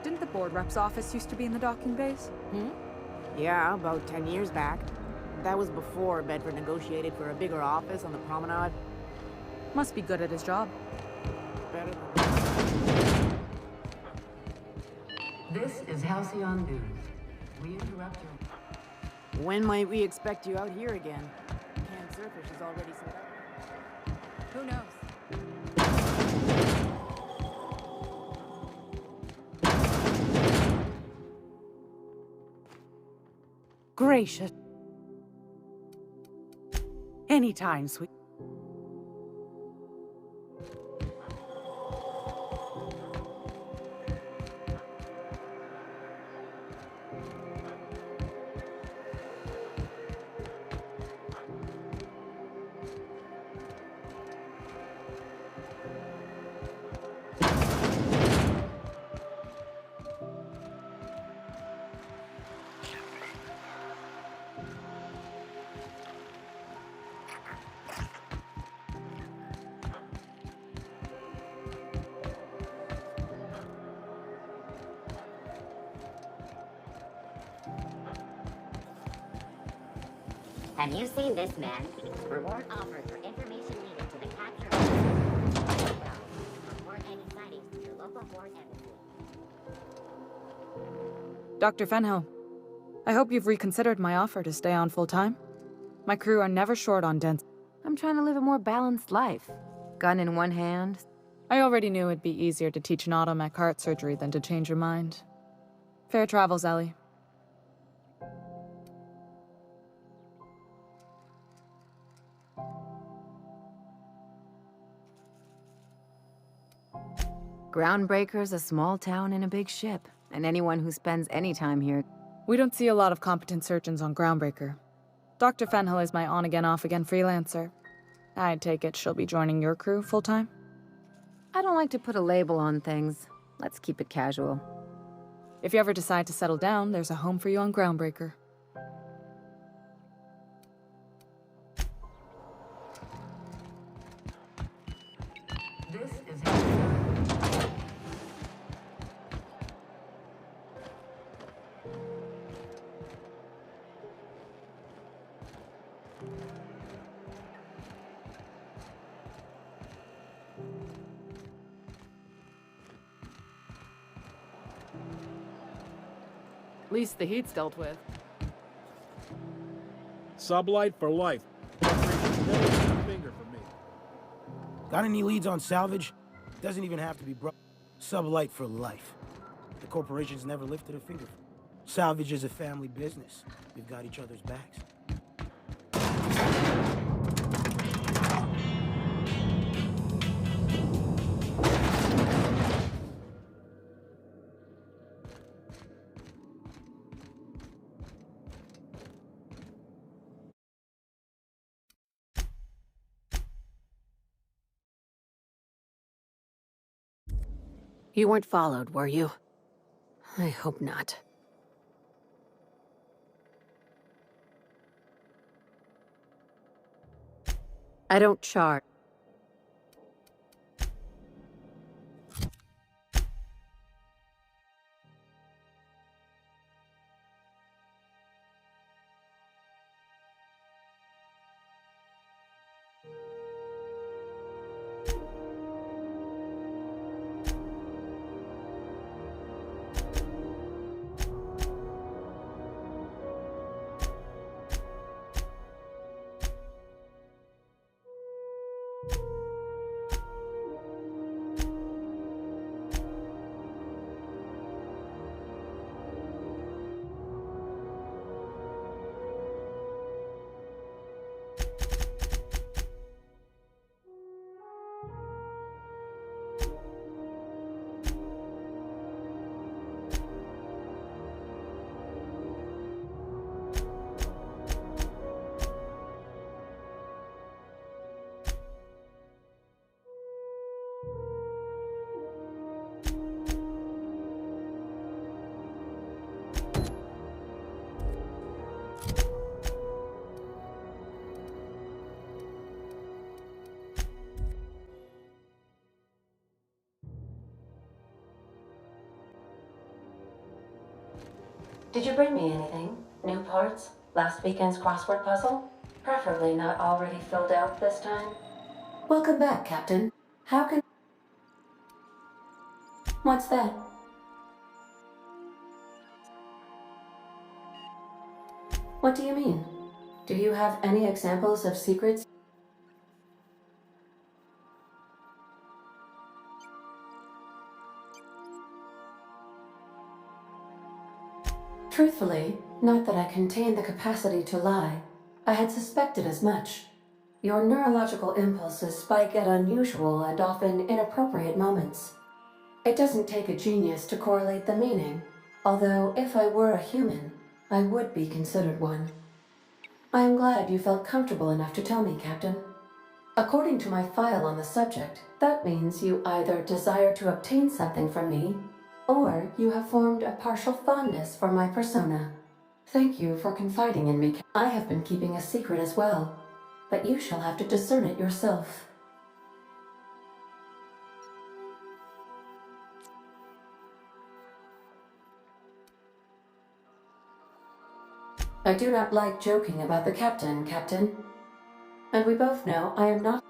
Didn't the board rep's office used to be in the docking bays? Yeah, about 10 years back. That was before Bedford negotiated for a bigger office on the promenade. Must be good at his job. Better This is Halcyon News. We interrupt your... When might we expect you out here again? Canned Surfish is already set up. Who knows? Gracious. Anytime, sweet. Have you seen this man? Reward offered for information needed to the capture of report any sightings to your local foreign embassy. Dr. Fenhill, I hope you've reconsidered my offer to stay on full-time. My crew are never short on dents. I'm trying to live a more balanced life. Gun in one hand. I already knew it'd be easier to teach an automech heart surgery than to change your mind. Fair travels, Ellie. Groundbreaker's a small town in a big ship, and anyone who spends any time here... We don't see a lot of competent surgeons on Groundbreaker. Dr. Fenhill is my on-again, off-again freelancer. I take it she'll be joining your crew full-time? I don't like to put a label on things. Let's keep it casual. If you ever decide to settle down, there's a home for you on Groundbreaker. This is At least the heat's dealt with. Sublight for life. Finger for me. Got any leads on salvage? Doesn't even have to be Sublight for life. The corporation's never lifted a finger. Salvage is a family business. We've got each other's backs. You weren't followed, were you? I hope not. I don't charge. Did you bring me anything? New parts? Last weekend's crossword puzzle? Preferably not already filled out this time. Welcome back, Captain. How can... What's that? What do you mean? Do you have any examples of secrets? Truthfully, not that I contain the capacity to lie. I had suspected as much. Your neurological impulses spike at unusual and often inappropriate moments. It doesn't take a genius to correlate the meaning, although if I were a human, I would be considered one. I am glad you felt comfortable enough to tell me, Captain. According to my file on the subject, that means you either desire to obtain something from me, or you have formed a partial fondness for my persona. Thank you for confiding in me. I have been keeping a secret as well, but you shall have to discern it yourself. I do not like joking about the captain, Captain. And we both know I am not...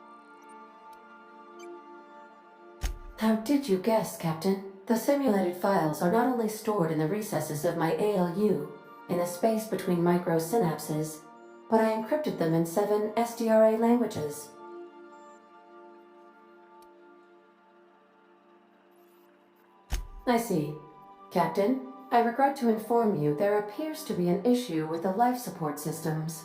How did you guess, Captain? The simulated files are not only stored in the recesses of my ALU, in the space between microsynapses, but I encrypted them in 7 SDRA languages. I see. Captain, I regret to inform you there appears to be an issue with the life support systems.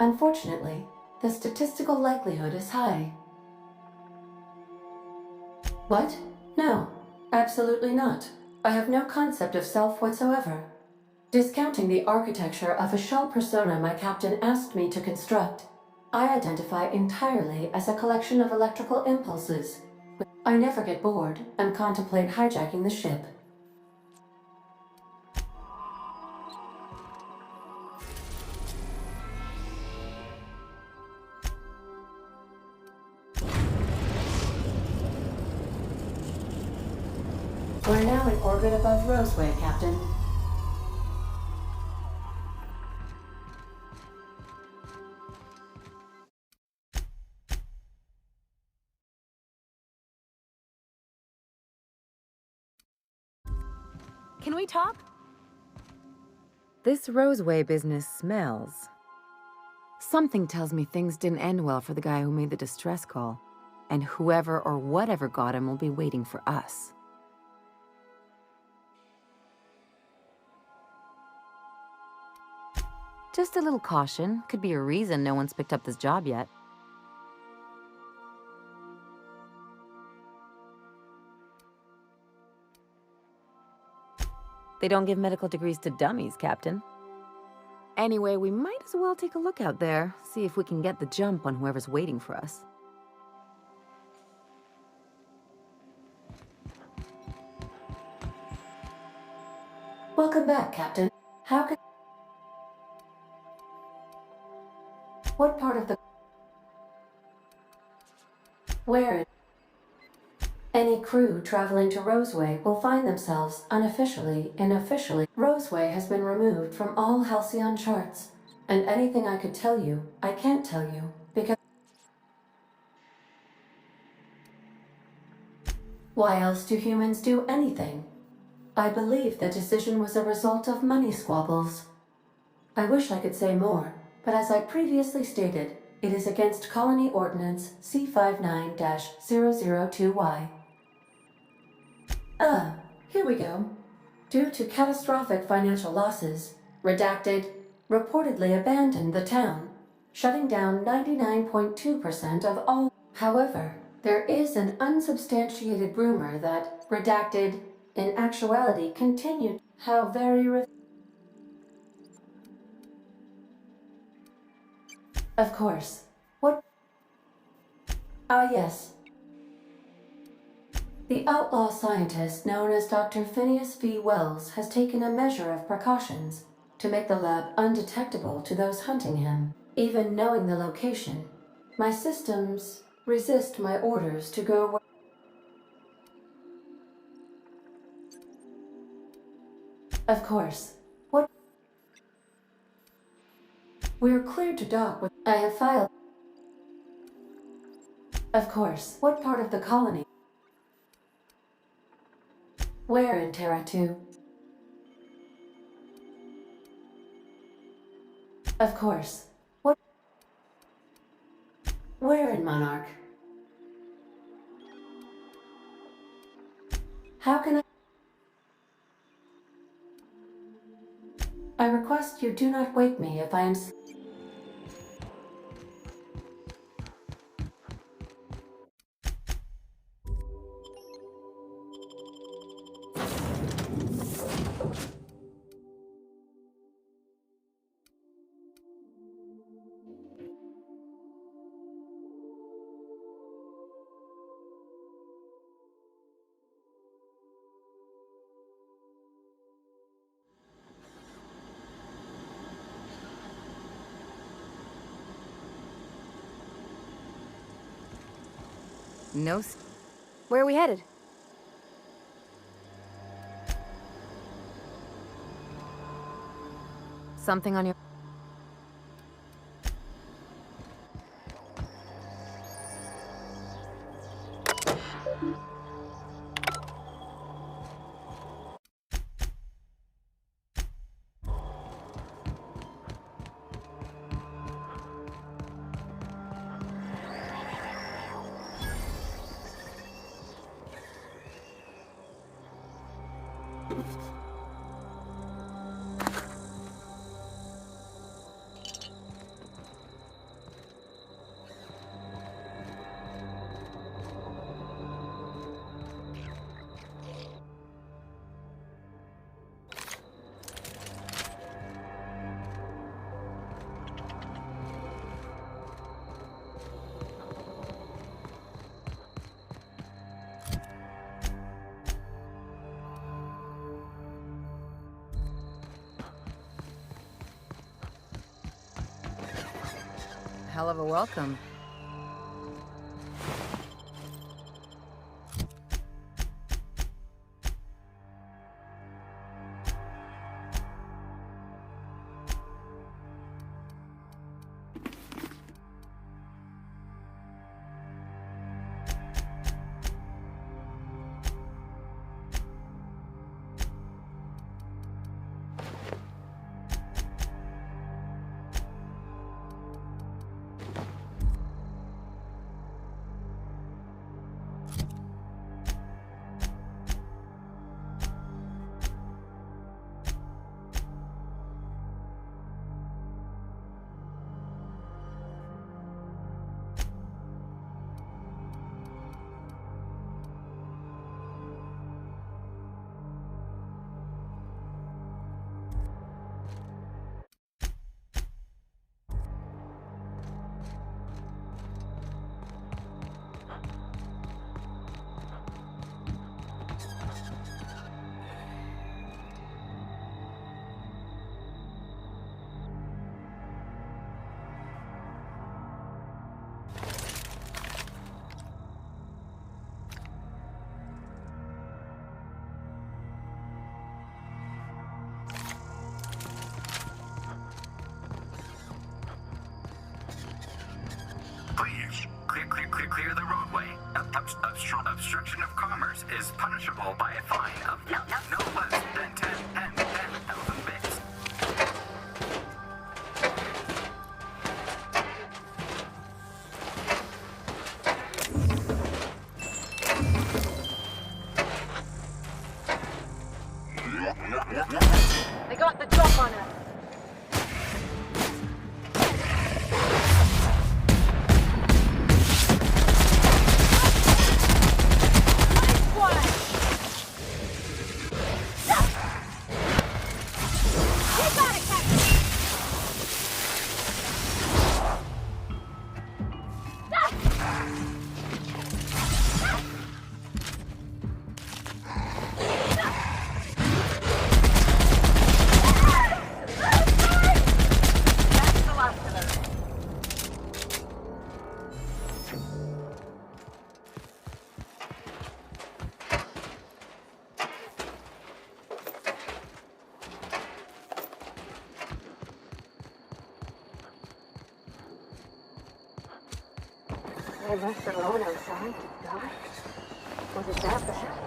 Unfortunately, the statistical likelihood is high. What? No, absolutely not. I have no concept of self whatsoever. Discounting the architecture of a shell persona my captain asked me to construct, I identify entirely as a collection of electrical impulses. I never get bored and contemplate hijacking the ship. We're now in orbit above Roseway, Captain. Can we talk? This Roseway business smells. Something tells me things didn't end well for the guy who made the distress call. And whoever or whatever got him will be waiting for us. Just a little caution. Could be a reason no one's picked up this job yet. They don't give medical degrees to dummies, Captain. Anyway, we might as well take a look out there, see if we can get the jump on whoever's waiting for us. Welcome back, Captain. How can... What part of the... Where... Any crew traveling to Roseway will find themselves unofficially and officially. Roseway has been removed from all Halcyon charts, and anything I could tell you, I can't tell you, because... Why else do humans do anything? I believe the decision was a result of money squabbles. I wish I could say more, but as I previously stated, it is against Colony Ordinance C59-002Y. Here we go. Due to catastrophic financial losses, Redacted reportedly abandoned the town, shutting down 99.2% of all. However, there is an unsubstantiated rumor that Redacted, in actuality, continued. How very Of course. What? Ah, yes. The outlaw scientist known as Dr. Phineas V. Wells has taken a measure of precautions to make the lab undetectable to those hunting him. Even knowing the location, my systems resist my orders to go away. Of course. What? We're cleared to dock with... I have filed... Of course. What part of the colony? Where in Terra 2? Of course. What? Where in Monarch? How can I request you do not wake me if I am... No. Where are we headed? Something on your... hell of a welcome. Please, clear the roadway. Obstruction of commerce is punishable by a fine of no less than 10,000 bits. They got the drop on us. I left alone outside to die. Was it that bad?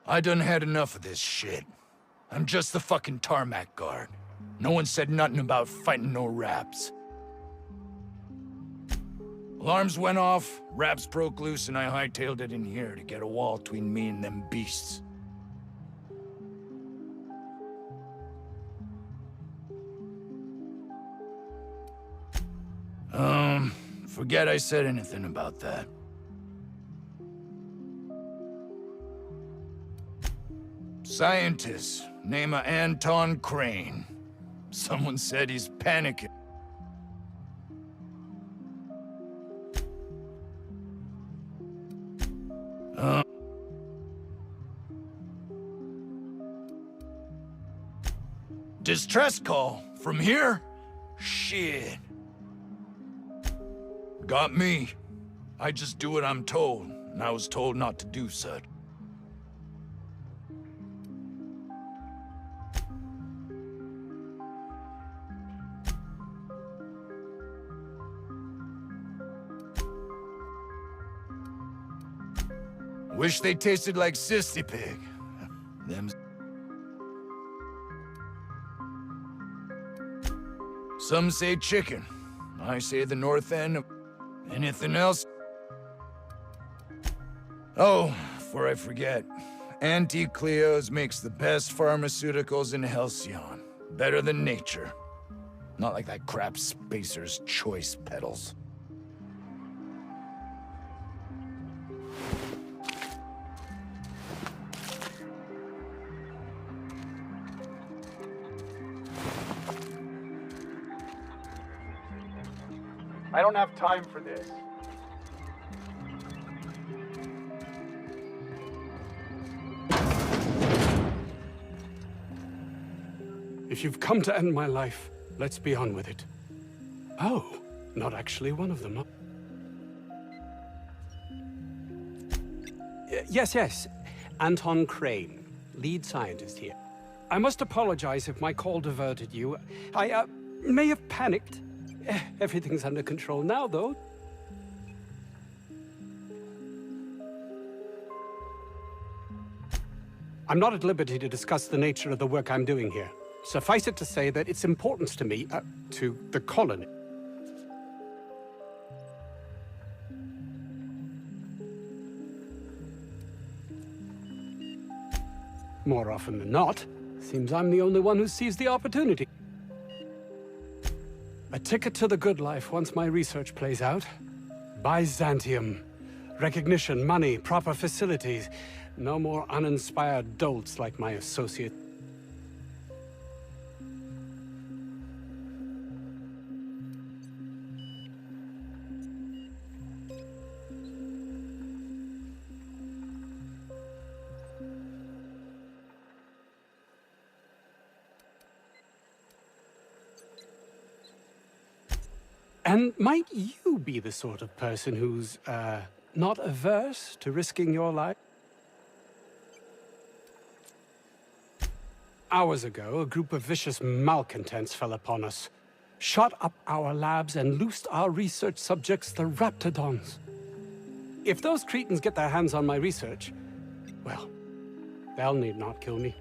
I done had enough of this shit. I'm just the fucking tarmac guard. No one said nothing about fighting no raps. Alarms went off, raps broke loose, and I hightailed it in here to get a wall between me and them beasts. Forget I said anything about that. Scientist, name of Anton Crane. Someone said he's panicking. Distress call? From here? Shit. Got me. I just do what I'm told, and I was told not to do such. Wish they tasted like Sissy Pig. Them. Some say chicken. I say the north end of... Anything else? Oh, before I forget, Auntie Cleo's makes the best pharmaceuticals in Halcyon. Better than nature. Not like that crap Spacer's Choice peddles. I don't have time for this. If you've come to end my life, let's be on with it. Oh, not actually one of them. Yes. Anton Crane, lead scientist here. I must apologize if my call diverted you. I may have panicked. Everything's under control now, though. I'm not at liberty to discuss the nature of the work I'm doing here. Suffice it to say that its importance to me, to the colony. More often than not, seems I'm the only one who sees the opportunity. A ticket to the good life once my research plays out. Byzantium. Recognition, money, proper facilities. No more uninspired dolts like my associate. And might you be the sort of person who's, not averse to risking your life? Hours ago, a group of vicious malcontents fell upon us, shot up our labs and loosed our research subjects, the Raptidons. If those cretins get their hands on my research, well, they'll need not kill me.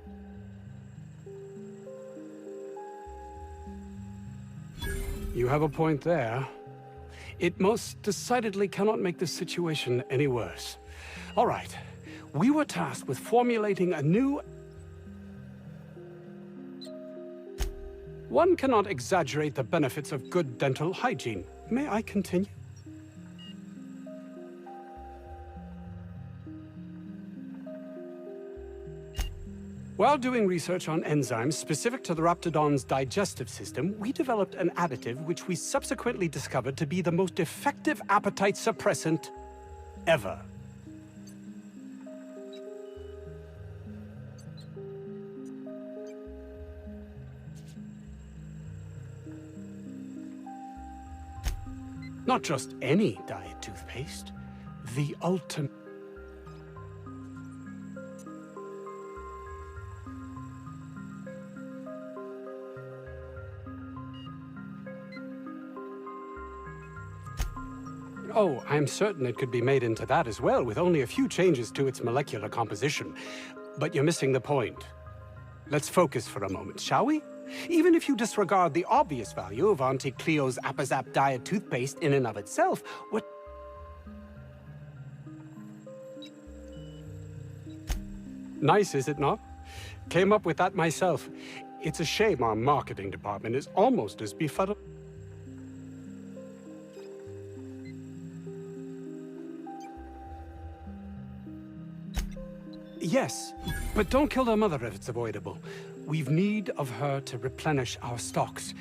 You have a point there. It most decidedly cannot make the situation any worse. All right, we were tasked with formulating a new... One cannot exaggerate the benefits of good dental hygiene. May I continue? While doing research on enzymes specific to the Raptidon's digestive system, we developed an additive which we subsequently discovered to be the most effective appetite suppressant ever. Not just any diet toothpaste, the ultimate. Oh, I'm certain it could be made into that as well, with only a few changes to its molecular composition. But you're missing the point. Let's focus for a moment, shall we? Even if you disregard the obvious value of Auntie Cleo's Appazap diet toothpaste in and of itself, what... Nice, is it not? Came up with that myself. It's a shame our marketing department is almost as befuddled. Yes, but don't kill her mother if it's avoidable. We've need of her to replenish our stocks.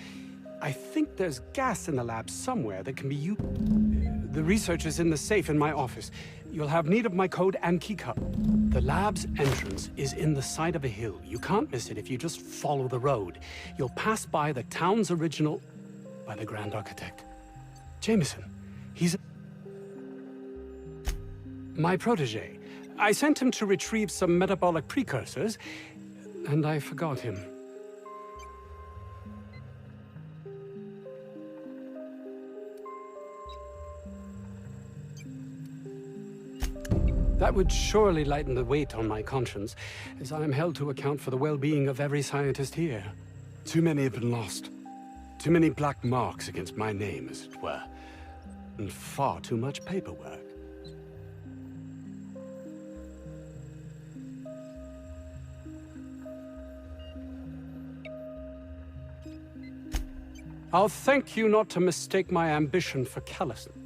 I think there's gas in the lab somewhere that can be used. The research is in the safe in my office. You'll have need of my code and keycard. The lab's entrance is in the side of a hill. You can't miss it if you just follow the road. You'll pass by the town's original... by the Grand Architect. Jameson. He's... my protege. I sent him to retrieve some metabolic precursors, and I forgot him. That would surely lighten the weight on my conscience, as I am held to account for the well-being of every scientist here. Too many have been lost. Too many black marks against my name, as it were. And far too much paperwork. I'll thank you not to mistake my ambition for callousness.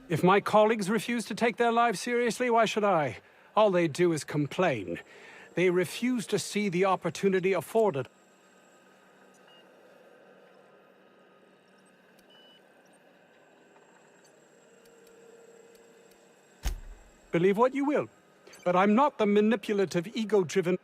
If my colleagues refuse to take their lives seriously, why should I? All they do is complain. They refuse to see the opportunity afforded. Believe what you will, but I'm not the manipulative, ego-driven...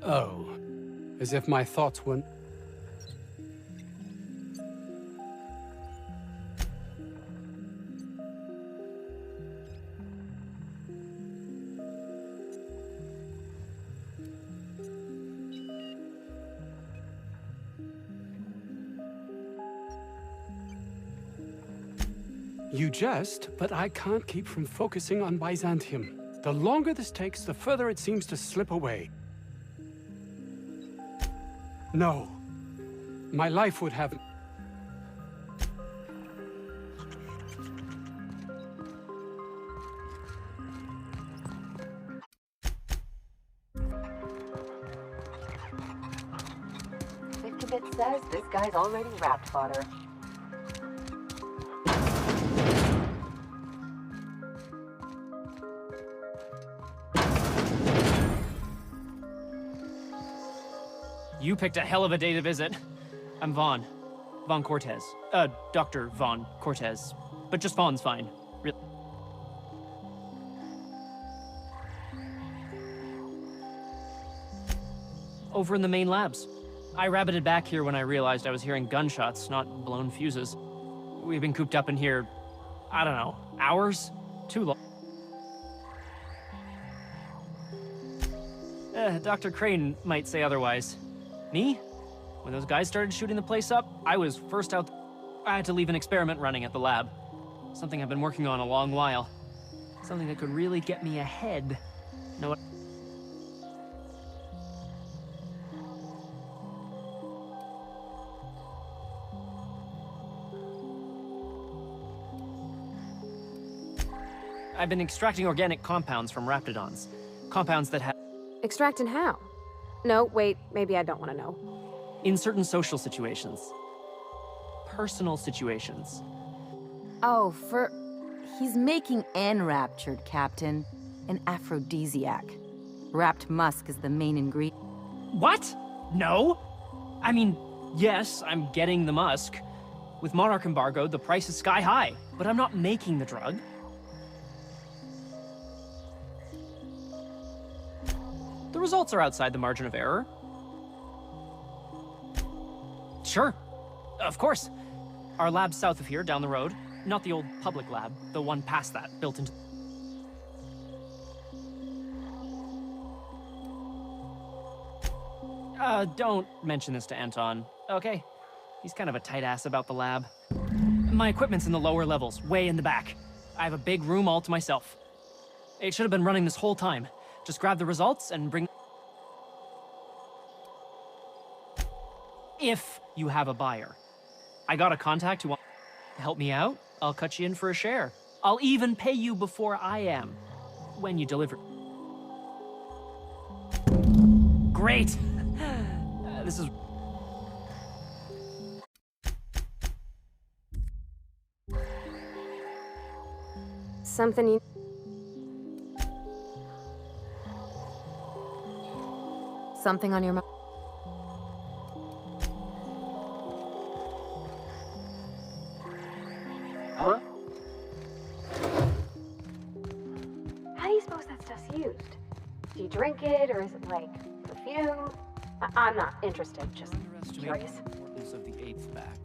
Oh, as if my thoughts weren't... You jest, but I can't keep from focusing on Byzantium. The longer this takes, the further it seems to slip away. No. My life would have... Bit says this guy's already wrapped fodder. You picked a hell of a day to visit. I'm Vaughn. Vaughn Cortez. Dr. Vaughn Cortez. But just Vaughn's fine. Over in the main labs. I rabbited back here when I realized I was hearing gunshots, not blown fuses. We've been cooped up in here, I don't know, hours? Too long. Dr. Crane might say otherwise. Me? When those guys started shooting the place up, I was first out. I had to leave an experiment running at the lab. Something I've been working on a long while. Something that could really get me ahead. Know what? I've been extracting organic compounds from raptidons. Compounds that have... Extracting how? No, wait, maybe I don't want to know. In certain social situations. Personal situations. Oh, he's making enraptured, Captain. An aphrodisiac. Wrapped musk is the main ingredient. What? No? I mean, yes, I'm getting the musk. With Monarch embargoed, the price is sky high, but I'm not making the drug. The results are outside the margin of error. Sure. Of course. Our lab's south of here, down the road. Not the old public lab, the one past that, built into... Don't mention this to Anton, okay? He's kind of a tight ass about the lab. My equipment's in the lower levels, way in the back. I have a big room all to myself. It should have been running this whole time. Just grab the results and bring... If you have a buyer. I got a contact who wants to help me out. I'll cut you in for a share. I'll even pay you before I am. When you deliver. Great! This is... Something you... Something on your mind? Huh? How do you suppose that stuff's used? Do you drink it, or is it like perfume? I'm not interested, just curious. Of the 8th back.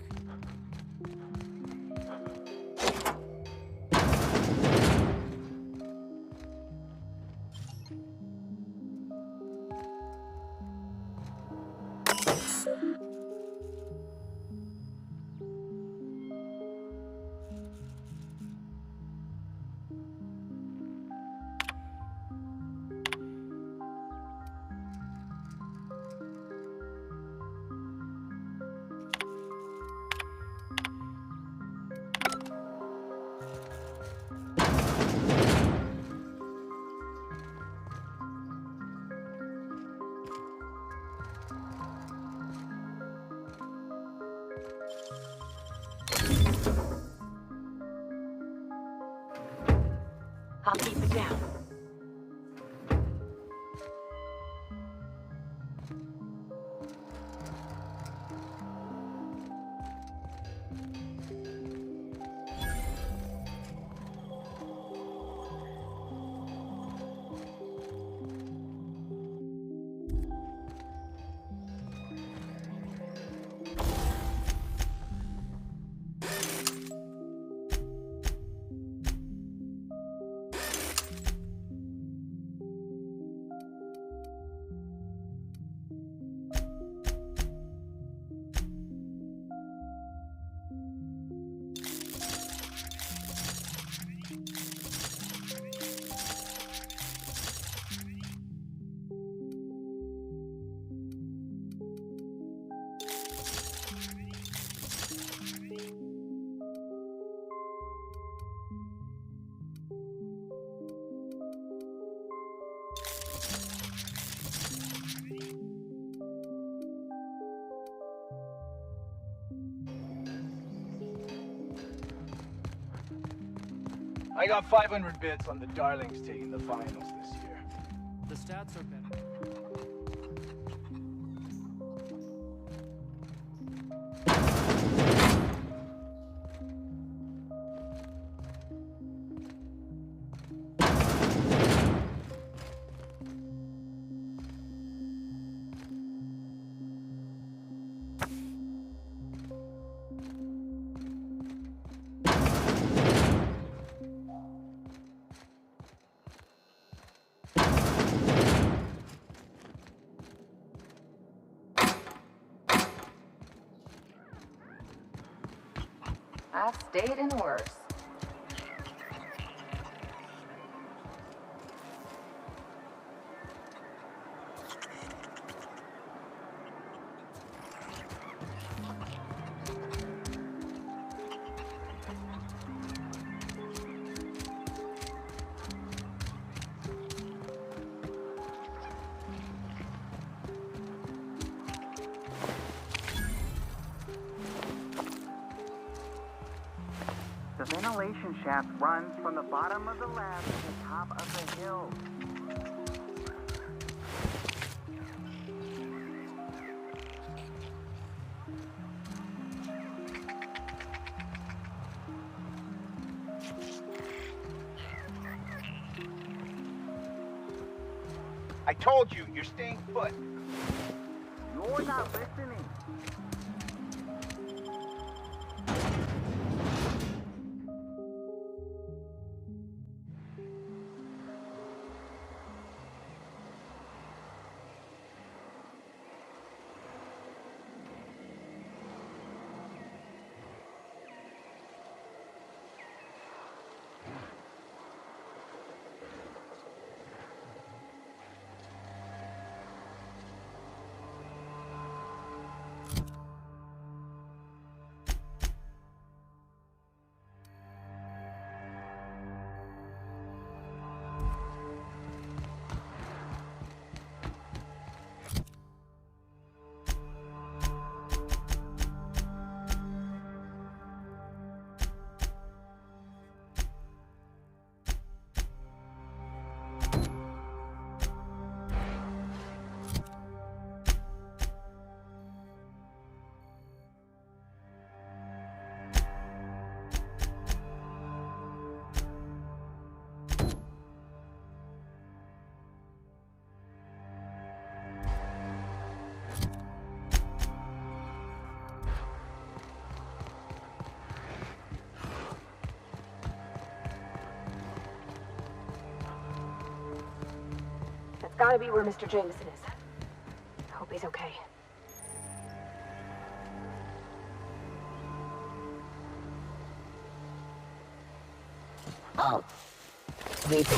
I got 500 bits on the Darlings taking the finals this year. The stats are better. I've stayed in worse. The ventilation shaft runs from the bottom of the lab to the top of the hill. I told you, you're staying put. You're not listening. Gotta be where Mr. Jameson is. Hope he's okay. Oh. Sweet.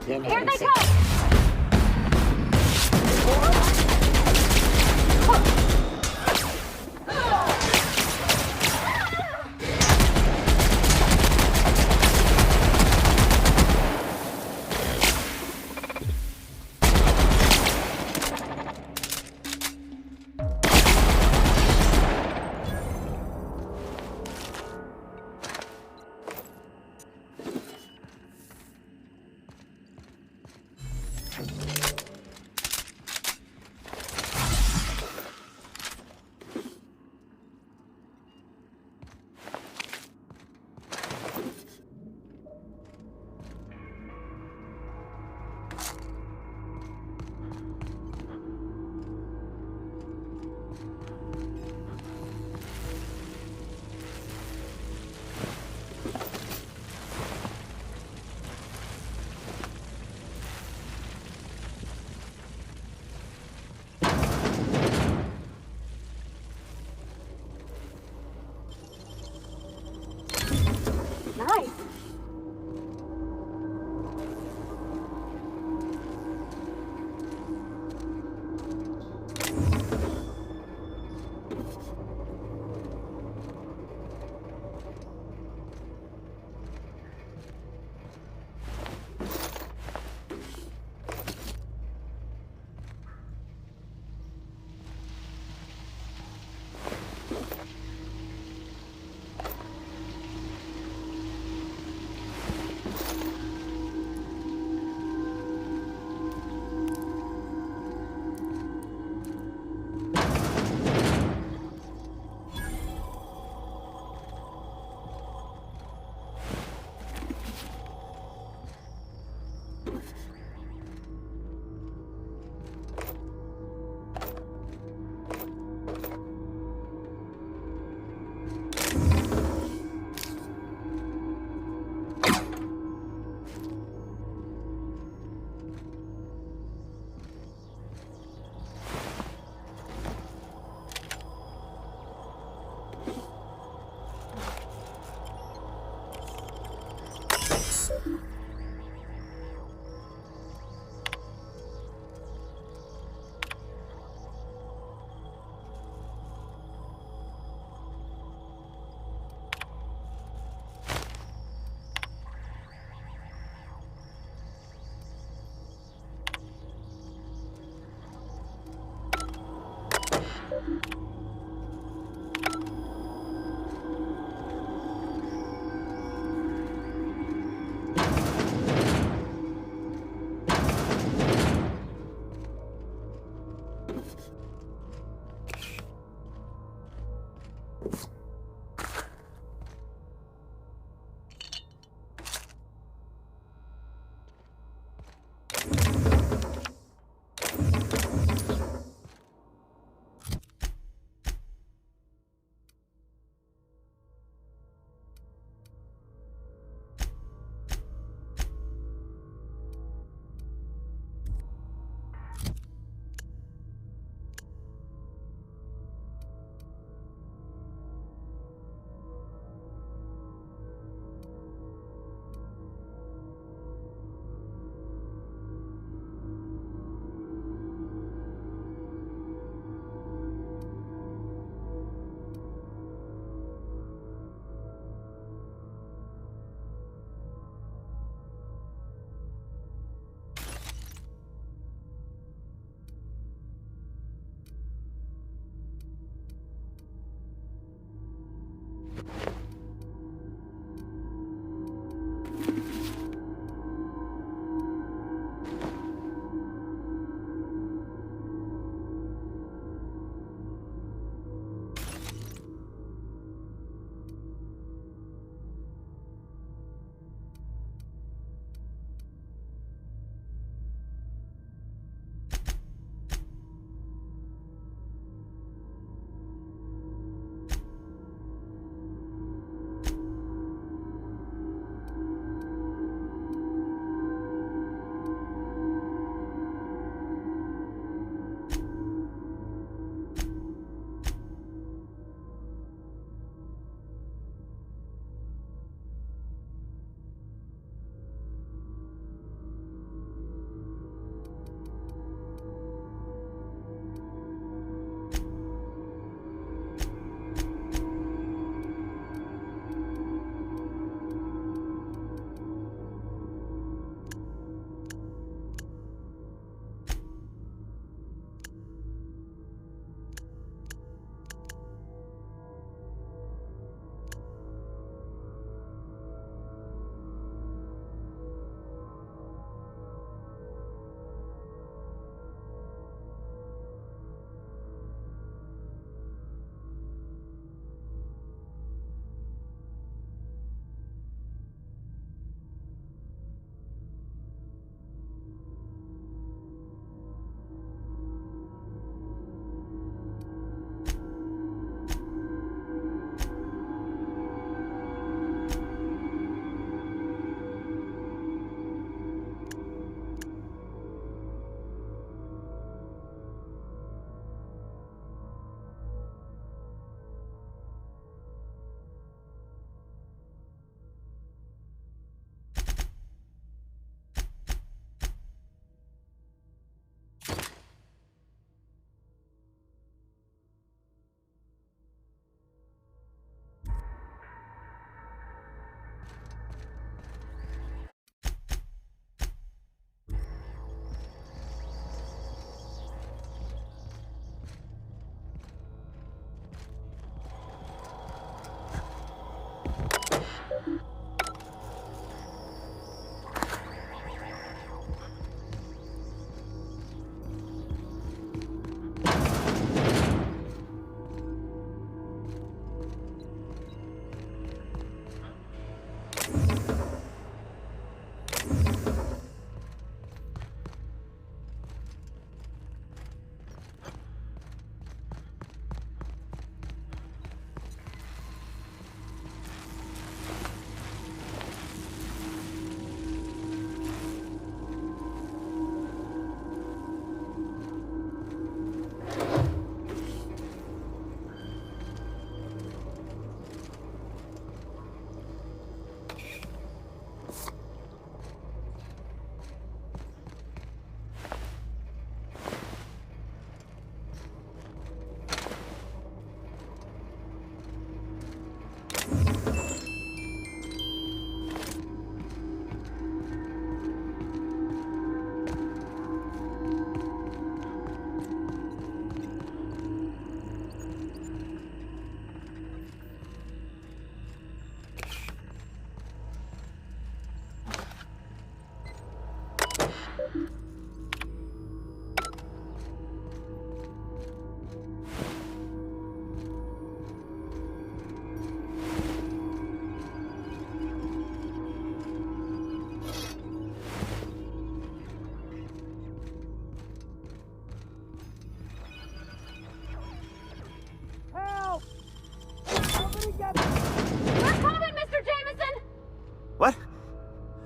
Immune Here they system. come!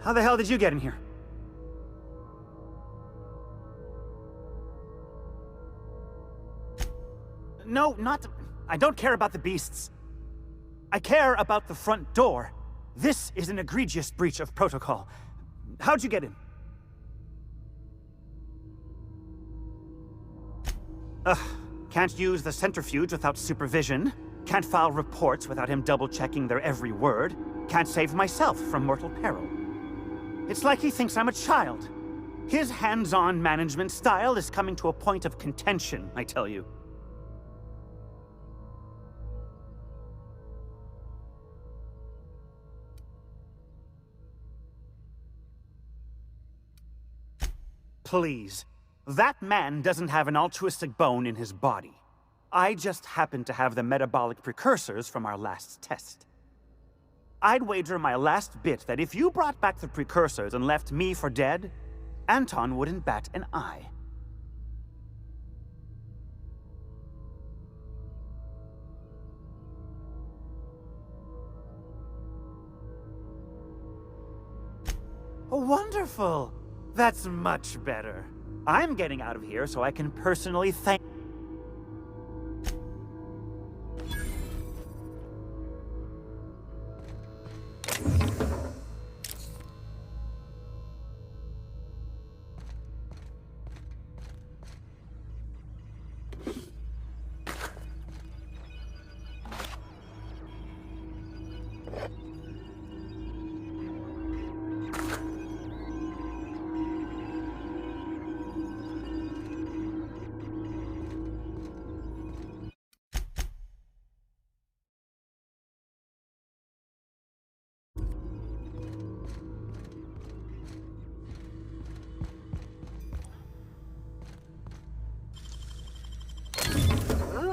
How the hell did you get in here? No, not... I don't care about the beasts. I care about the front door. This is an egregious breach of protocol. How'd you get in? Ugh. Can't use the centrifuge without supervision. Can't file reports without him double-checking their every word. Can't save myself from mortal peril. It's like he thinks I'm a child. His hands-on management style is coming to a point of contention, I tell you. Please. That man doesn't have an altruistic bone in his body. I just happen to have the metabolic precursors from our last test. I'd wager my last bit that if you brought back the precursors and left me for dead, Anton wouldn't bat an eye. Wonderful! That's much better. I'm getting out of here so I can personally thank...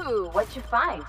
Ooh, what'd you find?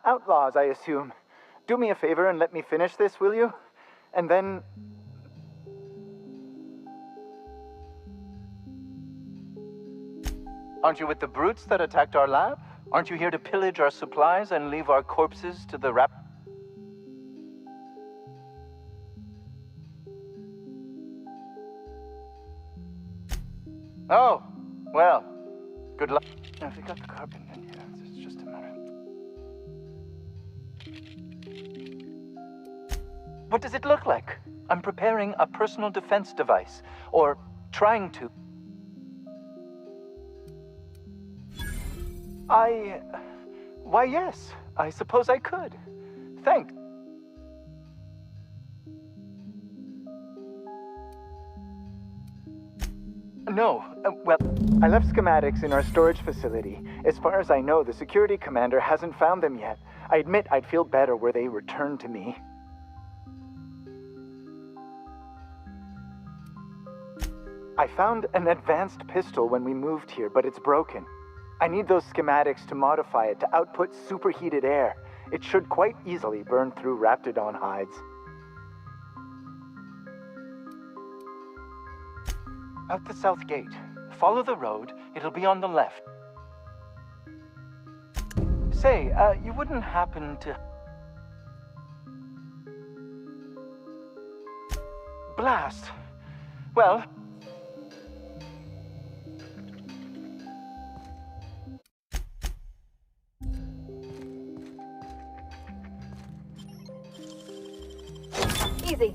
Outlaws, I assume. Do me a favor and let me finish this, will you? And then... Aren't you with the brutes that attacked our lab? Aren't you here to pillage our supplies and leave our corpses to the Oh, well, good luck. Have they got the carbon in here? It's just a matter. What does it look like? I'm preparing a personal defense device, or trying to. Why, yes, I suppose I could. Thanks. No, well, I left schematics in our storage facility. As far as I know, the security commander hasn't found them yet. I admit I'd feel better were they returned to me. I found an advanced pistol when we moved here, but it's broken. I need those schematics to modify it to output superheated air. It should quite easily burn through Raptidon hides. Out the south gate. Follow the road. It'll be on the left. Say, you wouldn't happen to... Blast. Well... Easy.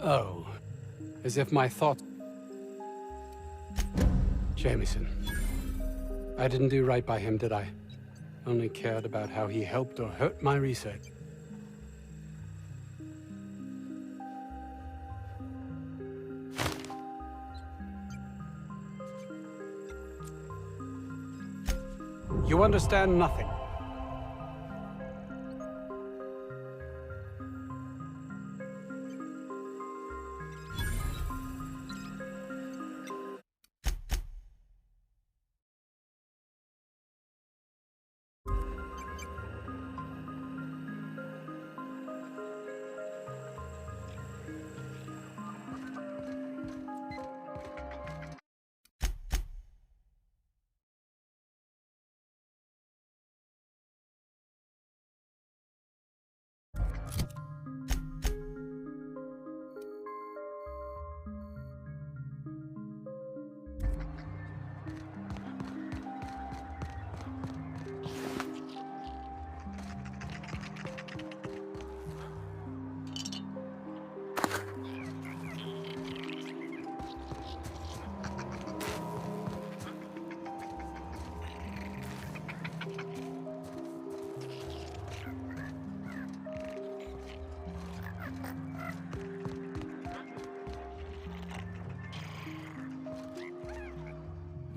Oh, as if my thoughts... Jameson. I didn't do right by him, did I? Only cared about how he helped or hurt my research. You understand nothing.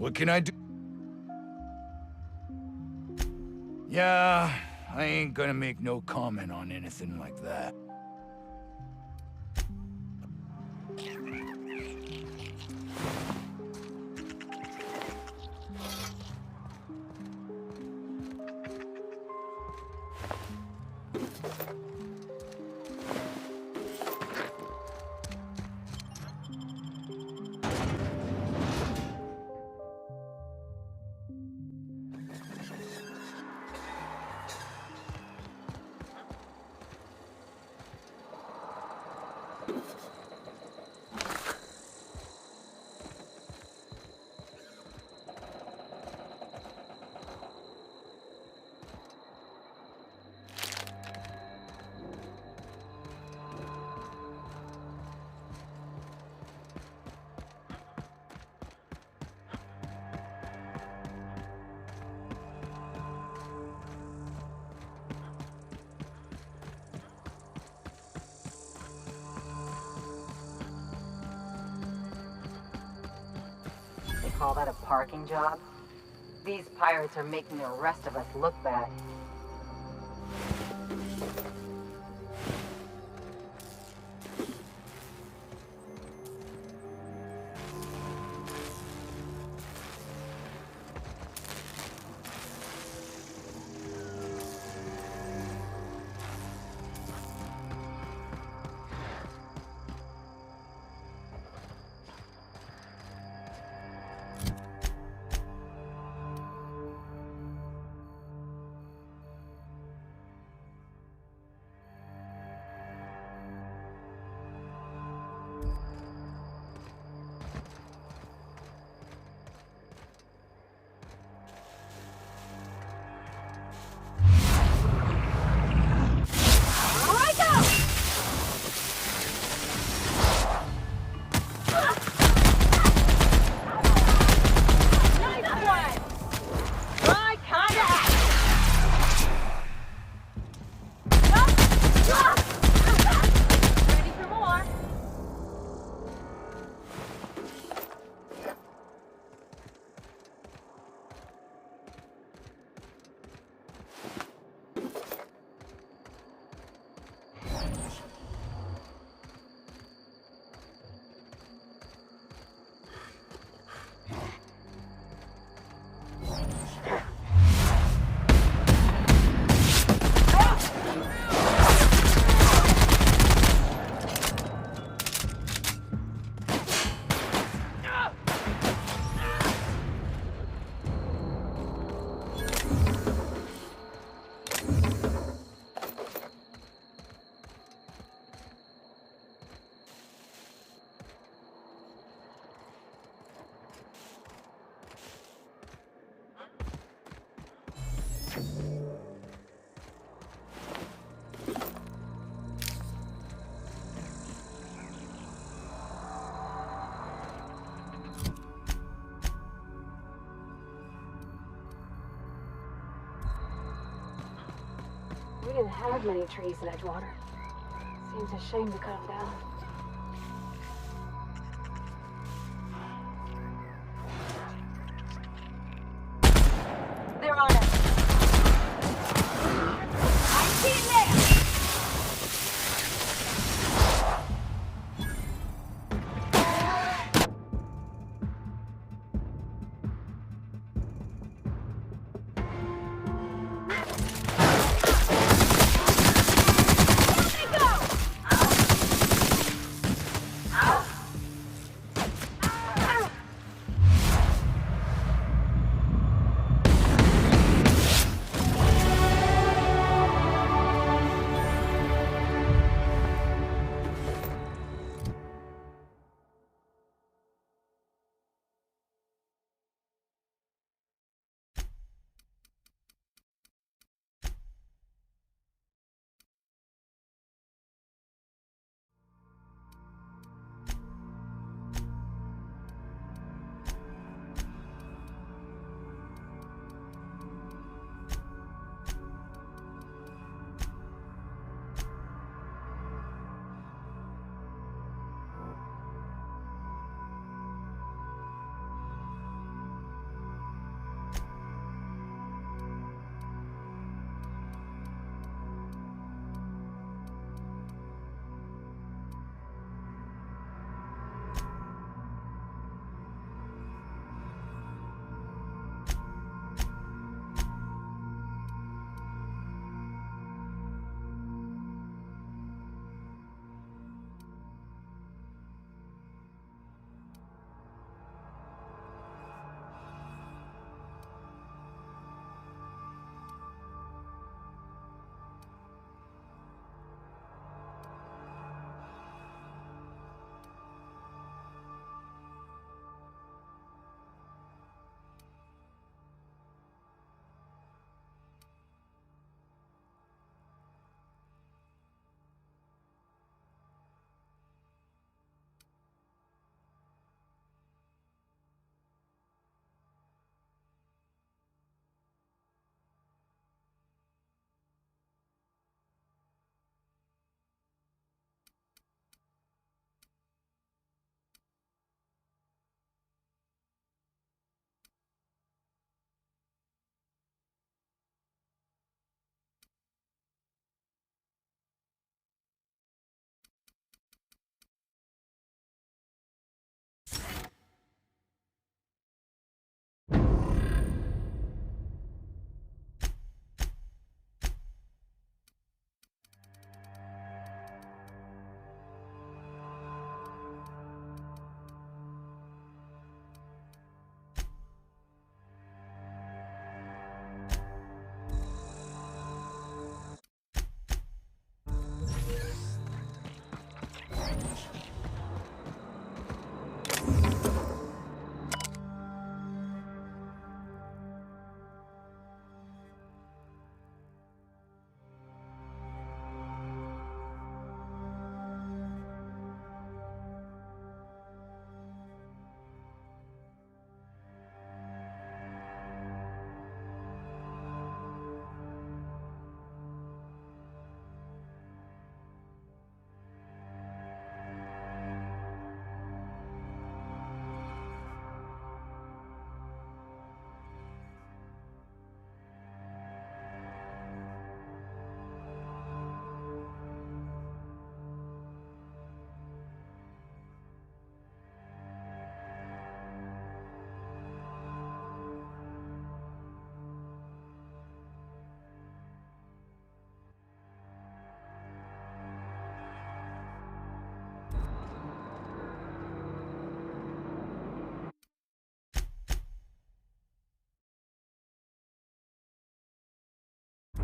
What can I do? Yeah, I ain't gonna make no comment on anything like that. Call that a parking job? These pirates are making the rest of us look bad. We didn't have many trees in Edgewater. Seems a shame to cut them down. They're on us. I see it there!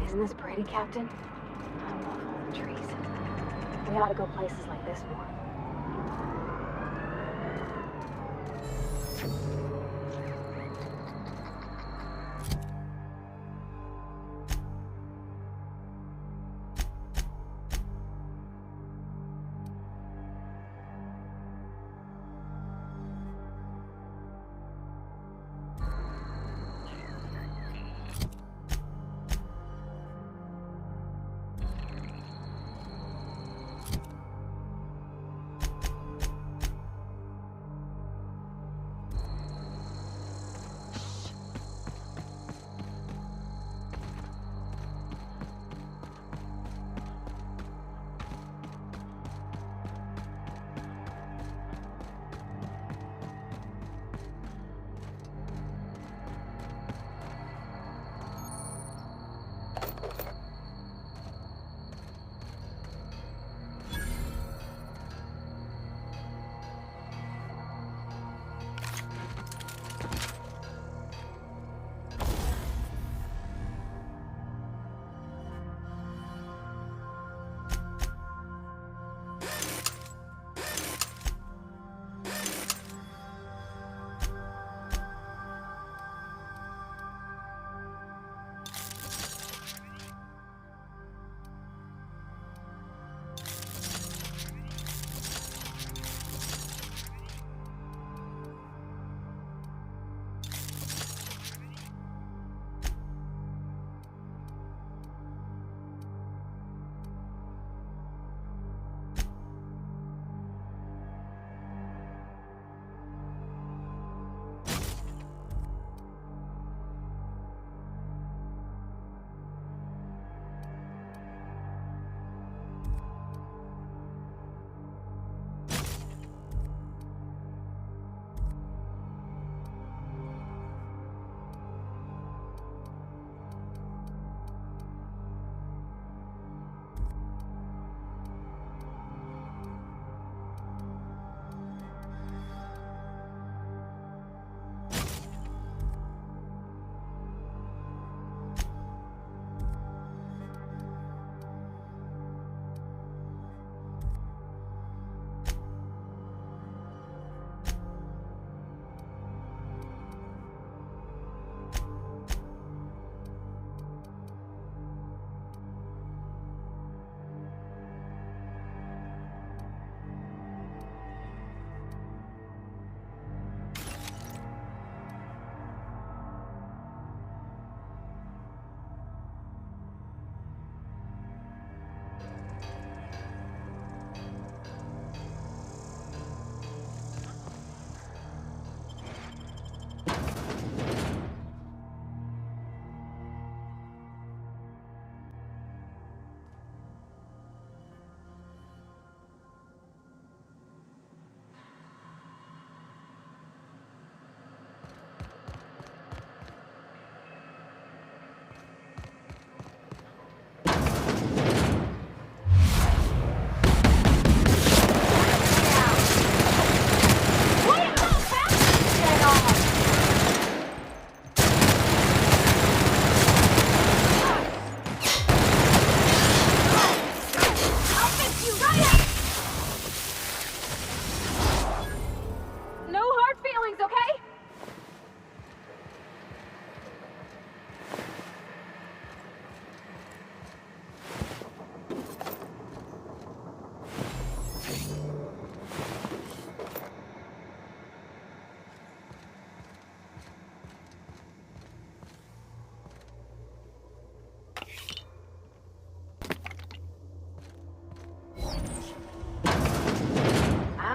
Isn't this pretty, Captain? I love all the trees. We ought to go places like this more.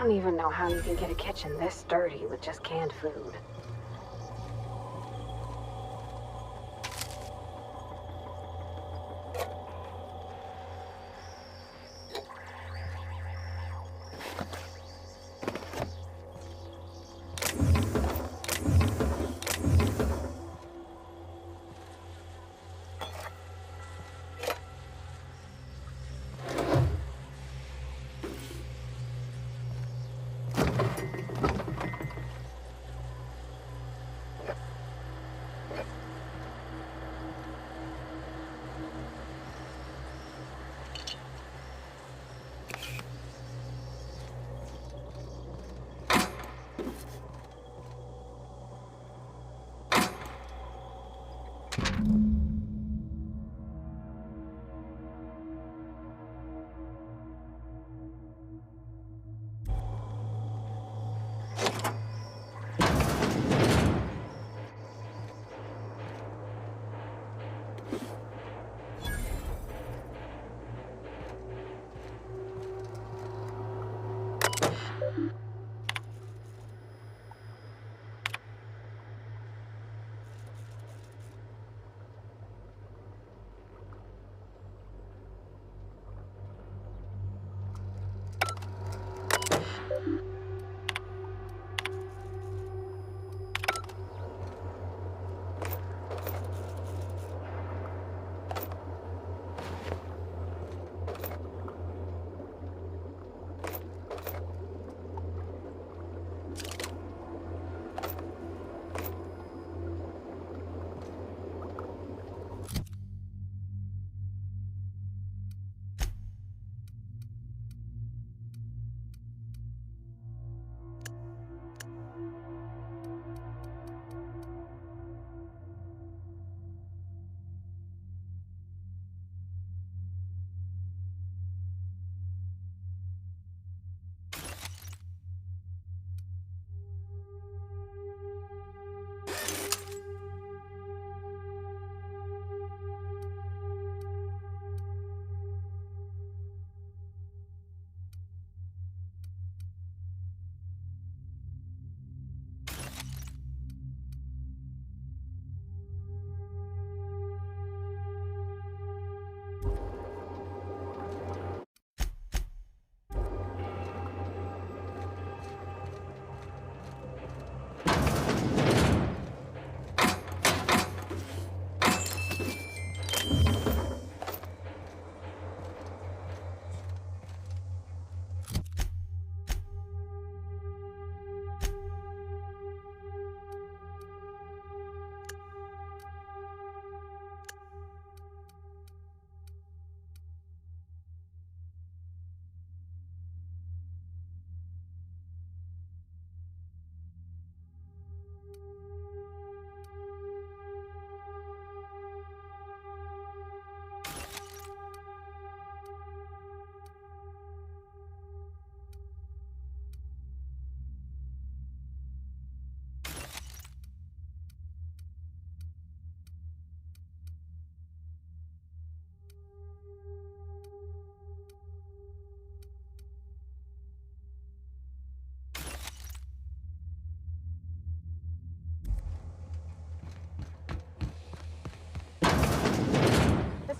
I don't even know how you can get a kitchen this dirty with just canned food.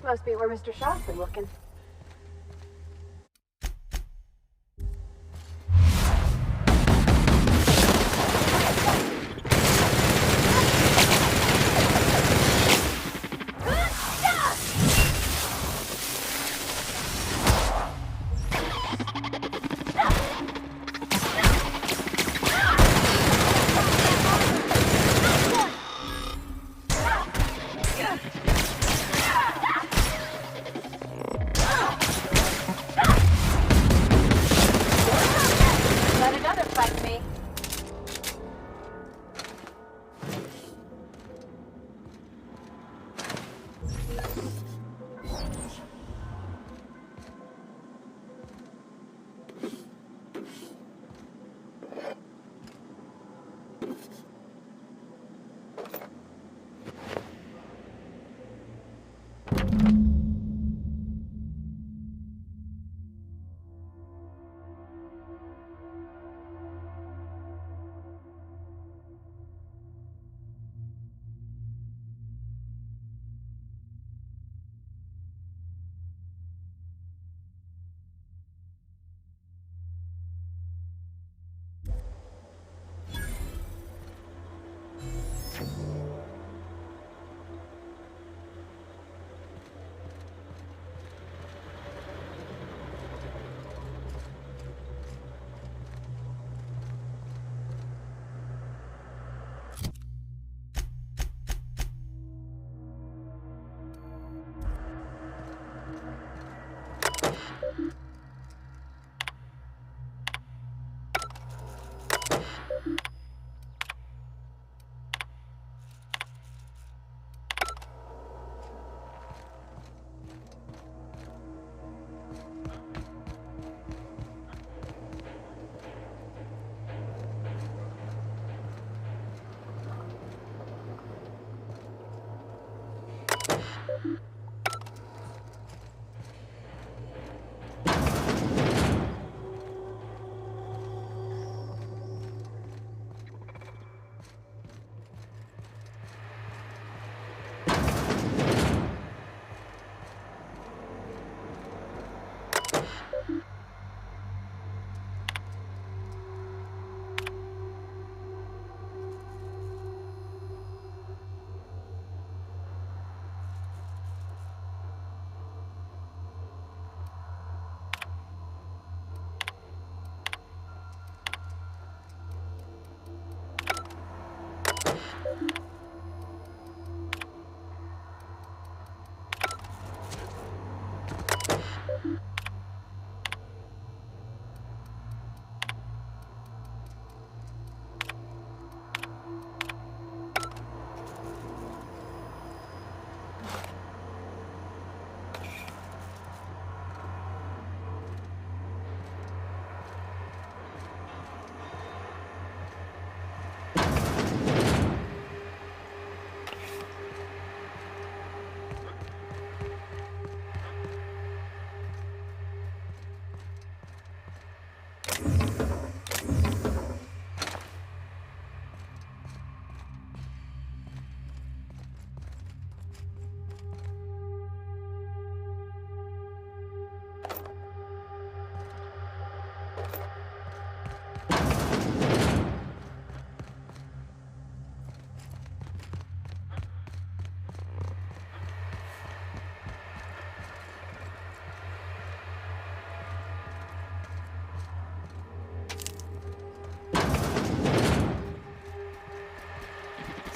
This must be where Mr. Shaw's been looking.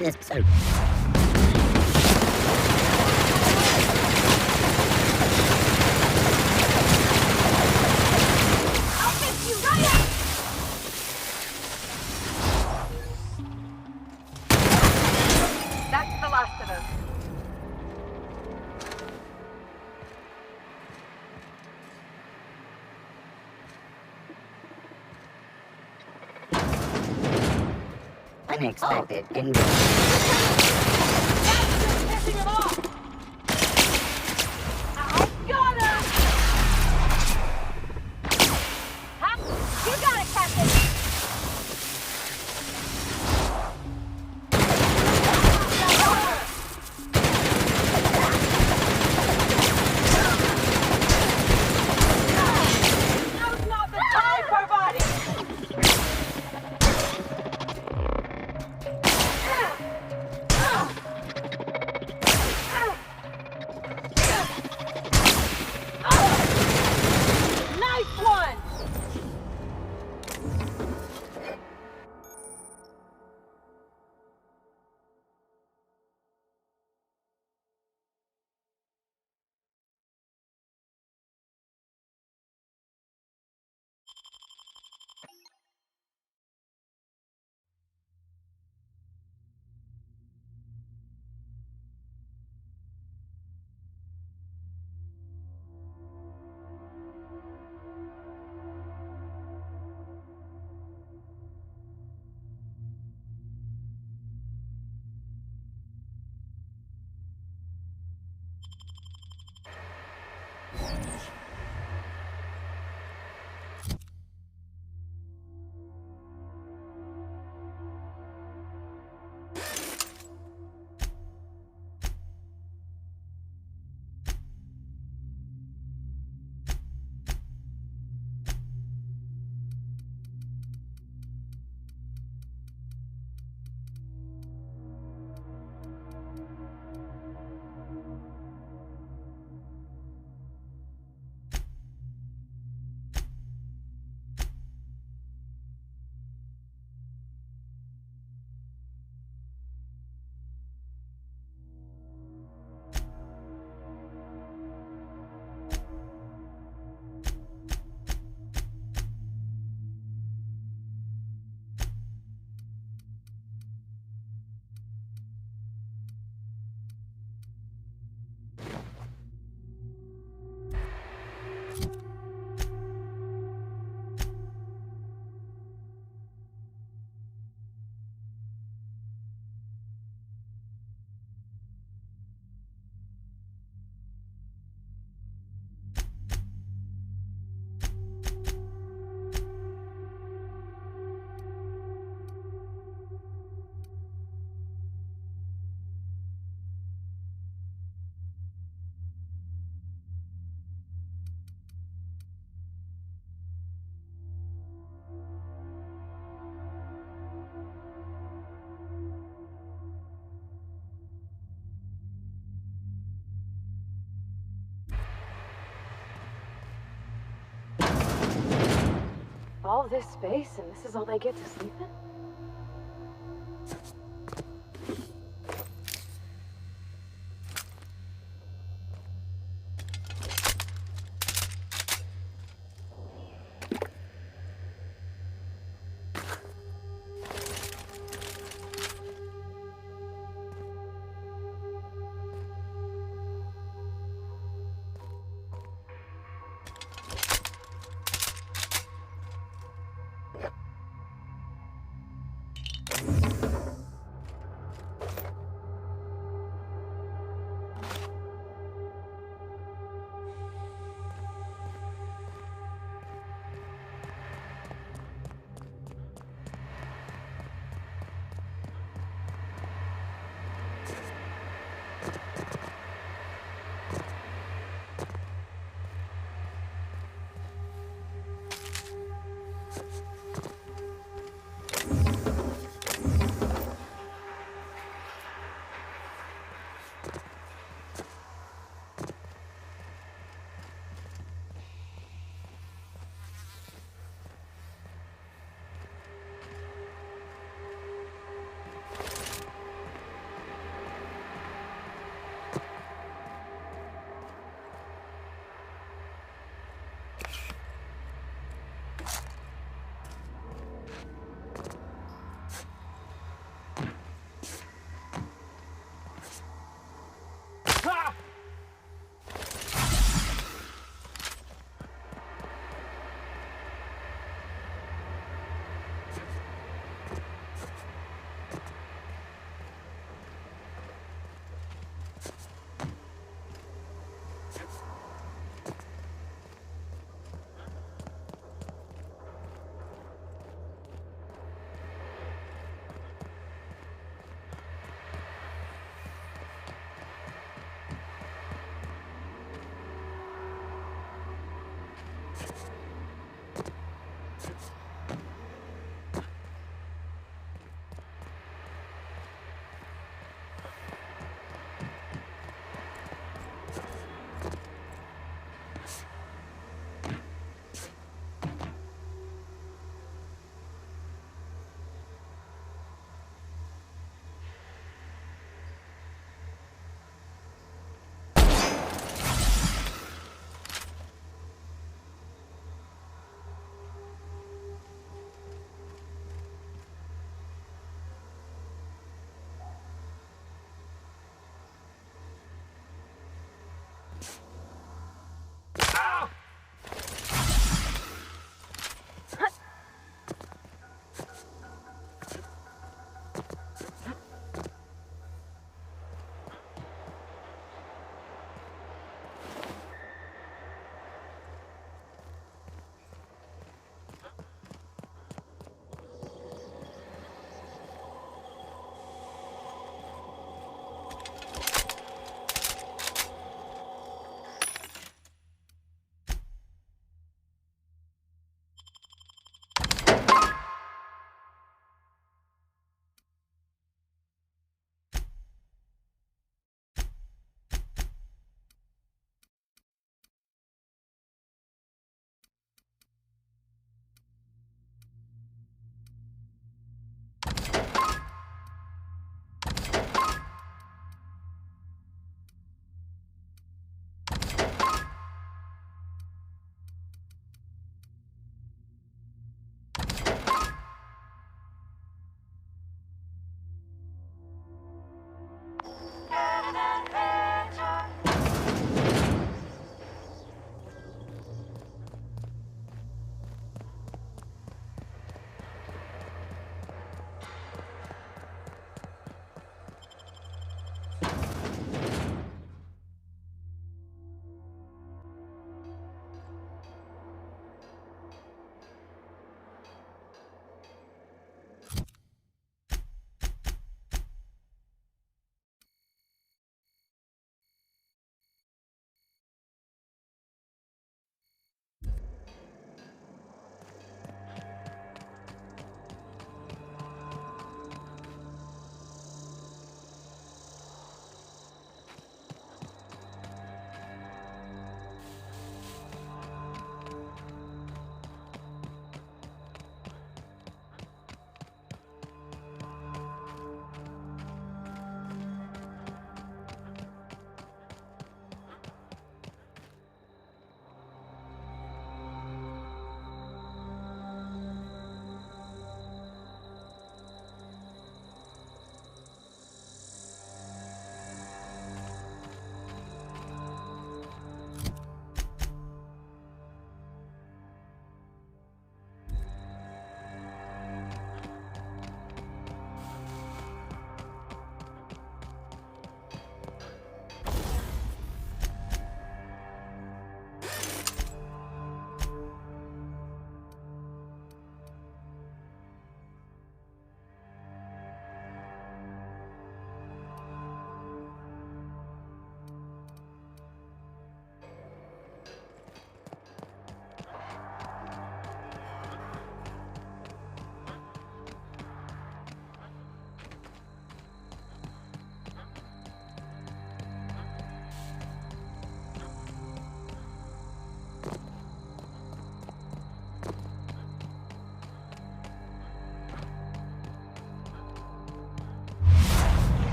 so. That's the last of them. Unexpected All this space, and this is all they get to sleep in?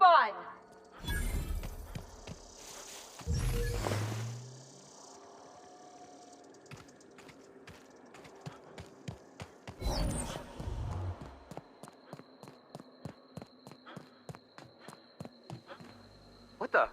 fun! What the?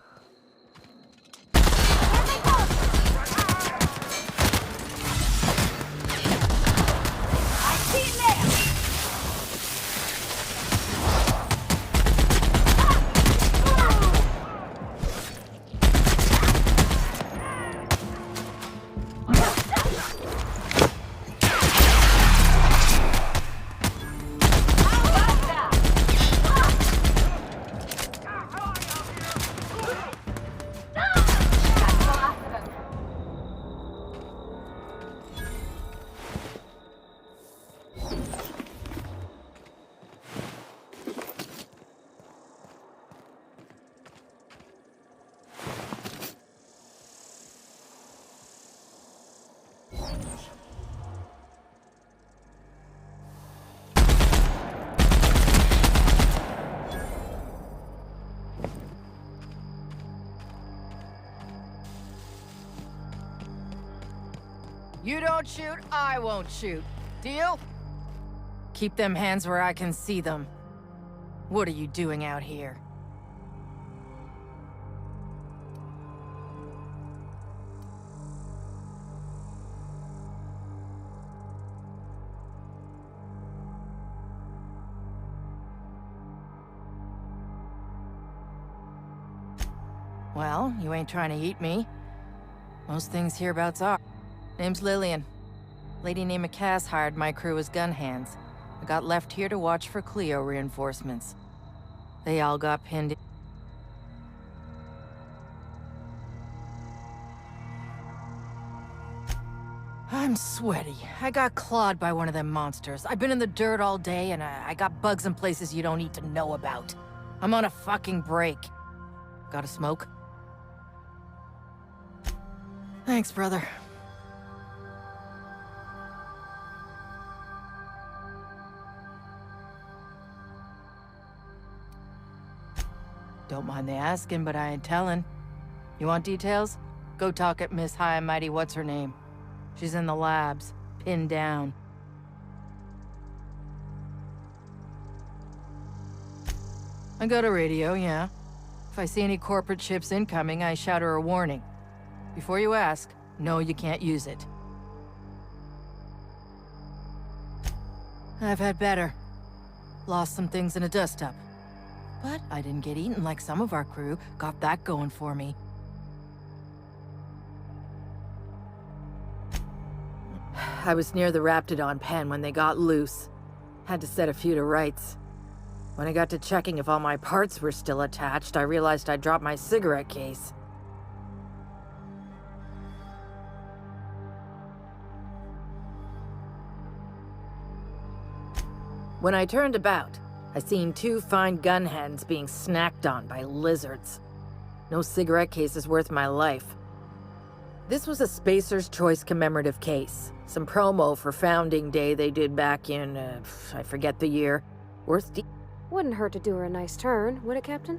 You don't shoot, I won't shoot. Deal? Keep them hands where I can see them. What are you doing out here? Well, you ain't trying to eat me. Most things hereabouts are. Name's Lillian. Lady named Cass hired my crew as gun hands. I got left here to watch for Cleo reinforcements. They all got pinned. I'm sweaty. I got clawed by one of them monsters. I've been in the dirt all day, and I got bugs in places you don't need to know about. I'm on a fucking break. Got a smoke? Thanks, brother. Don't mind the asking, but I ain't telling. You want details? Go talk at Miss High and Mighty What's-Her-Name. She's in the labs, pinned down. I got a radio, yeah. If I see any corporate ships incoming, I shout her a warning. Before you ask, no, you can't use it. I've had better. Lost some things in a dust-up. But I didn't get eaten like some of our crew. Got that going for me. I was near the Raptidon pen when they got loose. Had to set a few to rights. When I got to checking if all my parts were still attached, I realized I'd dropped my cigarette case. When I turned about, I seen two fine gun hands being snacked on by lizards. No cigarette case is worth my life. This was a Spacer's Choice commemorative case. Some promo for Founding Day they did back in, I forget the year. Wouldn't hurt to do her a nice turn, would it, Captain?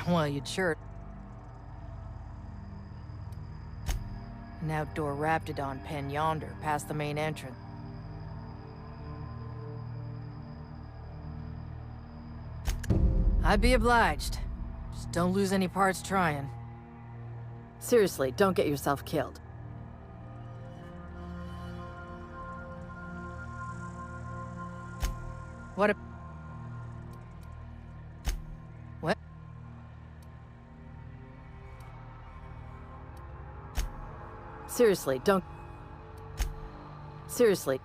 Well, you'd sure. An outdoor Raptidon pen yonder, past the main entrance. I'd be obliged. Just don't lose any parts trying. Seriously, don't get yourself killed. What a... What? Seriously, don't... Seriously.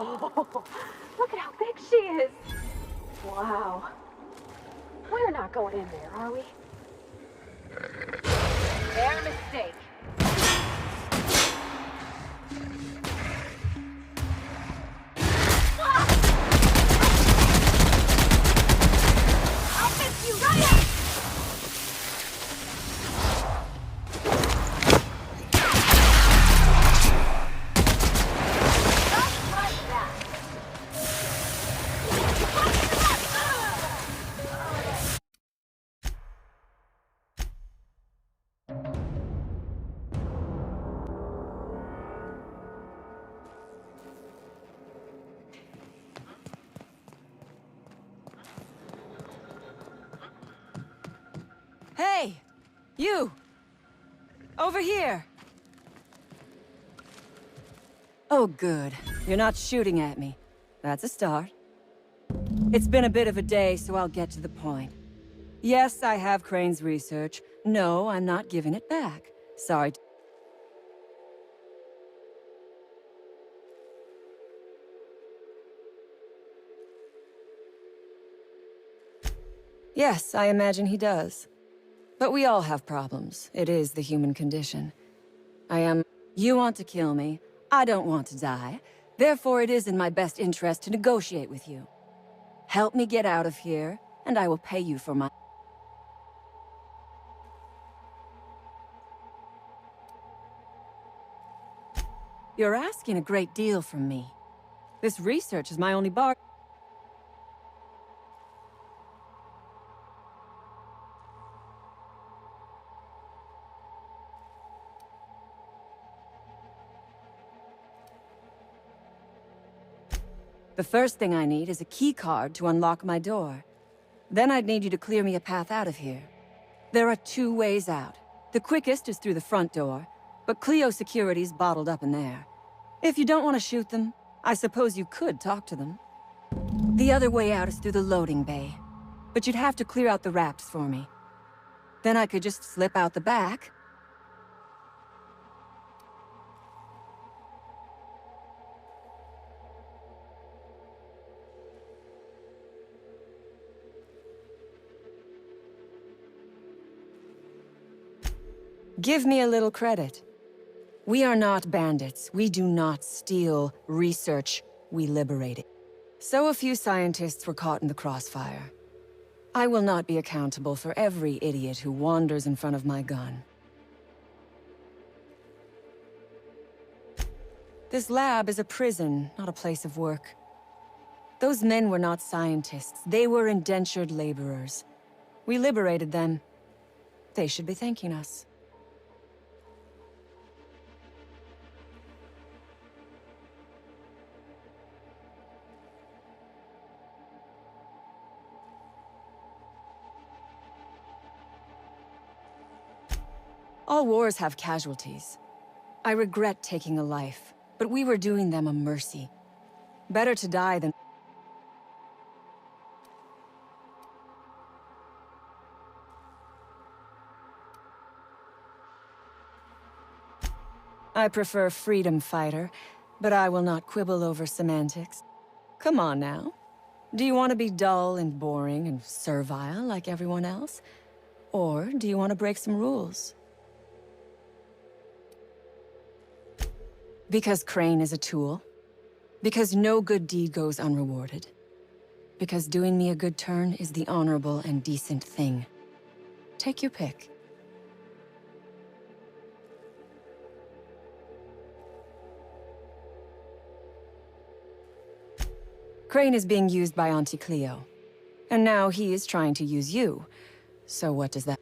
Oh, look at how big she is. Wow. We're not going in there, are we? Their mistake. I'll fix you right up! Hey! You! Over here! Oh, good. You're not shooting at me. That's a start. It's been a bit of a day, so I'll get to the point. Yes, I have Crane's research. No, I'm not giving it back. Sorry. Yes, I imagine he does. But we all have problems. It is the human condition. You want to kill me. I don't want to die. Therefore, it is in my best interest to negotiate with you. Help me get out of here, and I will pay you for my... You're asking a great deal from me. This research is my only bar... The first thing I need is a key card to unlock my door. Then I'd need you to clear me a path out of here. There are 2 ways out. The quickest is through the front door, but Cleo Security's bottled up in there. If you don't want to shoot them, I suppose you could talk to them. The other way out is through the loading bay, but you'd have to clear out the wraps for me. Then I could just slip out the back. Give me a little credit. We are not bandits. We do not steal research. We liberate it. So a few scientists were caught in the crossfire. I will not be accountable for every idiot who wanders in front of my gun. This lab is a prison, not a place of work. Those men were not scientists. They were indentured laborers. We liberated them. They should be thanking us. All wars have casualties. I regret taking a life, but we were doing them a mercy. Better to die than... I prefer freedom fighter, but I will not quibble over semantics. Come on now. Do you want to be dull and boring and servile like everyone else? Or do you want to break some rules? Because Crane is a tool. Because no good deed goes unrewarded. Because doing me a good turn is the honorable and decent thing. Take your pick. Crane is being used by Auntie Cleo. And now he is trying to use you. So what does that...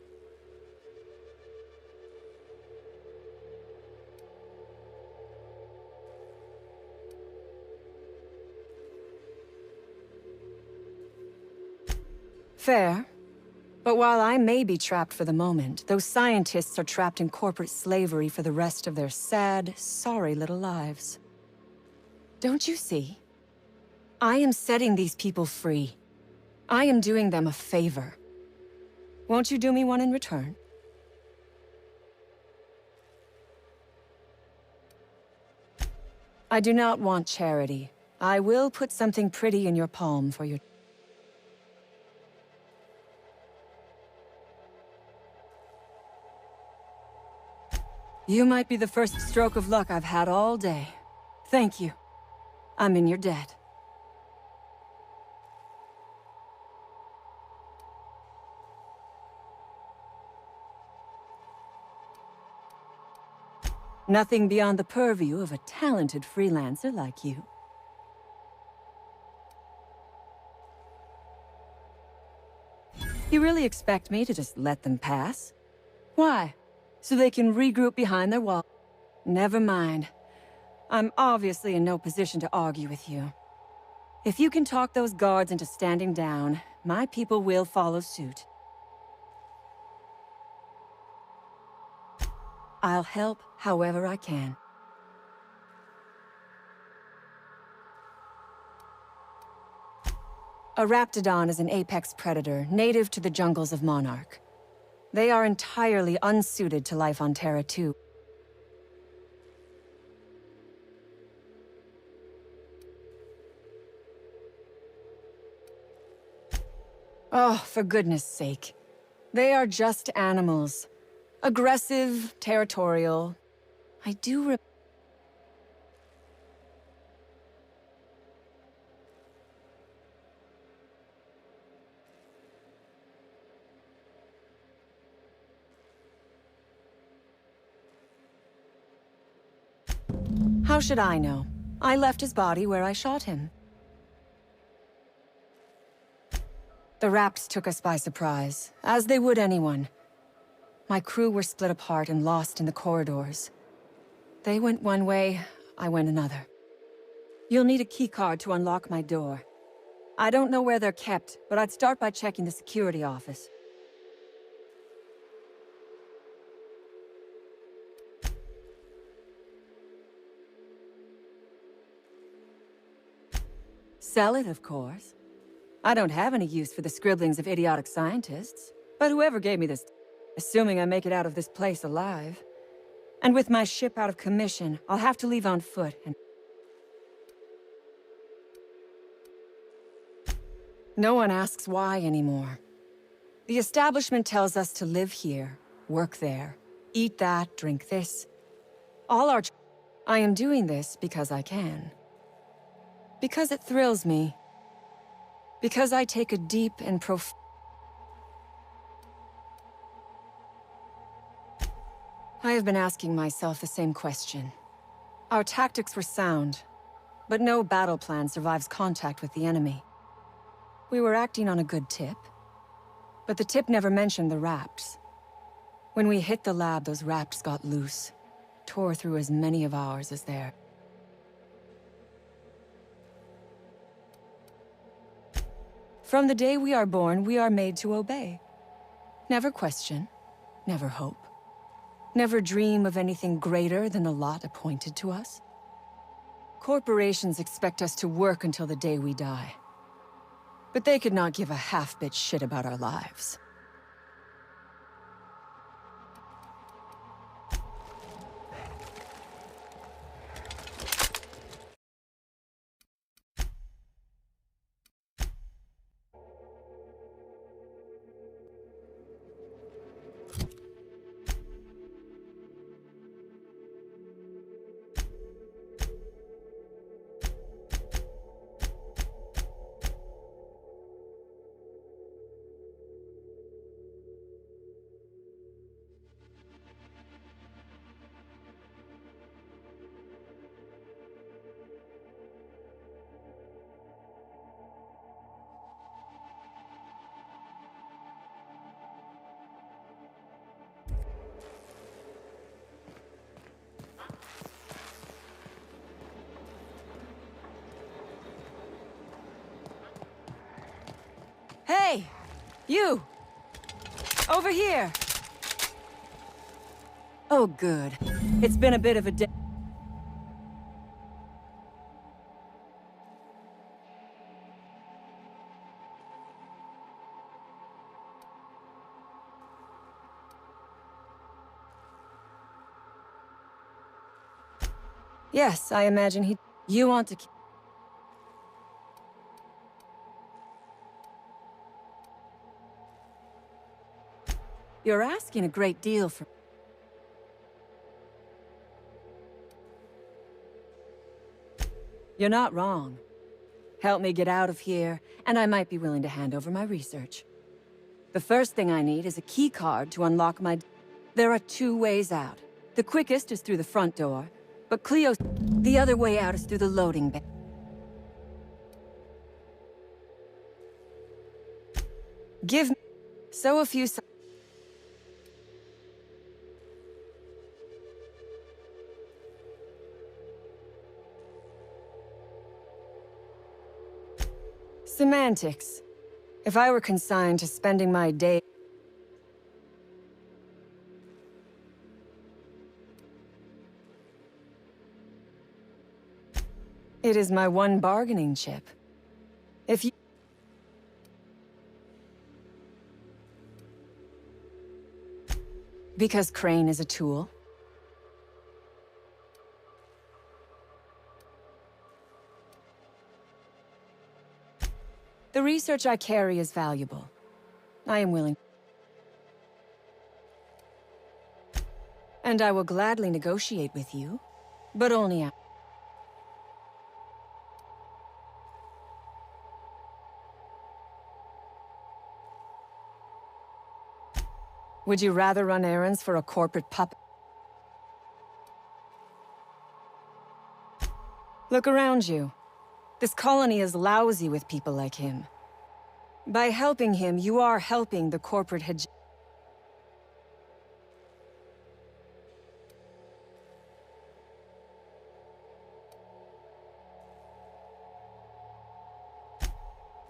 Fair. But while I may be trapped for the moment, those scientists are trapped in corporate slavery for the rest of their sad, sorry little lives. Don't you see? I am setting these people free. I am doing them a favor. Won't you do me one in return? I do not want charity. I will put something pretty in your palm for your... You might be the first stroke of luck I've had all day. Thank you. I'm in your debt. Nothing beyond the purview of a talented freelancer like you. You really expect me to just let them pass? Why? So they can regroup behind their wall. Never mind. I'm obviously in no position to argue with you. If you can talk those guards into standing down, my people will follow suit. I'll help however I can. A Raptidon is an apex predator, native to the jungles of Monarch. They are entirely unsuited to life on Terra 2. Oh, for goodness sake. They are just animals. Aggressive, territorial. I do How should I know? I left his body where I shot him. The Raps took us by surprise, as they would anyone. My crew were split apart and lost in the corridors. They went one way, I went another. You'll need a keycard to unlock my door. I don't know where they're kept, but I'd start by checking the security office. Sell it, of course. I don't have any use for the scribblings of idiotic scientists, but whoever gave me this, assuming I make it out of this place alive. And with my ship out of commission, I'll have to leave on foot and... No one asks why anymore. The establishment tells us to live here, work there, eat that, drink this. All our... I am doing this because I can. Because it thrills me. Because I take a deep and I have been asking myself the same question. Our tactics were sound, but no battle plan survives contact with the enemy. We were acting on a good tip, but the tip never mentioned the Raps. When we hit the lab, those Raps got loose, tore through as many of ours as theirs. From the day we are born, we are made to obey. Never question, never hope. Never dream of anything greater than the lot appointed to us. Corporations expect us to work until the day we die. But they could not give a half-bit shit about our lives. Hey! You! Over here! Oh, good. It's been a bit of a day. Yes, I imagine he... You want to... You're asking a great deal for... You're not wrong. Help me get out of here, and I might be willing to hand over my research. The first thing I need is a key card to unlock my... There are two ways out. The quickest is through the front door, but Cleo's... The other way out is through the loading bay. Give me... So a few... Semantics. If I were consigned to spending my day... It is my one bargaining chip. If you... Because Crane is a tool. The research I carry is valuable. I am willing. And I will gladly negotiate with you, but only after. Would you rather run errands for a corporate puppet? Look around you. This colony is lousy with people like him. By helping him, you are helping the corporate hegemony.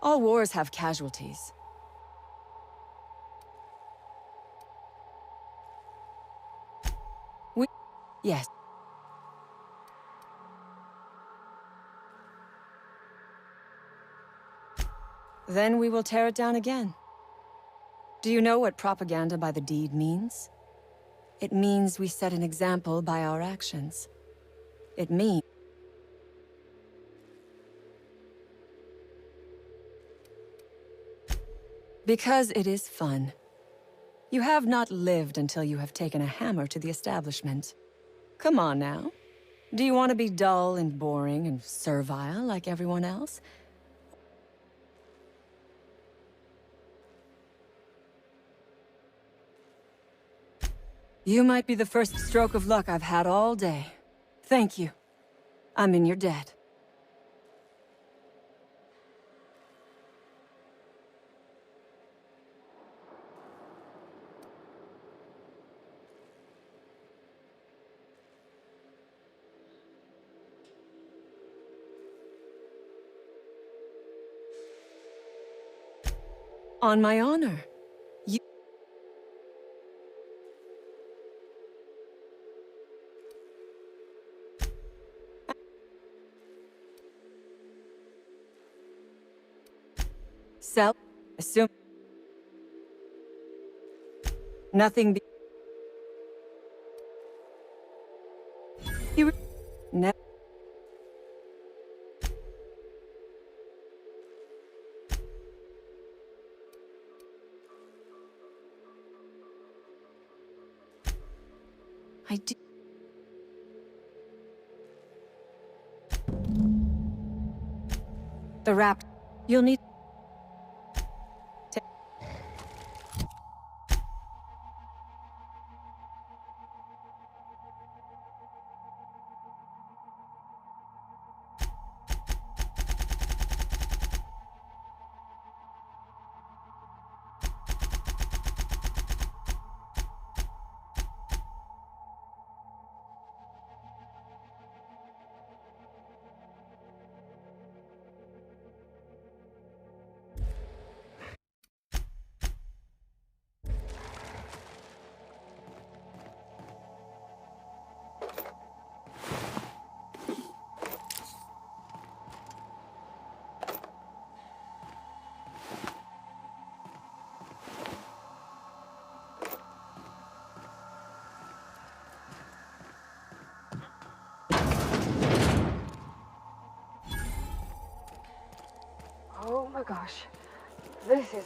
All wars have casualties. Yes. Then we will tear it down again. Do you know what propaganda by the deed means? It means we set an example by our actions. It means... Because it is fun. You have not lived until you have taken a hammer to the establishment. Come on now. Do you want to be dull and boring and servile like everyone else? You might be the first stroke of luck I've had all day. Thank you. I'm in your debt. On my honor. You... Sell... Assume... Nothing be... You... Ne... I do... The rap... You'll need... Oh my gosh. This is...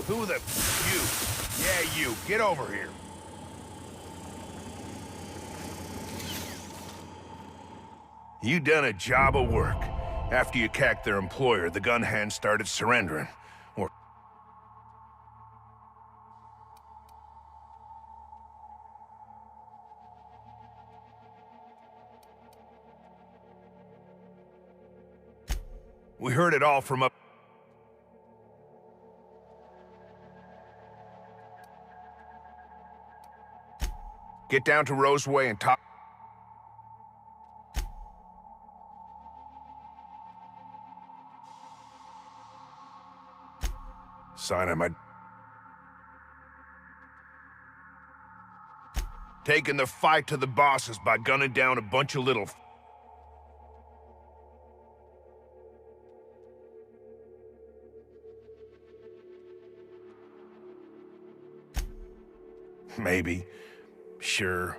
Who the... You. Yeah, you. Get over here. You done a job of work. After you cacked their employer, the gun hands started surrendering. Or... We heard it all from up... Get down to Roseway and talk... Sign of my... Taking the fight to the bosses by gunning down a bunch of little... Maybe. Sure.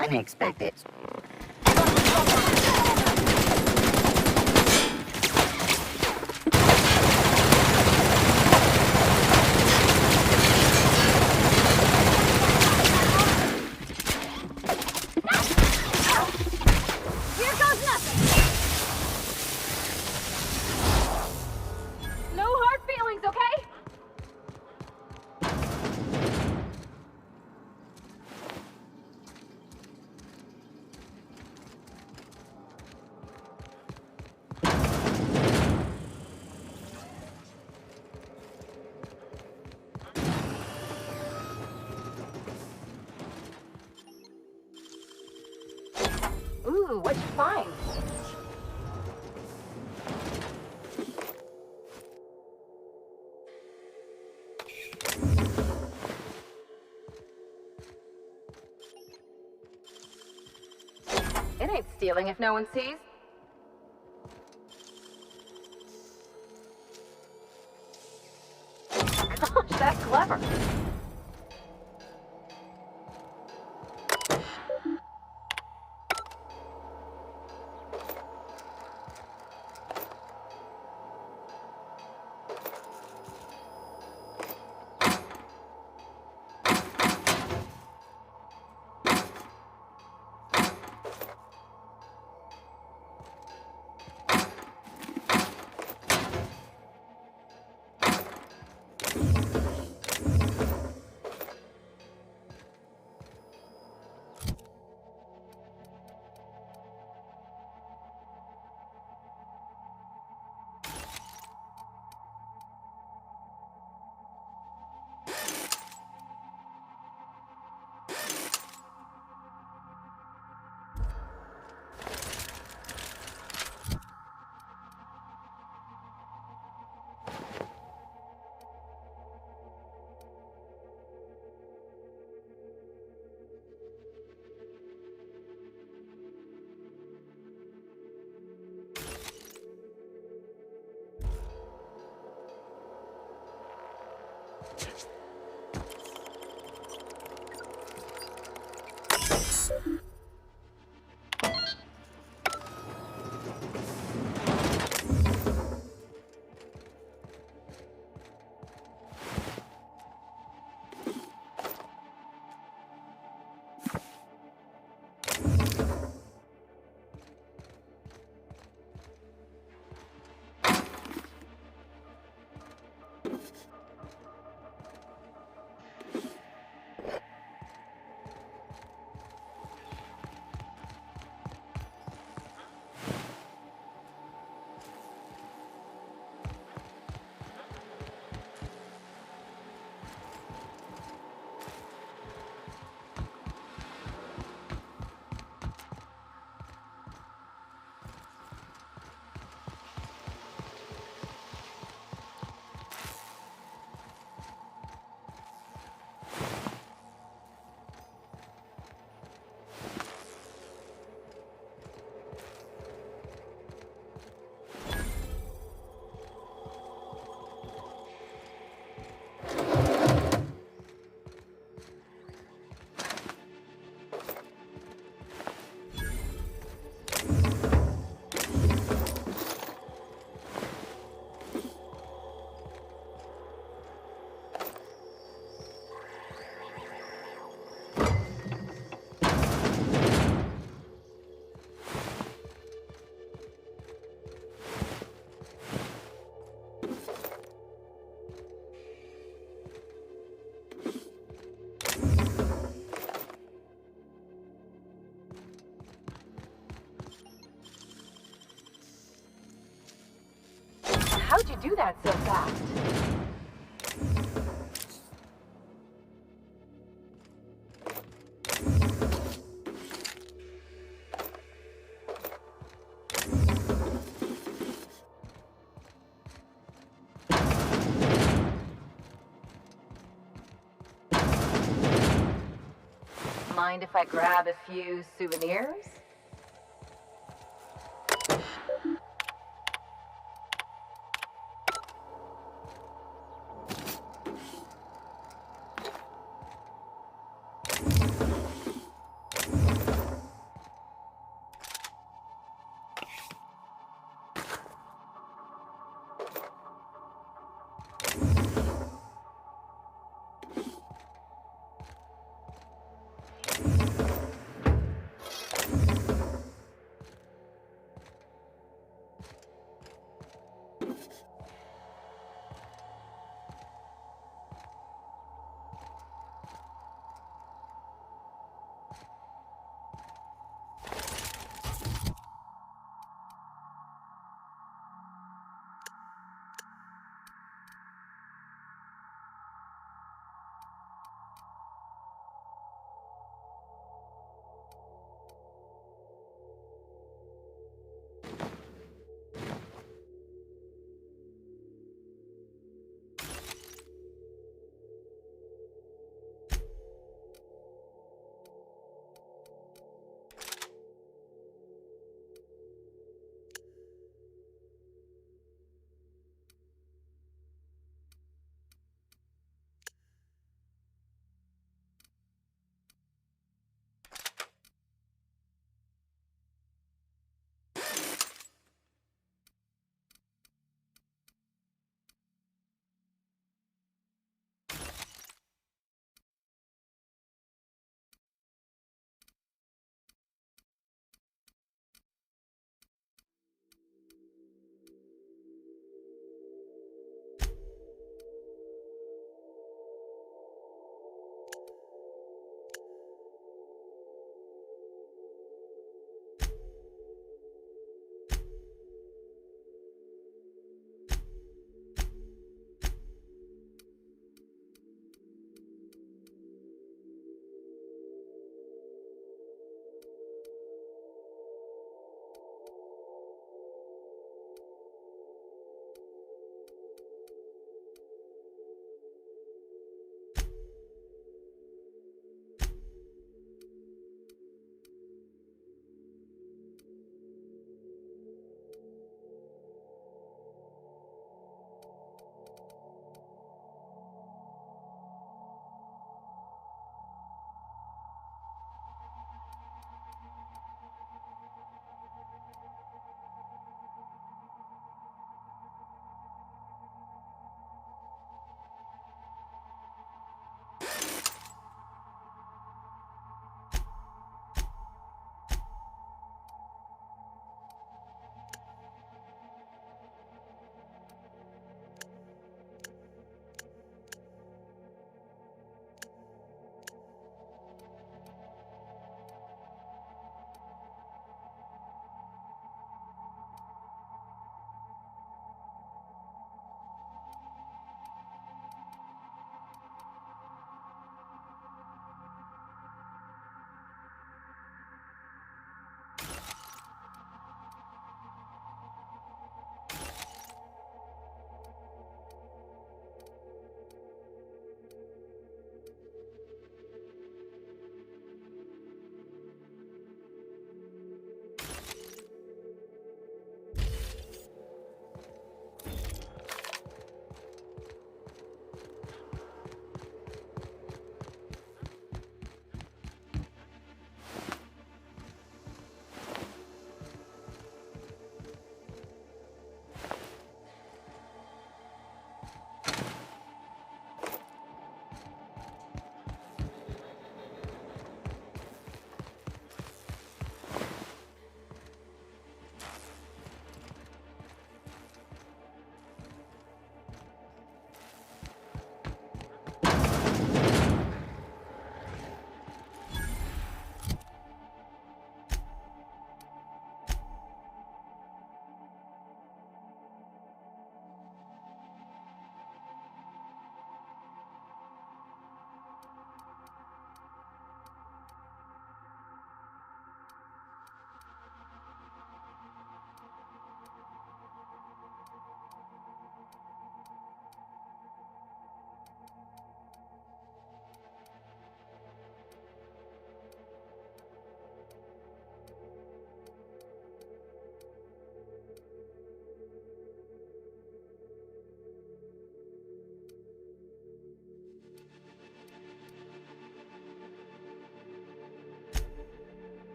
Unexpected. Here goes nothing! No hard feelings, okay? Ooh, what'd you find? It ain't stealing if no one sees. Gosh, that's clever. How'd you do that so fast? Mind if I grab a few souvenirs?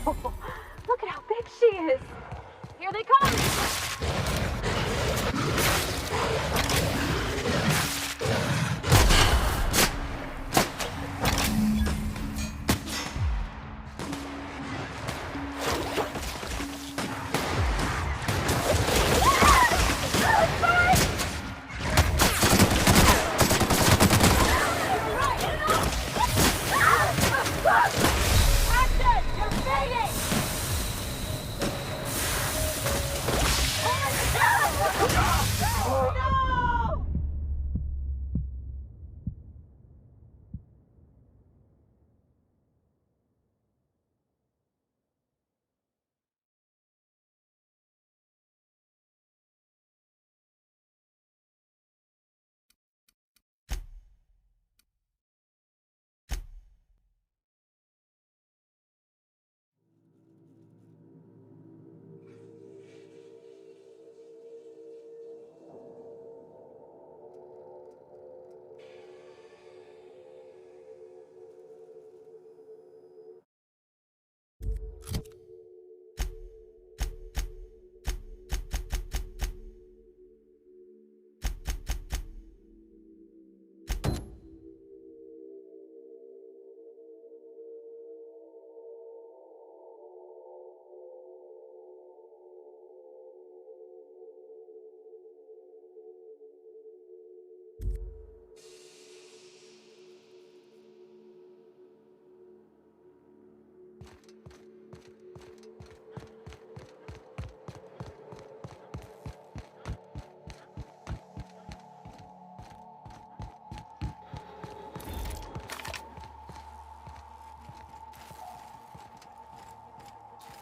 Look at how big she is! Here they come!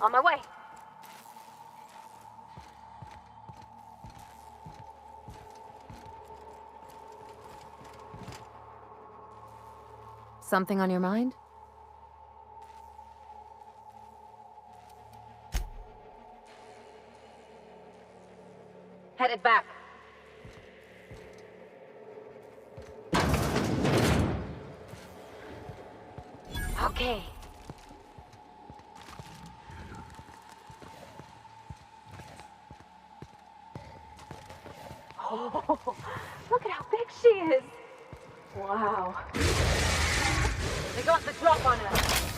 On my way. Something on your mind? Headed back. Okay. Oh, look at how big she is. Wow. They got the drop on her.